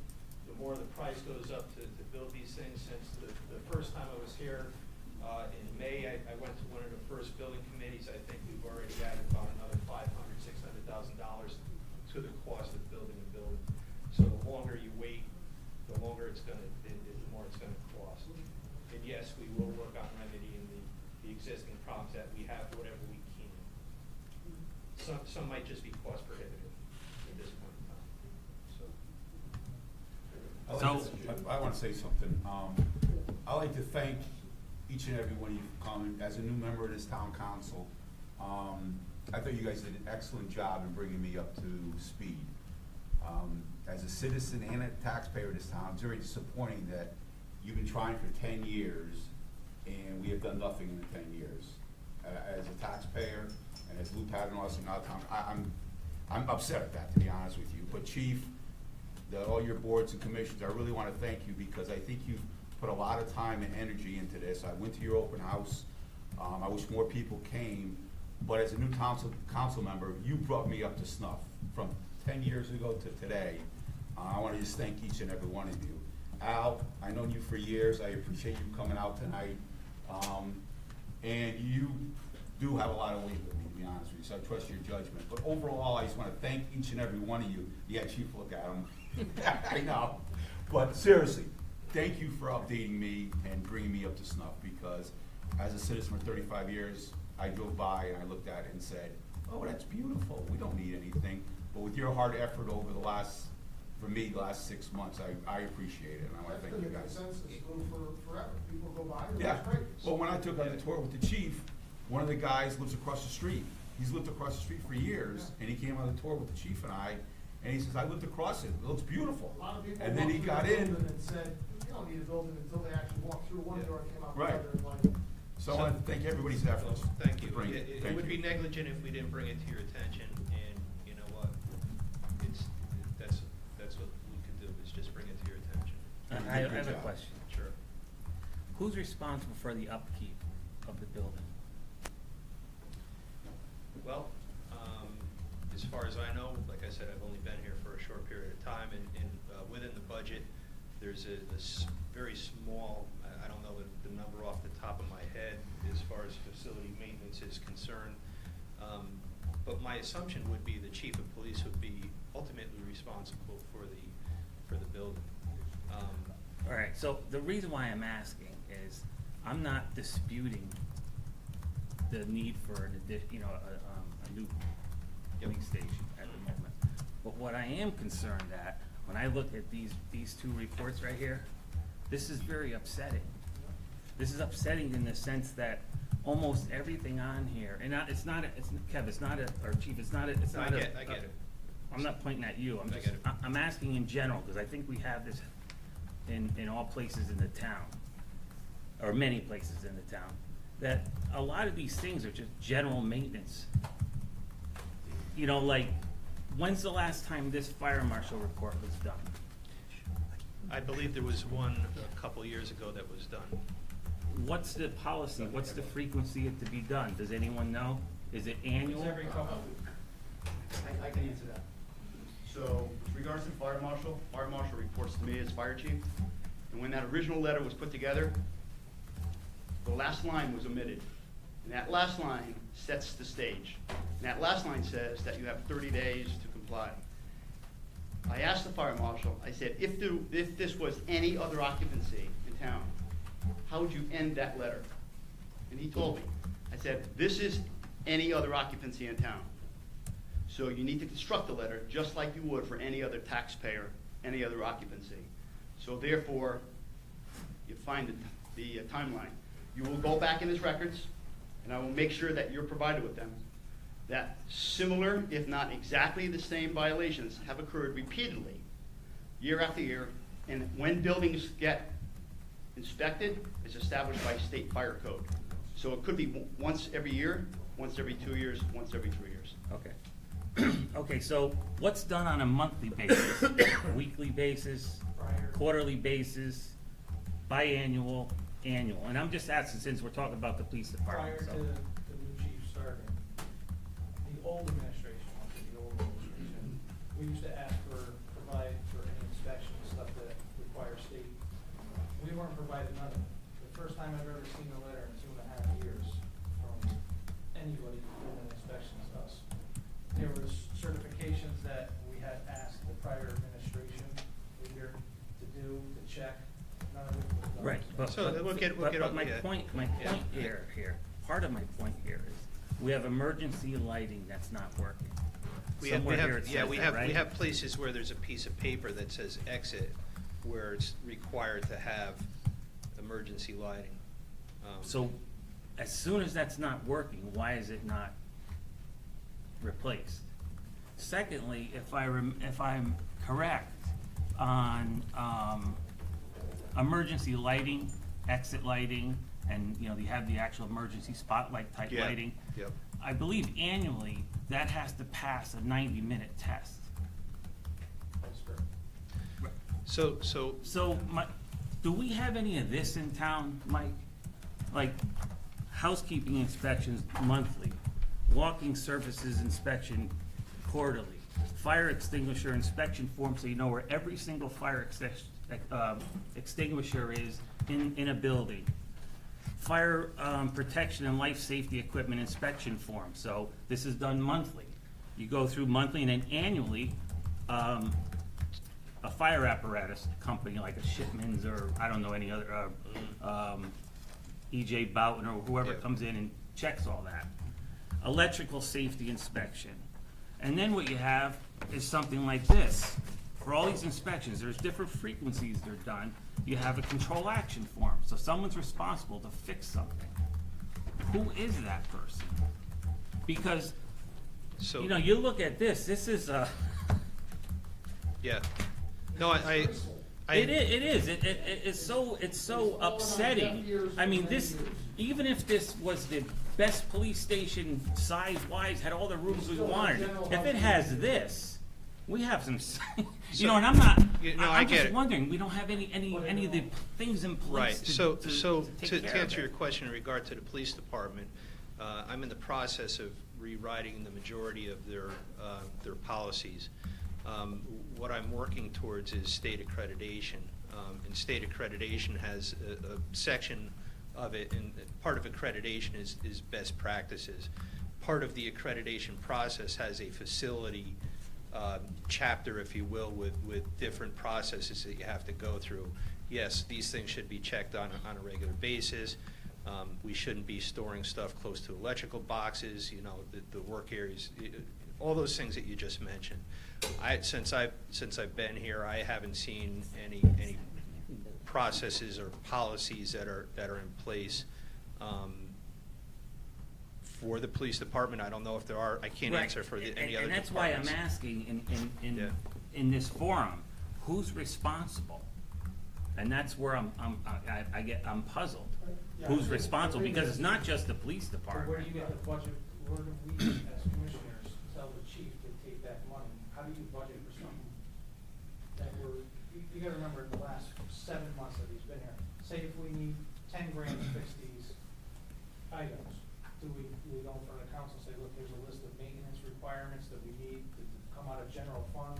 the more the price goes up to build these things. Since the first time I was here in May, I went to one of the first building committees. I think we've already added about another $500,000-$600,000 to the cost of building a building. So the longer you wait, the longer the more it's gonna cost. And yes, we will work on remedying the existing problems that we have, whatever we can. Some might just be cost prohibitive at this point in time, so. I want to say something. I'd like to thank each and every one of you for coming. As a new member of this town council, I thought you guys did an excellent job in bringing me up to speed. As a citizen and a taxpayer of this town, it's very disappointing that you've been trying for 10 years and we have done nothing in the 10 years. As a taxpayer and as Lou Paternoss and our town, I'm upset at that, to be honest with you. But Chief, all your boards and commissions, I really want to thank you because I think you've put a lot of time and energy into this. I went to your open house. I wish more people came. But as a new council member, you brought me up to snuff from 10 years ago to today. I want to just thank each and every one of you. Al, I've known you for years. I appreciate you coming out tonight. And you do have a lot of weight with me, to be honest with you, so I trust your judgment. But overall, I just want to thank each and every one of you. Yeah, Chief, look at him. I know. But seriously, thank you for updating me and bringing me up to snuff because as a citizen for 35 years, I drove by and I looked at it and said, oh, that's beautiful. We don't need anything. But with your hard effort over the last 6 months, I appreciate it, and I want to thank you guys. That's been the consensus for forever. People go by, and Yeah. that's great. Well, when I took on the tour with the chief, one of the guys lives across the street. He's lived across the street for years, and he came on the tour with the chief and he says, I lived across it. It looks beautiful. A lot of people And then he walked got through the in. building and said, you don't need a building until they actually walked through one door and came out the Right. other. And like, So I want to thank everybody's efforts. Thank to you. bring It Thank would you. be negligent if we didn't bring it to your attention, and you know what? That's what we could do, is just bring it to your attention. I have a question. Sure. Who's responsible for the upkeep of the building? Well, as far as I know, like I said, I've only been here for a short period of time, and within the budget, there's this very small, I don't know the number off the top of my head as far as facility maintenance is concerned. But my assumption would be the chief of police would be ultimately responsible for the building. All right, so the reason why I'm asking is I'm not disputing the need for an addition, a new police station at the moment. But what I am concerned at, when I look at these two reports right here, this is very upsetting. This is upsetting in the sense that almost everything on here, and Kev, it's not or Chief, I get it. I'm not pointing at you, I get it. I'm asking in general, because I think we have this in all places in the town, or many places in the town, that a lot of these things are just general maintenance. You know, like, when's the last time this fire marshal report was done? I believe there was one a couple years ago that was done. What's the policy? What's the frequency to be done? Does anyone know? Is it annual? I can answer that. So, with regards to fire marshal reports to me as fire chief, and when that original letter was put together, the last line was omitted. And that last line sets the stage. And that last line says that you have 30 days to comply. I asked the fire marshal, I said, if this was any other occupancy in town, how would you end that letter? And he told me. I said, this is any other occupancy in town. So you need to construct the letter just like you would for any other taxpayer, any other occupancy. So therefore, you find the timeline. You will go back in his records, and I will make sure that you're provided with them, that similar, if not exactly the same violations have occurred repeatedly, year after year, and when buildings get inspected, it's established by state fire code. So it could be once every year, once every 2 years, once every 3 years. Okay. Okay, so what's done on a monthly basis, weekly basis, quarterly basis, biannual, annual? And I'm just asking since we're talking about the police department. Prior to the new chief starting, the old administration, we used to provide for any inspection stuff that requires state. We weren't provided none of it. The first time I've ever seen a letter in 2.5 years from anybody doing an inspection is us. There was certifications that we had asked the prior administration leader to do, to check. None of it was done. Right, but my point here, part of my point here is, we have emergency lighting that's not working. We Somewhere here it says that, right? we have places where there's a piece of paper that says exit, where it's required to have emergency lighting. So, as soon as that's not working, why is it not replaced? Secondly, if I'm correct on, emergency lighting, exit lighting, and, you know, you have the actual emergency spotlight type Yeah, lighting. yep. I believe annually, that has to pass a 90-minute test. That's correct. So, do we have any of this in town, Mike? Like housekeeping inspections monthly, walking surfaces inspection quarterly, fire extinguisher inspection form so you know where every single fire extinguisher is in a building. Fire protection and life safety equipment inspection form, so this is done monthly. You go through monthly and then annually, a fire apparatus company like a Shipman's or I don't know any other, E.J. Boughton or whoever Yeah. comes in and checks all that. Electrical safety inspection. And then what you have is something like this. For all these inspections, there's different frequencies they're done. You have a control action form, so someone's responsible to fix something. Who is that person? Because, So- you know, you look at this is a... Yeah. No, It is. It's so upsetting. I mean, this, even if this was the best police station size-wise, had all the rooms we wanted, if it has this, we have some, you know, and I'm not, I I'm get just it. wondering, we don't have any of the things in Right, place so, to take care to of answer your it. question in regard to the police department, I'm in the process of rewriting the majority of their policies. What I'm working towards is state accreditation, and state accreditation has a section of it, and part of accreditation is best practices. Part of the accreditation process has a facility chapter, if you will, with different processes that you have to go through. Yes, these things should be checked on a regular basis. We shouldn't be storing stuff close to electrical boxes, you know, the work areas, all those things that you just mentioned. Since I've been here, I haven't seen any processes or policies that are in place for the police department. I don't know if there are. I can't Right. answer for any And other that's why I'm departments. asking Yeah. in this forum, who's responsible? And that's where I'm puzzled. Yeah, Who's I think- responsible? I think Because it's not just the police But where department. do you get the budget, where do we, as commissioners, tell the chief to take that money? How do you budget for something that you gotta remember in the last 7 months that he's been here, say if we need 10 grand to fix these items, do we go in front of the council and say, look, here's a list of maintenance requirements that we need to come out of general fund,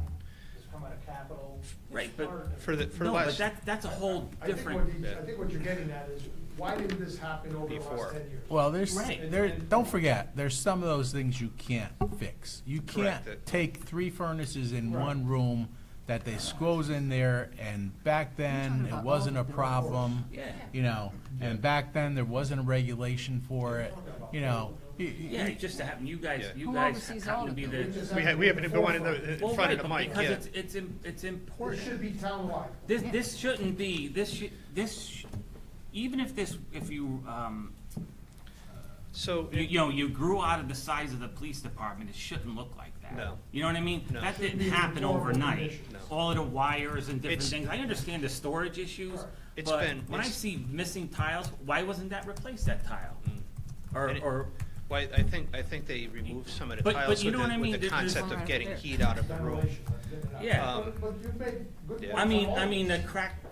does it come out of capital? Right, It's but hard to- For the No, but last, that's a whole I think different. I think what you're getting at is, why didn't this happen over the Before. last 10 years? Well, there's, Right. don't forget, there's some of those things you can't fix. You can't Correct. take 3 furnaces in Right. one room that they squoze in there, and back then, it wasn't a problem, Yeah. you know, and back then, there wasn't a regulation for it, you know. Yeah, it just happened, you guys Yeah. Who happen oversees to all be of the. we happen to go on in Well, front right, of the but mic, because yeah. it's It important. should be townwide. This shouldn't be, even if you, So, you know, you grew out of the size of the police department, it shouldn't look like that. No. You know what I mean? No. That didn't Shouldn't be happen deplorable overnight. conditions. No. All of the wires and different It's- things. I understand the storage issues, It's but been- when I it's- see missing tiles, why wasn't that replaced, that tile? Or, And it- or, well, I think they removed some of the But tiles you with know what I mean? the There's concept one of right getting there. heat out of the room. Demolition, let's get it out. Yeah. But you make good Yeah. points I on mean, all the this. cracked,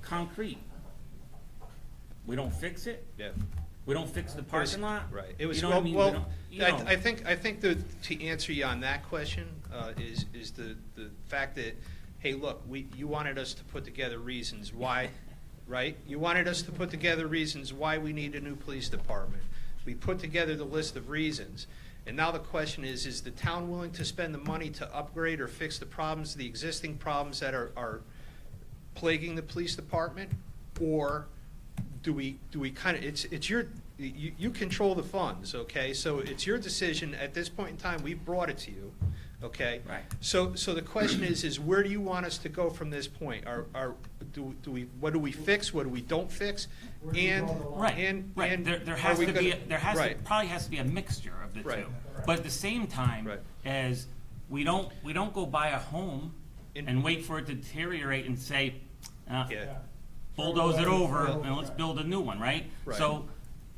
concrete. We don't fix it? Yeah. We don't fix the It was- parking lot? Right. It was, You know what I mean? We well, don't- you know. I think to answer you on that question, is the fact that, hey, look, you wanted us to put together reasons why, right? You wanted us to put together reasons why we need a new police department. We put together the list of reasons. And now the question is the town willing to spend the money to upgrade or fix the existing problems that are plaguing the police department? Or do we kind of, it's your, you control the funds, okay? So it's your decision. At this point in time, we brought it to you, okay? Right. So the question is where do you want us to go from this point? what do we fix, what do we don't fix? Where do you And, draw the line? Right, and, right. and There are has we to be, gonna- there has to, right. probably has to be a mixture of the Right. two. But at the same time, Right. as we don't go buy a home and wait for it to deteriorate and say, Yeah. bulldoze it over and let's build a new one, right? Right. So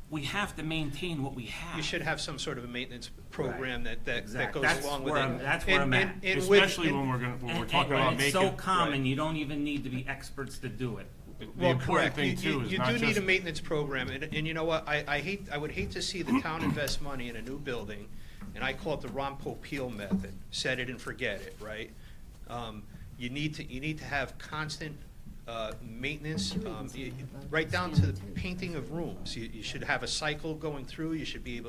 we have to maintain what we have. You should have some sort of a maintenance program that Exactly. goes That's along with where it. I'm- that's where I'm at. And with- Especially when we're talking about And making. it's so common, right. you don't even need to be experts to do it. The Well, important correct. thing too is You not do need just- a maintenance program, and you know what, I would hate to see the town invest money in a new building, and I call it the Ron Popeil method, set it and forget it, right? You need to have constant maintenance, right down to the painting of rooms. You should have a cycle going through, you should be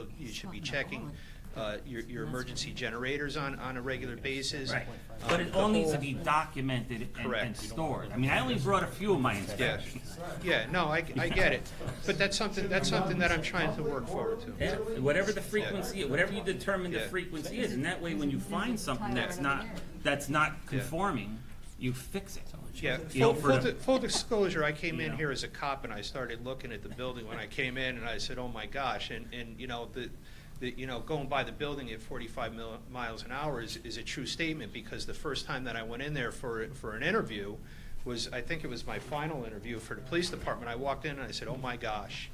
checking your emergency generators on a regular basis. Right. But it The all needs to whole- be documented and Correct. stored. I mean, I only brought a few of my Yeah, inspections. yeah, no, I get it, but that's something that I'm trying to work forward to. Yeah, whatever the frequency, whatever you determine the Yeah. frequency is, and that way when you find something that's not conforming, you fix it. Yeah, You know, full disclosure, I came in know. here as a cop and I started looking at the building when I came in and I said, oh my gosh, and you know, going by the building at 45 miles an hour is a true statement, because the first time that I went in there for an interview was, I think it was my final interview for the police department. I walked in and I said, oh my gosh,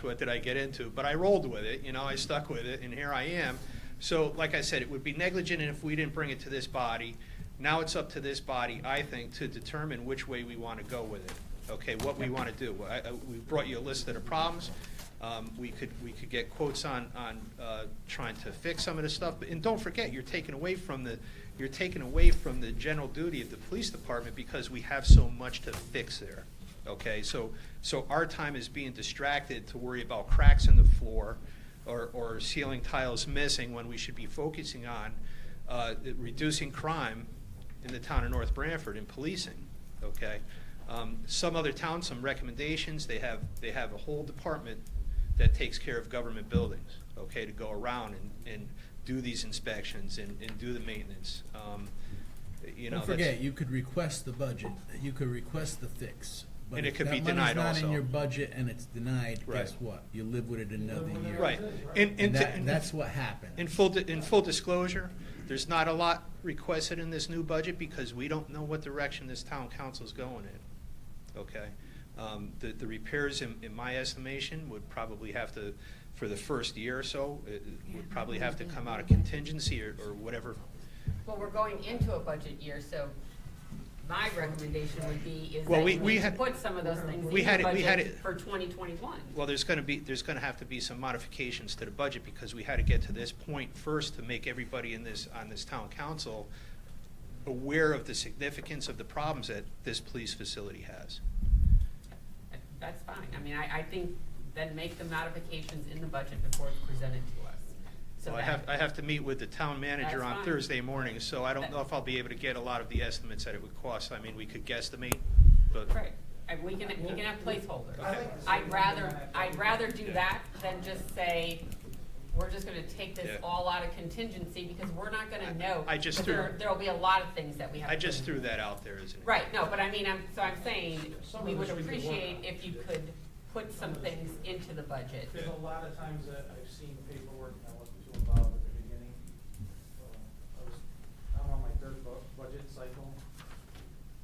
what did I get into? But I rolled with it, I stuck with it, and here I am. So, like I said, it would be negligent if we didn't bring it to this body. Now it's up to this body, I think, to determine which way we want to go with it, okay, what we want to do. We brought you a list of the problems. We could get quotes on trying to fix some of this stuff. And don't forget, you're taking away from the general duty of the police department, because we have so much to fix there, okay? So our time is being distracted to worry about cracks in the floor or ceiling tiles missing, when we should be focusing on reducing crime in the town of North Branford and policing, okay? Some other towns, some recommendations, they have a whole department that takes care of government buildings, okay, to go around and do these inspections and do the maintenance. Don't forget, you could request the budget, you could request the fix. But And it if could be that denied money's not in also. your budget and it's denied, Right. guess what? You live with it another year. Right. And that's what happened. In full disclosure, there's not a lot requested in this new budget, because we don't know what direction this town council's going in, okay? The repairs, in my estimation, would probably have to, for the first year or so, it would probably have to come out of contingency or whatever. Well, we're going into a budget year, so my recommendation would be is Well, that we you need to had- put some of those things we in had the it- we had budget it- for 2021. Well, there's gonna have to be some modifications to the budget, because we had to get to this point first to make everybody on this town council aware of the significance of the problems that this police facility has. That's fine. I mean, I think then make the modifications in the budget before it's presented to us. So Well, I have to meet with the town manager That's on fine. Thursday morning, so I don't know if I'll be able to get a lot of the estimates that it would cost. I mean, we could guesstimate, but. Right. And we can have placeholders. Okay. I'd rather do that than just say, we're just gonna take this Yeah. all out of contingency, because we're not gonna know. I just 'cause threw- there'll be a lot of things that we have to. I just threw that out there as an. Right, no, but I mean, I'm saying, Some we of would this we could work appreciate on. if you could put some things into the budget. There's a lot of times that I've seen paperwork, and I wasn't too involved at the beginning. I'm on my third budget cycle,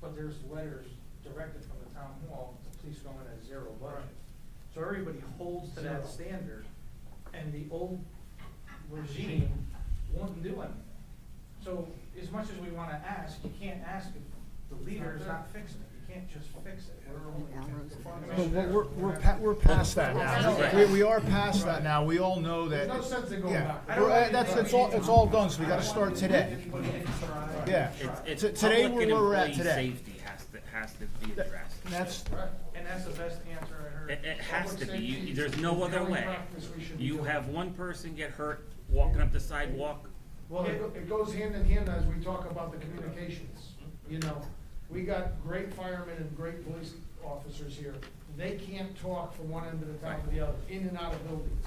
but there's letters directed from the town hall to please go in at zero budget. So everybody holds to that standard, and the old regime won't do anything. So as much as we wanna ask, you can't ask if the leader is not fixing it. You can't just fix it. We're past that now. We are past that now. We all know that. There's no sense in going Yeah, back. it's all done, so we gotta start today. Yeah. It's Today, public and where we're at employee today. safety has to be addressed. That's, And that's the best answer I heard. It has to be. Public safety There's is no the other only way. practice we should be You doing. have one person get hurt walking up the sidewalk. Well, it goes hand in hand as we talk about the communications. We got great firemen and great police officers here. They can't talk from one end of the town to the other, in and out of buildings.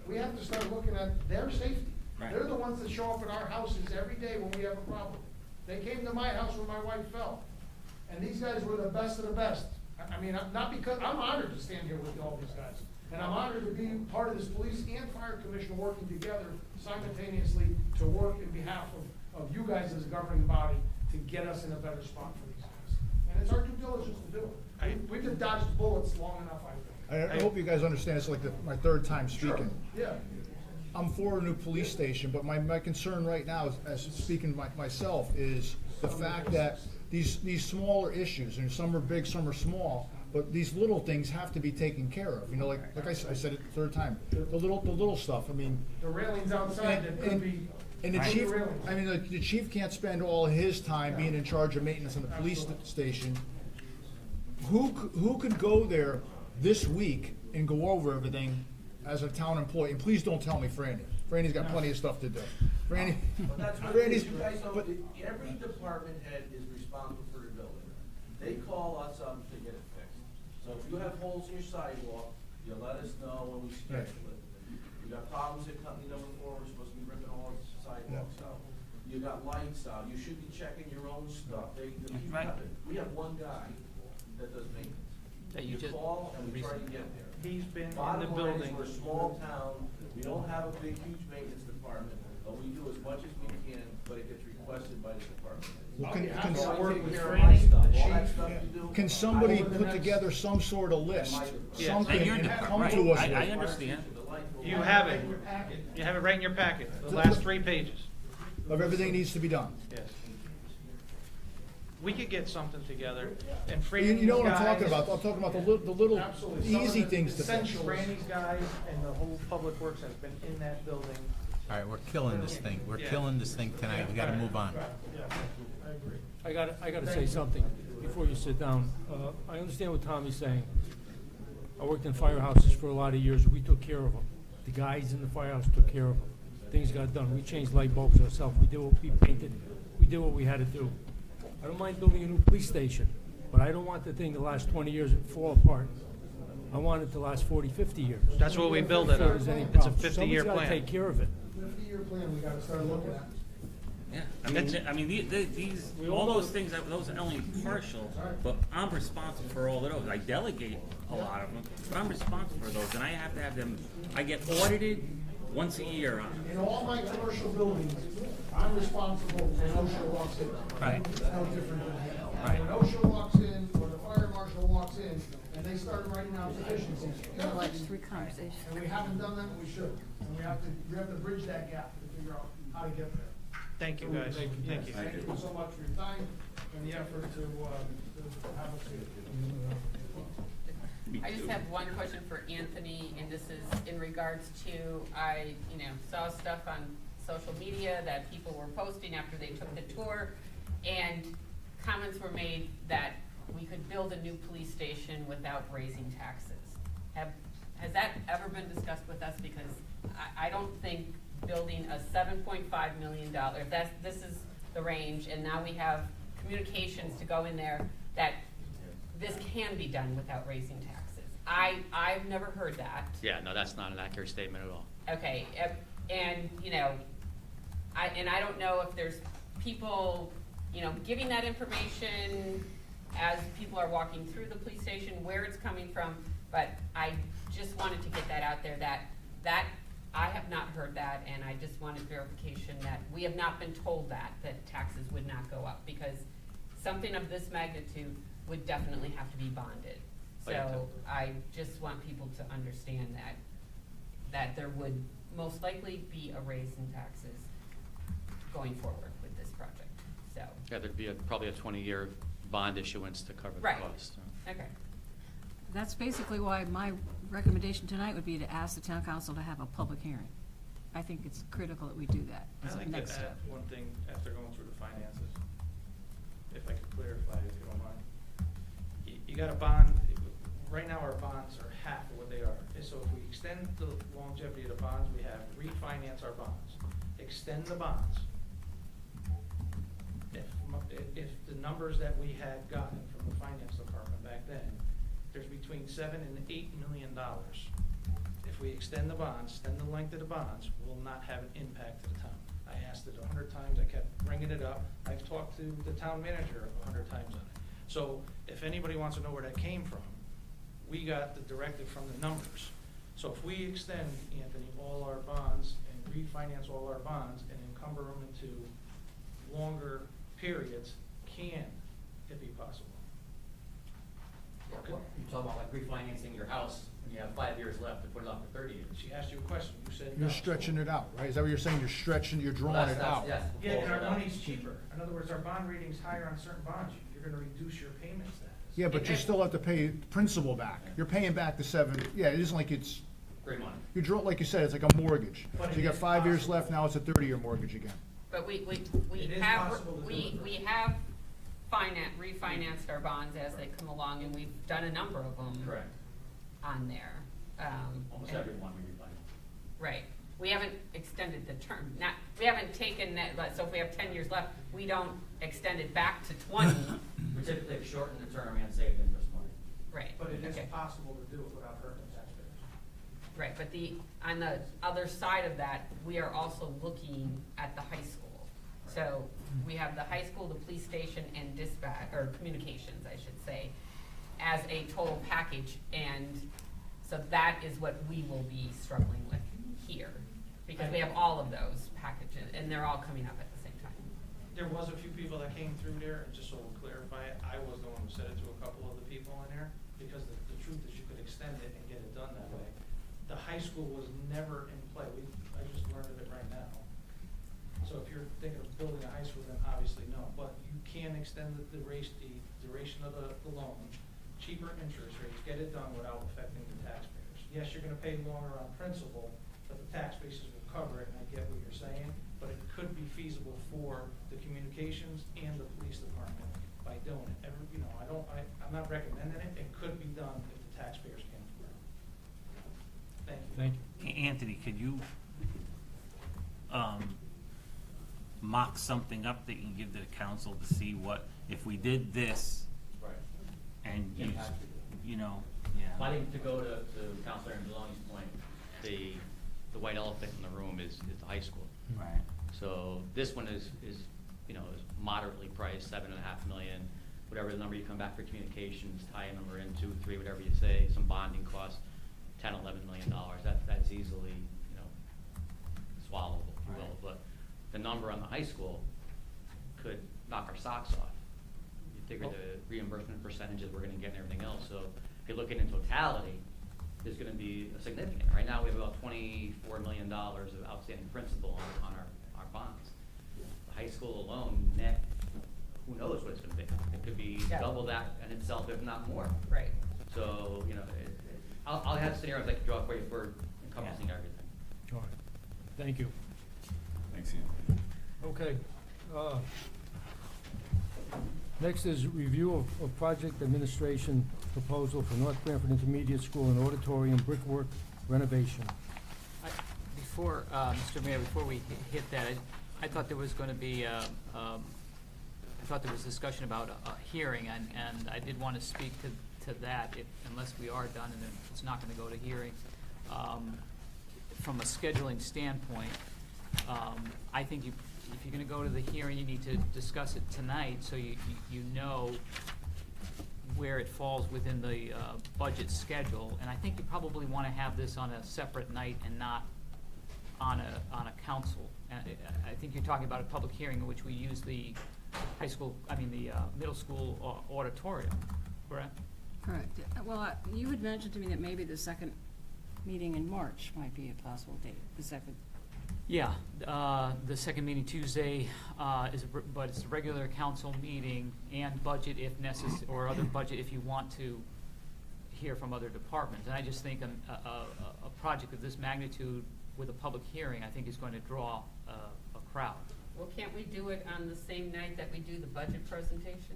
We have to start looking at their safety. Right. They're the ones that show up at our houses every day when we have a problem. They came to my house when my wife fell. And these guys were the best of the best. I mean, not because, I'm honored to stand here with all these guys. And I'm honored to be part of this police and fire commission working together simultaneously to work in behalf of you guys as a governing body to get us in a better spot for these guys. And it's our due diligence to do it. We've dodged bullets long enough, I think. I hope you guys understand, it's like my third time speaking. Yeah. I'm for a new police station, but my concern right now, as speaking myself, is the fact that these smaller issues, and some are big, some are small, but these little things have to be taken care of. You know, like I said it the third time, the little stuff. I mean, The railings outside that could be. and the chief, railings. I mean, the chief can't spend all his time being in charge of maintenance on the police station. Who could go there this week and go over everything as a town employee? And please don't tell me Franny. Franny's got plenty of stuff to do. Franny, But that's what it is, you guys don't, every department head is responsible for the building. They call us up to get it fixed. So if you have holes in your sidewalk, you let us know when we schedule it. You got problems at company number 4, we're supposed to be ripping all the sidewalks out. You got lights out, you should be checking your own stuff. The people have it. We have one guy that does maintenance. That you just call and we try to get there. He's been in the Bottom line is, building. we're a small town, we don't have a big, huge maintenance department, but we do as much as we can, but it gets requested by the department. Well, I'll can- be happy can- to work take with care of Franny, my stuff, the all that chief. stuff you do. can somebody Over the put next- together some sort of list, Yeah. something, At your and department, come right. to us I with? understand. You have it. You have it right in your packet, the last 3 pages. Of everything needs to be done. Yes. We could get something together and You Franny's know what I'm talking guys- about? I'm talking about the little Absolutely. Some of easy the things to fix. essentials. Franny's guys and the whole public works has been in that building. All right, we're killing this thing. We're Yeah. killing this thing tonight. We gotta move on. I agree. I gotta say something before you sit down. I understand what Tommy's saying. I worked in firehouses for a lot of years. We took care of them. The guys in the firehouse took care of them. Things got done. We changed light bulbs ourselves. We did what we painted. We did what we had to do. I don't mind building a new police station, but I don't want the thing to last 20 years and fall apart. I want it to last 40, 50 years. That's what we build it If there on. was any It's a problem. 50-year Somebody's plan. gotta take care of it. 50-year plan we gotta start looking at. Yeah, these, all those things, those are only partial, but I'm responsible for all of those. I delegate a lot of them, but I'm responsible for those, and I have to have them, I get audited once a year on them. In all my commercial buildings, I'm responsible when OSHA walks in. Right. It's no different than that. Right. When OSHA walks in, or the fire marshal walks in, and they start writing out deficiencies. Got like 3 conversations. And we haven't done that, we should. And we have to bridge that gap to figure out how to get there. Thank you, guys. Thank you. Thank you so much for your time and the effort to have us here. I just have one question for Anthony, and this is in regards to, I saw stuff on social media that people were posting after they took the tour, and comments were made that we could build a new police station without raising taxes. Has that ever been discussed with us? Because I don't think building a $7.5 million, if this is the range, and now we have communications to go in there, that this can be done without raising taxes. I've never heard that. Yeah, no, that's not an accurate statement at all. Okay, and, I don't know if there's people, giving that information as people are walking through the police station, where it's coming from, but I just wanted to get that out there, that I have not heard that, and I just wanted verification that we have not been told that taxes would not go up, because something of this magnitude would definitely have to be bonded. So I just want people to understand that there would most likely be a raise in taxes going forward with this project, so. Yeah, there'd be probably a 20-year bond issuance to cover the Right. cost. Okay. That's basically why my recommendation tonight would be to ask the town council to have a public hearing. I think it's critical that we do that as I'd a like next to step. add one thing after going through the finances, if I could clarify, if you don't mind. You got a bond, right now our bonds are half of what they are. So if we extend the longevity of the bonds we have, refinance our bonds, extend the bonds, if the numbers that we had gotten from the finance department back then, there's between $7 and $8 million. If we extend the bonds, extend the length of the bonds, will not have an impact to the town. I asked it 100 times, I kept bringing it up. I've talked to the town manager 100 times on it. So if anybody wants to know where that came from, we got the directive from the numbers. So if we extend, Anthony, all our bonds and refinance all our bonds and encumber them into longer periods, can it be possible? You're talking about like refinancing your house when you have 5 years left to put it off for 30 years. She asked you a question, you said You're no. stretching it out, right? Is that what you're saying? You're stretching, you're drawing it out? Yes. Yeah, and our money's cheaper. In other words, our bond rating's higher on certain bonds. You're gonna reduce your payment status. Yeah, but you still have to pay principal back. You're paying back the yeah, it isn't like it's, Great money. you draw, like you said, it's like a mortgage. But So you it got is 5 years possible. left, now it's a 30-year mortgage again. But we It is have, possible to do it. we have refinanced our bonds as they come along, and we've done a number of them. Correct. On there. Almost and- every one we refinance. Right. We haven't extended the term, we haven't taken that, so if we have 10 years left, we don't extend it back to 20. We typically have shortened the term and saved interest money. Right. But it is Okay. possible to do it without hurting the taxpayers. Right, but on the other side of that, we are also looking at the high school. So we have the high school, the police station, and dispatch, or communications, I should say, as a total package. And so that is what we will be struggling with here, because we have all of those packages, and they're all coming up at the same time. There was a few people that came through there, and just so we'll clarify it, I was the one who said it to a couple of the people in there, because the truth is you could extend it and get it done that way. The high school was never in play. I just learned of it right now. So if you're thinking of building a high school, then obviously no, but you can extend the duration of the loan, cheaper interest rates, get it done without affecting the taxpayers. Yes, you're gonna pay longer on principal, but the tax bases will cover it, and I get what you're saying, but it could be feasible for the communications and the police department by doing it. I'm not recommending it. It could be done if the taxpayers can afford it. Thank you. Thank you. Anthony, could you mock something up that you can give to the council to see what, if we did this, Right. and you, Impact. you know, I yeah. think to go to Councilor Angeloni's point, the white elephant in the room is the high school. Right. So this one is moderately priced, $7.5 million, whatever the number you come back for communications, tie a number in, 2, 3, whatever you say, some bonding costs, $10, $11 million. That's easily, swallowable, if you will. But the number on the high school could knock our socks off. You figure the reimbursement percentages we're gonna get and everything else. So if you look at it in totality, there's gonna be a significant. Right now, we have about $24 million of outstanding principal on our bonds. The high school alone, net, who knows what it's gonna be? It could be Yeah. double that in itself, if not more. Right. So, I'll have scenarios I can draw for you for encompassing everything. All right. Thank you. Thanks, Ian. Okay. Next is review of project administration proposal for North Branford Intermediate School and auditorium brickwork renovation. Before, Mr. Mayor, before we hit that, I thought there was going to be, I thought there was discussion about a hearing, and I did want to speak to that, unless we are done, and then it's not going to go to hearing. From a scheduling standpoint, I think if you're going to go to the hearing, you need to discuss it tonight, so you know where it falls within the budget schedule. And I think you probably want to have this on a separate night and not on a council. And I think you're talking about a public hearing in which we use the middle school auditorium, correct? Correct. Well, you had mentioned to me that maybe the second meeting in March might be a possible date, the second. Yeah, the second meeting Tuesday but it's a regular council meeting and budget if necessary, or other budget if you want to hear from other departments. And I just think a project of this magnitude with a public hearing, I think is going to draw a crowd. Well, can't we do it on the same night that we do the budget presentation?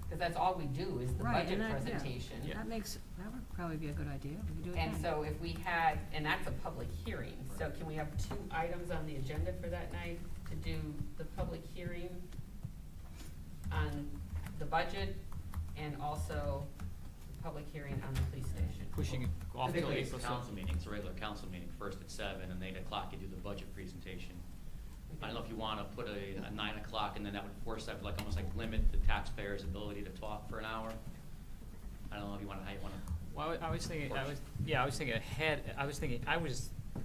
Because that's all we do is the Right, budget and that- yeah. presentation. Yeah. That would probably be a good idea. We could do it And then. so if we had, and that's a public hearing, so can we have 2 items on the agenda for that night to do the public hearing on the budget and also the public hearing on the police station? Pushing it off till Typically, it's a April council 7th. meeting, it's a regular council meeting, first at 7, and 8 o'clock you do the budget presentation. I don't know if you want to put a 9 o'clock, and then that would force that, like, almost like limit the taxpayer's ability to talk for an hour. I don't know if you want to, how you want to. Well, I was thinking,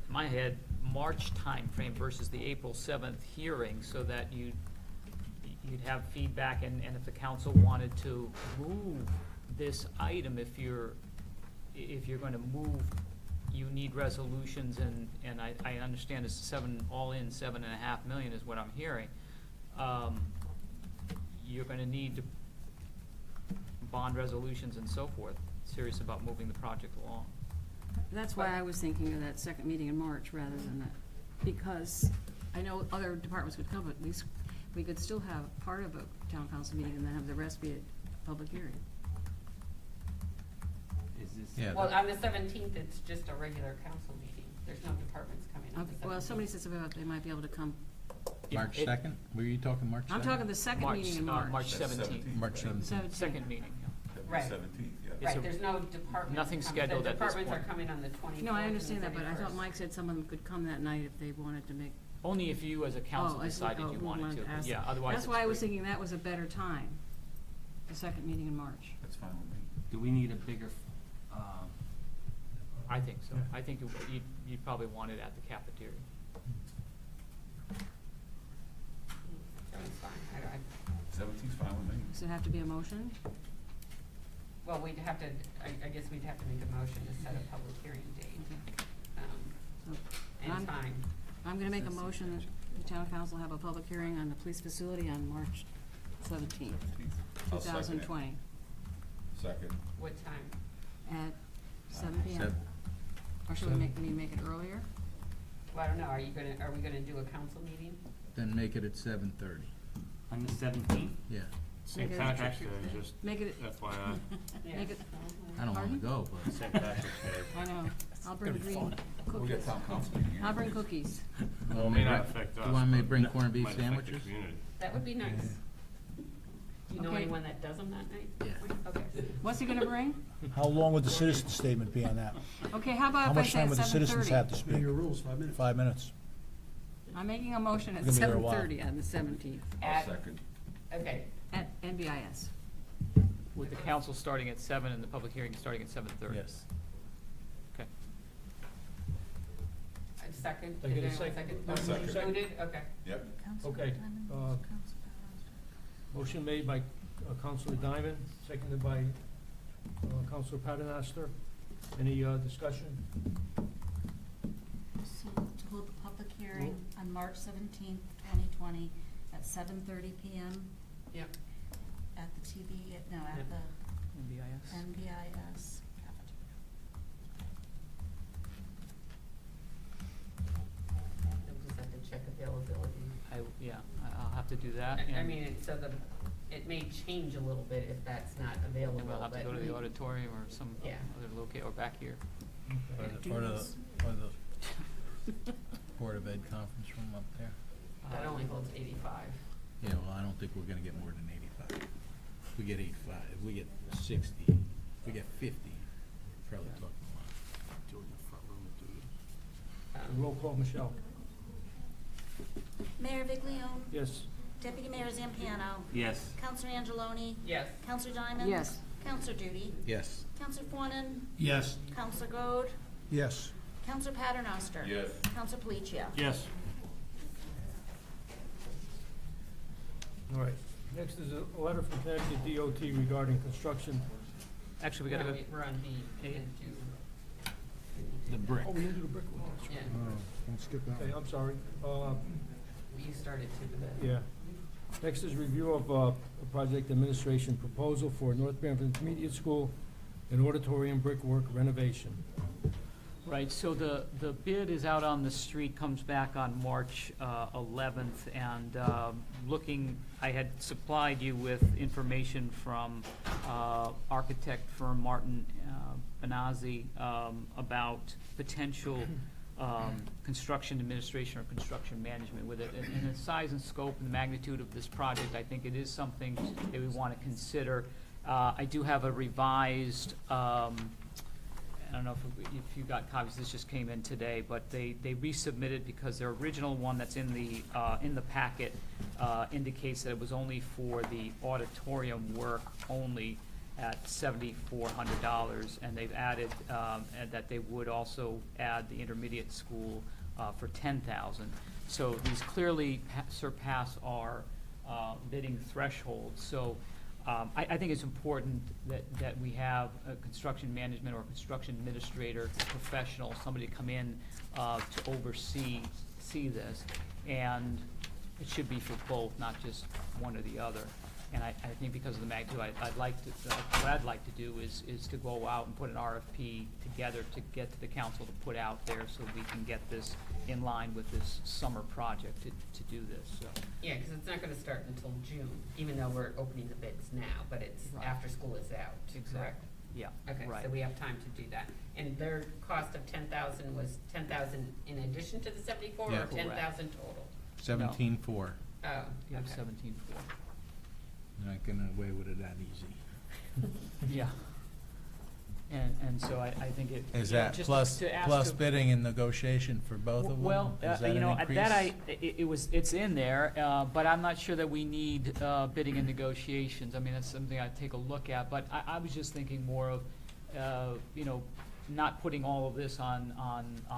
my head, March timeframe versus the April 7th hearing, so that you'd have feedback, and if the council wanted to move this item, if you're going to move, you need resolutions, and I understand it's all in $7.5 million is what I'm hearing. You're gonna need to bond resolutions and so forth, serious about moving the project along. That's why I was thinking of that second meeting in March rather than that, because I know other departments would come, but at least we could still have part of a town council meeting and then have the rest be a public hearing. Is this? Yeah. Well, on the 17th, it's just a regular council meeting. There's no departments coming on the Okay, 17th. well, somebody said something about they might be able to come. March 2nd? Were you talking March 2nd? I'm talking the second meeting in March. March That's 17th. March 17th. Second meeting, yeah. Right. 17th, yeah. It's a- Right, there's no departments. Nothing coming. scheduled The at this departments point. are coming on the 24th. No, I and understand the that, but I thought 31st. Mike said someone could come that night if they wanted to make. Only if you as a council Oh, I see. decided Oh, you we wanted to, ask yeah, them. otherwise That's it's why I was free. thinking that was a better time, the second meeting in March. That's fine with me. Do we need a bigger, I think so. Yeah. I think you'd probably want it at the cafeteria. That's fine. 17th's fine with me. Does it have to be a motion? Well, we'd have to, I guess we'd have to make a motion to set a public hearing date, So, and I'm- time. I'm gonna make a motion that the town council have a public hearing on the police facility on March 17th, 17th. I'll second it. 2020, Second. What time? at 7 PM. Seven. Or should we make it earlier? Well, I don't know, are we gonna do a council meeting? Then make it at 7:30. on the 17th? Yeah. St. Make it- Patrick's Day, just Make it, FYI. make it, I don't wanna Pardon? go, but. St. Patrick's Day. I know, I'll bring It's gonna be green We'll get cookies. town council meeting here. I'll bring cookies. Well, it may not affect us. You want me to but bring it corned beef might affect the sandwiches? community. That would be nice. You know Okay. anyone that does them that night? Yeah. Okay. What's he gonna bring? How long would the citizen statement be on that? Okay, how How about if I much say time at would the citizens have to 7:30? speak? Your rules, 5 minutes. 5 minutes. I'm making a motion at We're gonna be there a while. 7:30 on the 17th, I'll At- second. Okay, at NBIS. With the council starting at 7 and the public hearing starting at 7:30. Yes. Okay. a second. Did I get a Is anyone second? I'll second. Included? Okay. Yep. Okay, motion made by Councilor Diamond, seconded by Councilor Paternoster. Any discussion? So to hold the public hearing on March 17th, 2020 at 7:30 PM Yep. at the TV, at Yep. the NBIS. NBIS cafeteria. You'll just have to check availability. I'll have to do that. I and mean, it may change a little bit if that's not available, then we'll have to but go to the auditorium or some Yeah. other locate, or back here. Or the Board of Ed conference room up there. that only holds 85. Yeah, well, I don't think we're gonna get more than 85. If we get 85, if we get 60, if we get 50, probably talking a lot. Do it in the front room and do it. Roll call, Michelle. Mayor Viglione, Yes. Deputy Mayor Zampiano, Yes. Counselor Angeloni, Yes. Counselor Diamond. Yes. Counselor Duty, Yes. Counselor Fawnin, Yes. Counselor Gold, Yes. Counselor Paternoster. Yes. Counselor Palacio. Yes. All right. Next is a letter from Connecticut DOT regarding construction. Actually, we gotta go. We're on B. We A. didn't do- The brick. Oh, we didn't do the brick one. Yeah, Don't skip that Okay, one. I'm sorry. you started to. Yeah. Next is review of a project administration proposal for North Branford Intermediate School, an auditorium brickwork renovation. Right, so the bid is out on the street, comes back on March 11th, and I had supplied you with information from architect firm Martin Benazzi about potential construction administration or construction management with it. And the size and scope and the magnitude of this project, I think it is something that we want to consider. I do have a revised I don't know if you got copies, this just came in today, but they resubmitted because their original one that's in the packet indicates that it was only for the auditorium work only at $7,400, and they've added, and that they would also add the intermediate school for $10,000. So these clearly surpass our bidding threshold. So I think it's important that we have a construction management or construction administrator professional, somebody to come in to oversee this. And it should be for both, not just one or the other. And I think because of the magnitude, what I'd like to do is to go out and put an RFP together to get to the council to put out there so we can get this in line with this summer project to do this, so. Yeah, because it's not gonna start until June, even though we're opening the bids now, but it's Right. after school is out, correct? Yeah, Okay, right. so we have time to do that. And their cost of 10,000 was 10,000 in addition to the 74, Yeah. or 10,000 total? 17.4. Oh, You have okay. 17.4. Not getting away with it that easy. Yeah. And so I think it. Is you know, that just plus, to ask plus to- bidding and negotiation for both of them? Well, Is that you an know, increase? it's in there, but I'm not sure that we need bidding and negotiations. I mean, that's something I'd take a look at, but I was just thinking more of, you know, not putting all of this on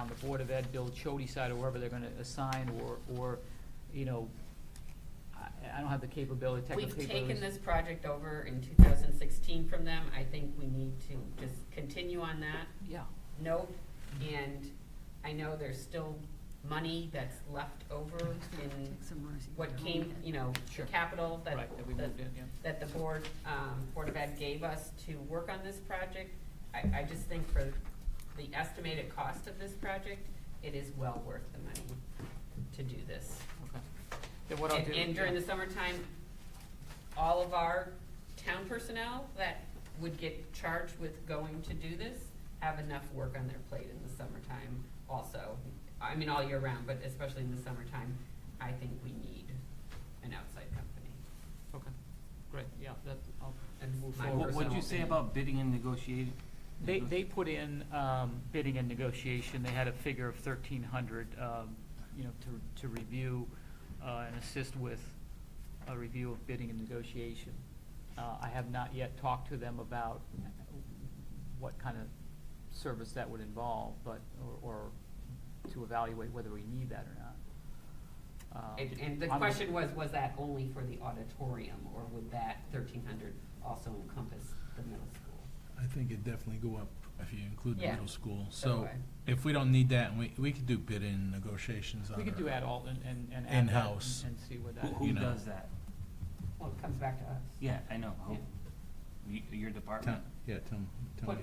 the Board of Ed, Bill Chody side, or wherever they're gonna assign, or, you know, I don't have the capability, technical We've capabilities. taken this project over in 2016 from them. I think we need to just continue on that. Yeah. Note, and I know there's still money that's left over in what came, you know, Sure. the capital that, Right, that we moved in, yeah. that the Board of Ed gave us to work on this project. I just think for the estimated cost of this project, it is well worth the money to do this. Okay. Then what I'll do. And during the summertime, all of our town personnel that would get charged with going to do this have enough work on their plate in the summertime also. I mean, all year round, but especially in the summertime, I think we need an outside company. Okay, great, yeah, that, I'll And move my forward. What'd you personal say opinion. about bidding and negotiating? They put in bidding and negotiation, they had a figure of 1,300, you know, to review and assist with a review of bidding and negotiation. I have not yet talked to them about what kind of service that would involve, but, or to evaluate whether we need that or not. And the I'm- question was that only for the auditorium, or would that 1,300 also encompass the middle school? I think it'd definitely go up if you include the Yeah. middle school. So So do I. if we don't need that, and we could do bid-in negotiations on We could our- do add all and add that In-house. and see what that. Who you know. does that? Well, it comes back to us. Yeah, I know. Who? Your department? Yeah, tell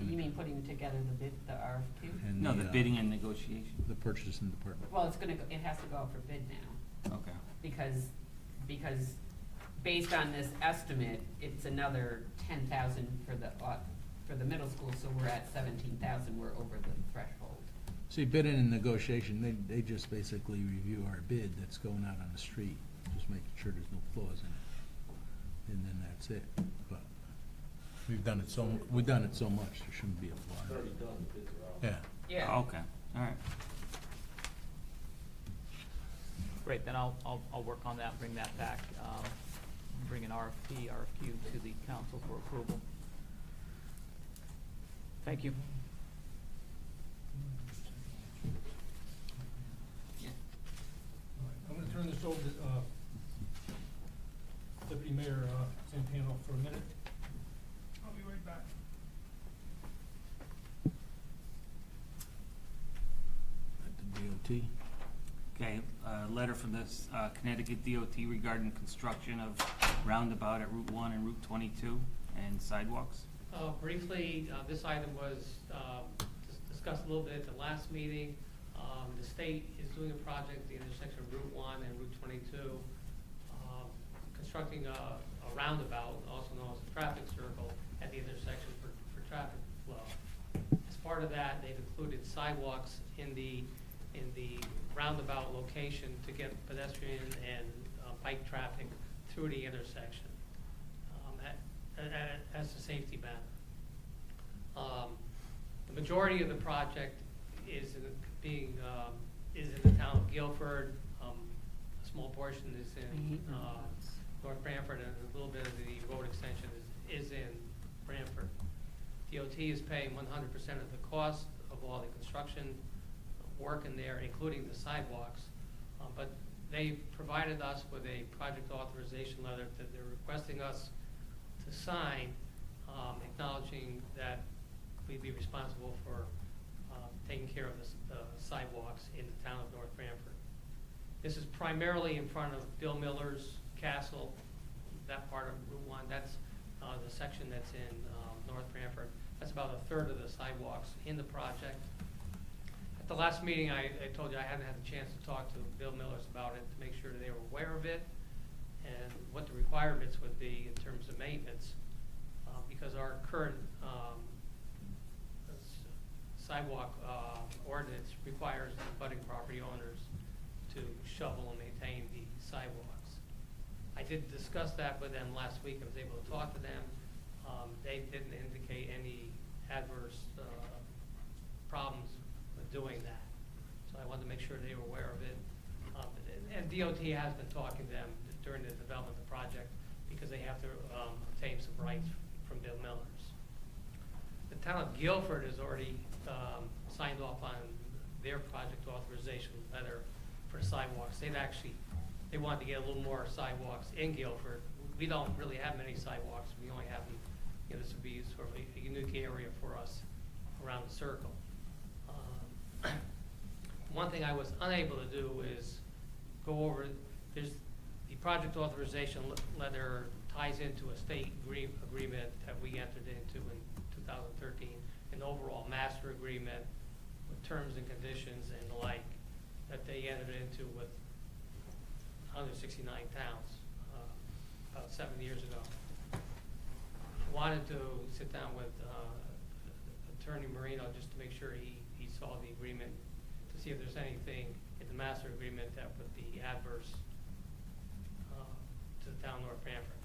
You mean putting together the RFQ? And No, the bidding and negotiation. The purchasing department. Well, it has to go out for bid now. Okay. Because based on this estimate, it's another 10,000 for the middle school, so we're at 17,000, we're over the threshold. See, bidding and negotiation, they just basically review our bid that's going out on the street, just making sure there's no flaws in it. And then that's it. But we've done it so much, there shouldn't be a flaw. It's already done, the bids are out. Yeah. Yeah. Okay, all right. Great, then I'll work on that, bring that back, bring an RFQ to the council for approval. Thank you. I'm gonna turn this over to Deputy Mayor Santano for a minute. I'll be right back. At the DOT. Okay, a letter from this Connecticut DOT regarding construction of roundabout at Route 1 and Route 22 and sidewalks. Briefly, this item was discussed a little bit at the last meeting. The state is doing a project at the intersection of Route 1 and Route 22, constructing a roundabout, also known as a traffic circle, at the intersection for traffic flow. As part of that, they've included sidewalks in the roundabout location to get pedestrian and bike traffic through the intersection as a safety matter. The majority of the project is is in the town of Guilford. A small portion is in North Branford, and a little bit of the road extension is in Branford. DOT is paying 100% of the cost of all the construction work in there, including the sidewalks. But they provided us with a project authorization letter that they're requesting us to sign, acknowledging that we'd be responsible for taking care of the sidewalks in the town of North Branford. This is primarily in front of Bill Miller's castle, that part of Route 1. That's the section that's in North Branford. That's about a third of the sidewalks in the project. At the last meeting, I told you I hadn't had a chance to talk to Bill Miller's about it to make sure they were aware of it and what the requirements would be in terms of maintenance, because our current sidewalk ordinance requires the abutting property owners to shovel and maintain the sidewalks. I did discuss that with them last week. I was able to talk to them. They didn't indicate any adverse problems with doing that. So I wanted to make sure they were aware of it. And DOT has been talking to them during the development of the project because they have to obtain some rights from Bill Miller's. The town of Guilford has already signed off on their project authorization letter for sidewalks. They wanted to get a little more sidewalks in Guilford. We don't really have many sidewalks. We only have them, this would be sort of a unique area for us around the circle. One thing I was unable to do is go over, the project authorization letter ties into a state agreement that we entered into in 2013, an overall master agreement with terms and conditions and the like that they entered into with 169 towns about 7 years ago. I wanted to sit down with Attorney Marino just to make sure he saw the agreement to see if there's anything in the master agreement that would be adverse to the town of North Branford.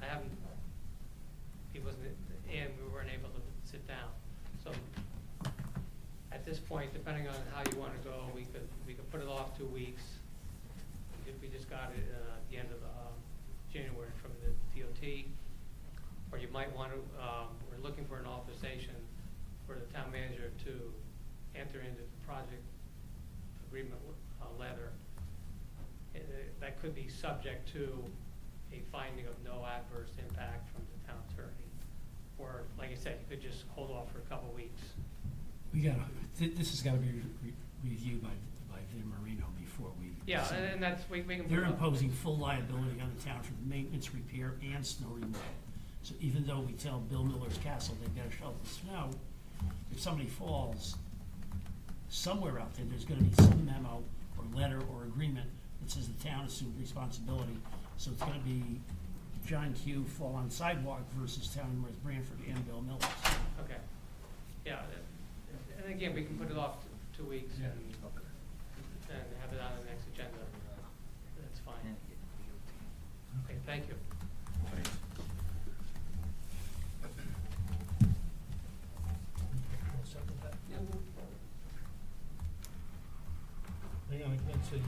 He wasn't, and we weren't able to sit down. So at this point, depending on how you want to go, we could put it off 2 weeks. We just got it at the end of January from the DOT. Or you might want to, we're looking for an authorization for the town manager to enter into the project agreement letter. That could be subject to a finding of no adverse impact from the town attorney. Or, like I said, you could just hold off for a couple of weeks. This has got to be reviewed by Vin Marino before we. Yeah, and that's, we can. They're imposing full liability on the town for the maintenance, repair, and snow removal. So even though we tell Bill Miller's Castle they've got to shovel the snow, if somebody falls somewhere out there, there's going to be some memo or letter or agreement that says the town assumed responsibility. So it's going to be John Q. fall on sidewalk versus town of North Branford and Bill Miller's. Okay. Yeah, and again, we can put it off 2 weeks and have it on the next agenda. That's fine. Okay, thank you. Hang on, I can't see.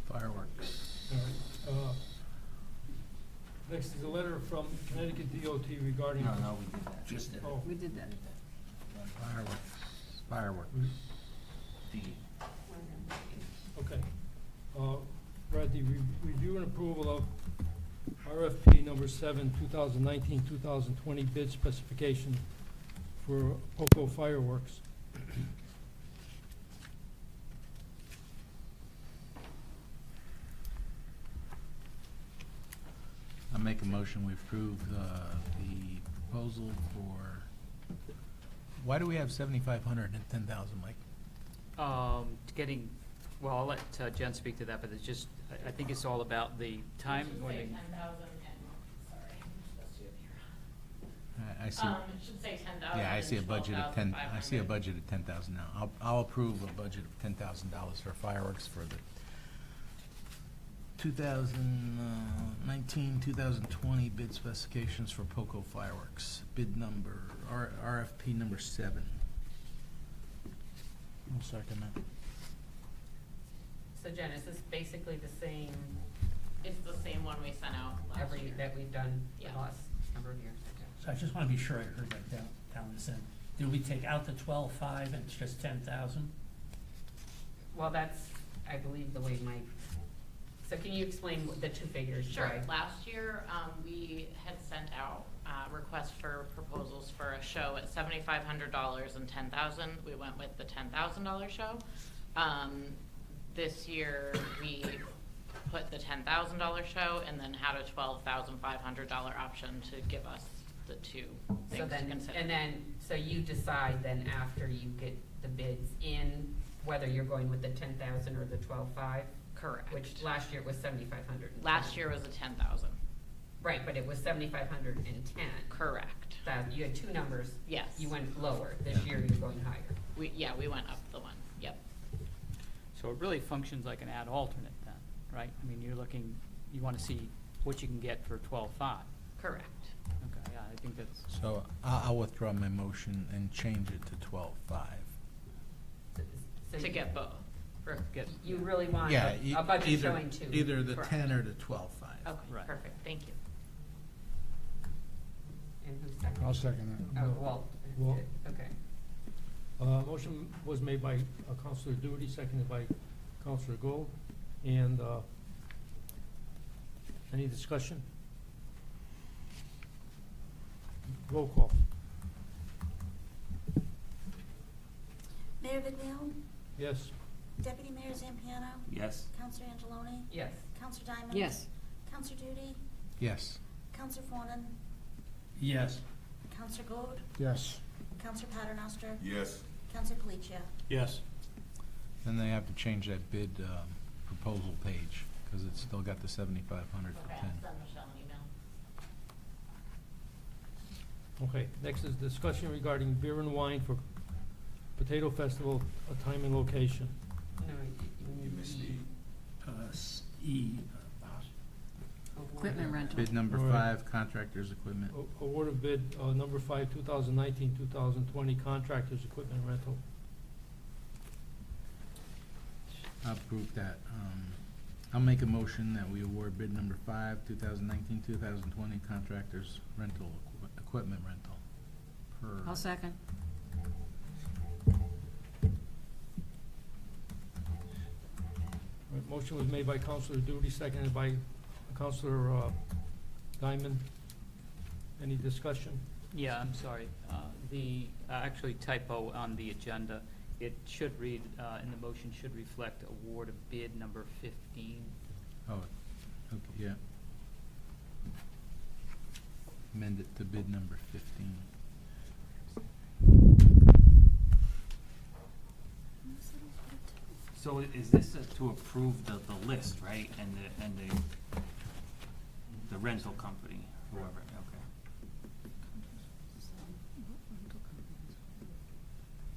Fireworks. All right. Next is a letter from Connecticut DOT regarding. No, we did that. Just did it. Oh. We did that. Fireworks. Okay. Bradley, review and approval of RFP number 7, 2019-2020 bid specification for Poco fireworks. I make a motion, we approve the proposal for, why do we have 7,500 and 10,000, Mike? Getting, well, I'll let Jen speak to that, but it's just, I think it's all about the time. When they- 10,000 and, sorry, I'm supposed to be here. I see. It should say 10,000. Yeah, I see a budget of 10, I see a 12,500. budget of 10,000 now. I'll approve a budget of $10,000 for fireworks for the 2019-2020 bid specifications for POCO fireworks. Bid number, RFP number 7. I'll second that. So Jen, is this basically the same It's the same one we sent out last every, year. that we've done for Yeah. the last number of years? Okay. So I just want to be sure I heard that down this end. Did we take out the 12.5 and it's just 10,000? Well, that's, I believe, the way Mike, so can you explain the two figures? Sure. Troy? Last year, we had sent out requests for proposals for a show at $7,500 and $10,000. We went with the $10,000 show. This year, we put the $10,000 show and then had a $12,500 option to give us the two So things to then, consider. and then, so you decide then after you get the bids in, whether you're going with the 10,000 or the 12.5? Correct. Which last year was 7,500. Last year was a 10,000. Right, but it was 7,510. Correct. That, you had two numbers. Yes. You went lower. This year you're going higher. We went up the one. Yep. So it really functions like an ad alternate then, right? I mean, you're looking, you want to see what you can get for 12.5. Correct. Okay, yeah, I think that's, So I'll withdraw my motion and change it to 12.5. So To you- get both. For, get, You really want Yeah, a budget either, showing two. either the Correct. 10 or the 12.5. okay, Right. perfect. Thank you. And who's second? I'll second that. Oh, Walt. Walt. Okay. Motion was made by Counselor Duty, seconded by Counselor Gold. And any discussion? Roll call. Mayor Viglione? Yes. Deputy Mayor Zampiano? Yes. Counselor Angeloni? Yes. Counselor Diamond? Yes. Counselor Duty? Yes. Counselor Fawnin? Yes. Counselor Gold? Yes. Counselor Paternoster? Yes. Counselor Palicia? Yes. Then they have to change that bid proposal page, because it's still got the 7,500 for Okay, 10. I'll send Michelle an email. Okay, next is discussion regarding beer and wine for Potato Festival, a time and location. No, You missed E. E. Equipment rental. Bid number All right. 5, contractors equipment. Award of bid number 5, 2019-2020 contractors equipment rental. I'll approve that. I'll make a motion that we award bid number 5, 2019-2020 contractors rental, equipment rental. Per. I'll second. Right, motion was made by Counselor Duty, seconded by Counselor Diamond. Any discussion? yeah, I'm sorry. The, actually typo on the agenda, it should read, in the motion should reflect award of bid number 15. Oh, okay, yeah. Amend it to bid number 15. So is this to approve the list, right? And the rental company, whoever, okay.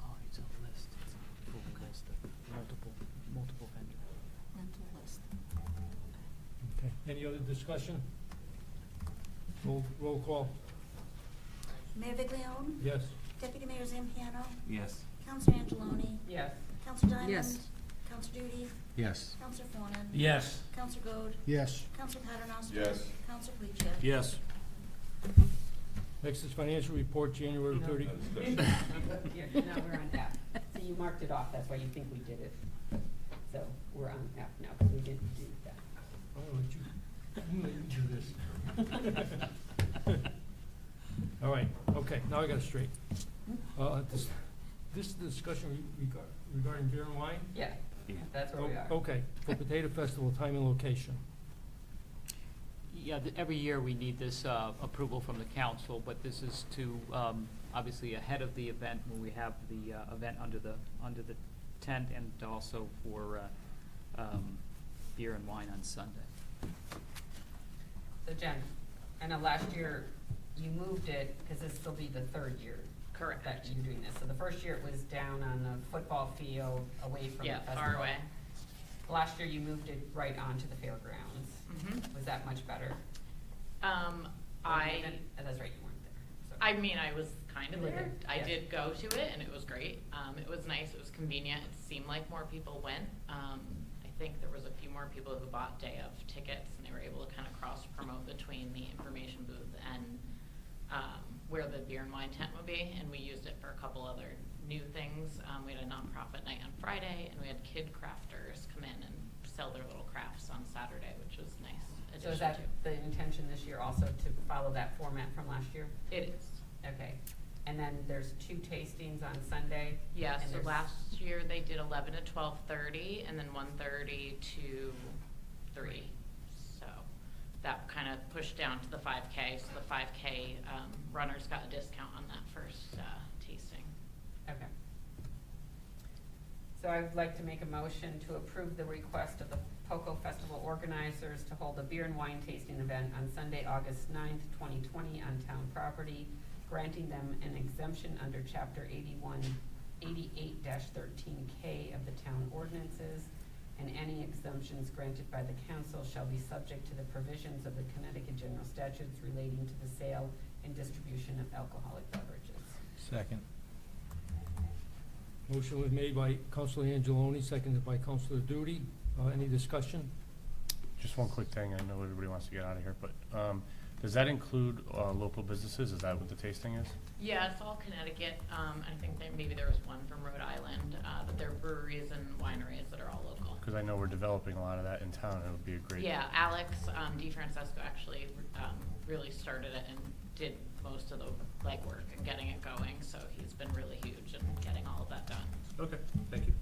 Oh, it's a list, it's a full list of multiple vendors. Rental list. Okay, any other discussion? Roll call. Mayor Viglione? Yes. Deputy Mayor Zampiano? Yes. Counselor Angeloni? Yes. Counselor Diamond? Yes. Counselor Duty? Yes. Counselor Fawnin? Yes. Counselor Gold? Yes. Counselor Paternoster? Yes. Counselor Palicia? Yes. Next is financial report, January No. 30. Yeah, now we're on F. So you marked it off, that's why you think we did it. So we're on F now, because we didn't do that. I'm gonna let you do this. All right, okay, now I got it straight. This discussion regarding beer and wine? Yeah, that's where we are. Okay, for Potato Festival, time and location. Yeah, every year we need this approval from the council, but this is to, obviously ahead of the event, when we have the event under the tent, and also for beer and wine on Sunday. So Jen, I know last year you moved it, because this will be the third year. Correct. That you're doing this. So the first year it was down on the football field, away from the Yeah, festival. far away. Last year you moved it right onto the fairgrounds. Mhm. Was that much better? That's right, you weren't there. So- I mean, I was kind of You were there. there, I yes. did go to it, and it was great. It was nice, it was convenient, it seemed like more people went. I think there was a few more people who bought day of tickets, and they were able to kind of cross-promote between the information booth and where the beer and wine tent would be, and we used it for a couple other new things. We had a nonprofit night on Friday, and we had kid crafters come in and sell their little crafts on Saturday, which was nice So is addition that to. the intention this year also to follow that format from last year? It is. Okay. And then there's 2 tastings on Sunday? Yeah, and so there's- last year they did 11 to 12:30 and then 1:30 to 3. So that kind of pushed down to the 5K. So the 5K runners got a discount on that first tasting. Okay. So I would like to make a motion to approve the request of the POCO Festival organizers to hold a beer and wine tasting event on Sunday, August 9th, 2020 on town property, granting them an exemption under Chapter 88-13K of the town ordinances, and any exemptions granted by the council shall be subject to the provisions of the Connecticut General Statutes relating to the sale and distribution of alcoholic beverages. Second. Motion was made by Counselor Angeloni, seconded by Counselor Duty. Any discussion? Just one quick thing, I know everybody wants to get out of here, but does that include local businesses? Is that what the tasting is? Yeah, it's all Connecticut. I think that maybe there was one from Rhode Island, but they're breweries and wineries that are all local. Because I know we're developing a lot of that in town, and it would be a great. Yeah, Alex DeFrancesco actually really started it and did most of the legwork and getting it going, so he's been really huge in getting all of that done. Okay, thank you.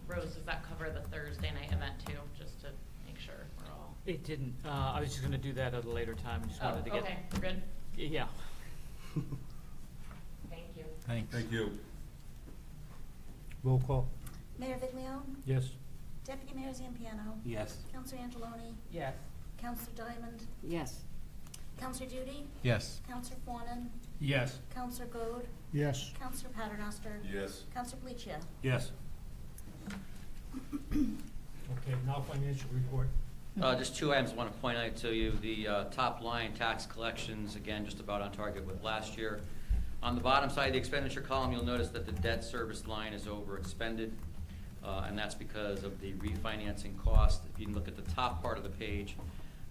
Rose, does that cover the Thursday night event too, just to make sure we're all? It didn't. I was just gonna do that at a later time. I just wanted to get. Okay, we're good? Yeah. Thank you. Thanks. Thank you. Roll call. Mayor Viglione? Yes. Deputy Mayor Zampiano? Yes. Counselor Angeloni? Yes. Counselor Diamond? Yes. Counselor Duty? Yes. Counselor Fawnin? Yes. Counselor Goad? Yes. Counselor Paternoster? Yes. Counselor Pelicia? Yes. Okay, now financial report. Just 2 items I want to point out to you. The top line, tax collections, again, just about on target with last year. On the bottom side of the expenditure column, you'll notice that the debt service line is over expended, and that's because of the refinancing cost. If you can look at the top part of the page,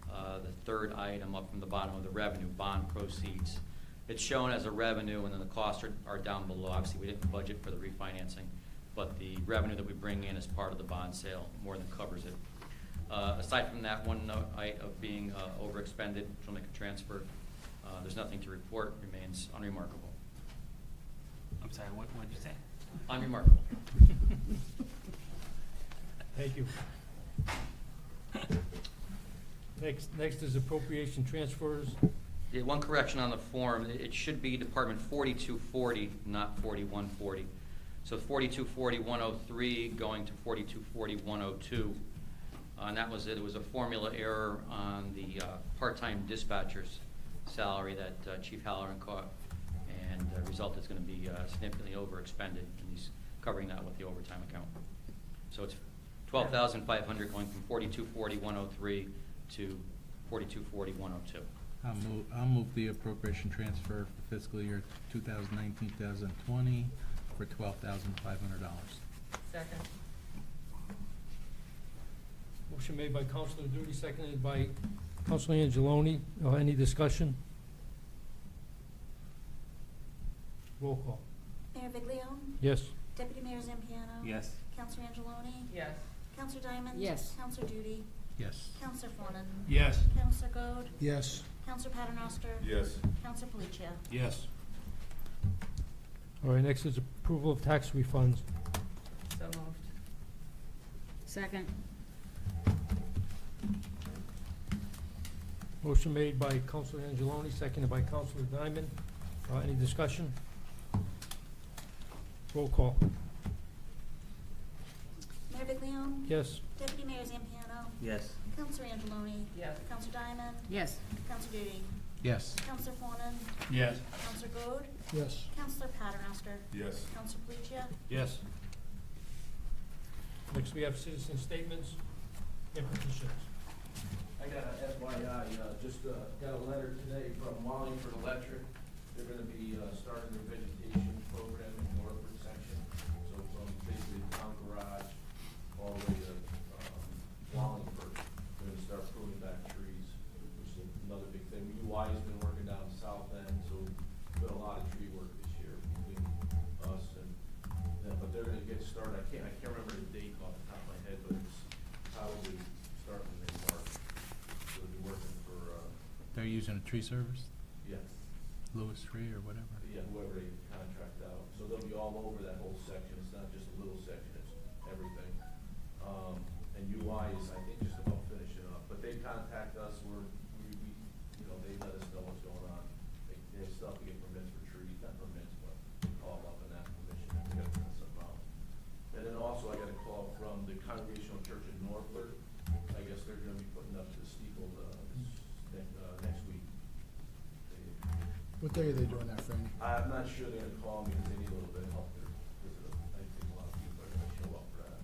the third item up from the bottom of the revenue, bond proceeds. It's shown as a revenue, and then the costs are down below. Obviously, we didn't budget for the refinancing, but the revenue that we bring in as part of the bond sale more than covers it. Aside from that one note of being over expended, which will make a transfer, there's nothing to report, remains unremarkable. I'm sorry, what did you say? Unremarkable. Thank you. Next is appropriation transfers. Yeah, one correction on the form, it should be Department 4240, not 4140. So 4240-103 going to 4240-102. And that was it. It was a formula error on the part-time dispatcher's salary that Chief Halloran caught. And the result is going to be significantly overexpended, and he's covering that with the overtime account. So it's $12,500 going from 4240-103 to 4240-102. I'll move the appropriation transfer for fiscal year 2019-2020 for $12,500. Second. Motion made by Counselor Duty, seconded by Counselor Angeloni. Any discussion? Roll call. Mayor Viglione? Yes. Deputy Mayor Zampiano? Yes. Counselor Angeloni? Yes. Counselor Diamond? Yes. Counselor Duty? Yes. Counselor Fawnin? Yes. Counselor Goad? Yes. Counselor Paternoster? Yes. Counselor Pelicia? Yes. All right, next is approval of tax refunds. So moved. Second. Motion made by Counselor Angeloni, seconded by Counselor Diamond. Any discussion? Roll call. Mayor Viglione? Yes. Deputy Mayor Zampiano? Yes. Counselor Angeloni? Yes. Counselor Diamond? Yes. Counselor Duty? Yes. Counselor Fawnin? Yes. Counselor Goad? Yes. Counselor Paternoster? Yes. Counselor Pelicia? Yes. Next, we have citizen statements and petitions. I got a FYI, just got a letter today from Wallingford Electric. They're gonna be starting their vegetation program in the Northford section. So from basically the town garage all the way to Wallingford, they're gonna start pruning back trees, which is another big thing. UI has been working down the south end, so we've got a lot of tree work this year between us and them. But they're gonna get started. I can't remember the date off the top of my head, but it's probably starting in March. So they'll be working for, They're using a tree service, yeah, Lewis Tree or whatever? yeah, whoever they contract out. So they'll be all over that whole section. It's not just a little section, it's everything. And UI is, I think, just about finishing up. But they contact us, you know, they let us know what's going on. They still have to get permits for trees, not permits, but they call up and ask permission, and we gotta print something out. And then also I got a call from the Congregational Church in Northford. I guess they're gonna be putting up the steeple, next week. What day are they doing that, Franny? I'm not sure they're gonna call me because they need a little bit of help there. Because I think a lot of people are gonna show up for that.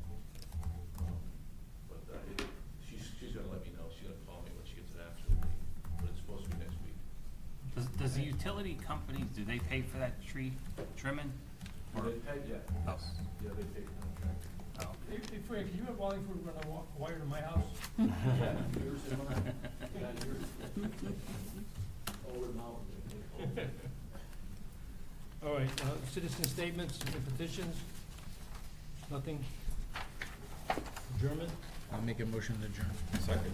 But she's gonna let me know. She's gonna call me when she gets an actual date. But it's supposed to be next week. Does the utility company, do they pay for that tree trimming? Do they pay? Yeah. Oh. Yeah, they pay contract. Oh. Hey, Frank, can you have Wallingford run a wire to my house? Yeah, yours and mine. Yeah, yours. Over the mountain. All right, citizen statements and petitions? Nothing? Adjournment? I'll make a motion to adjourn. Second.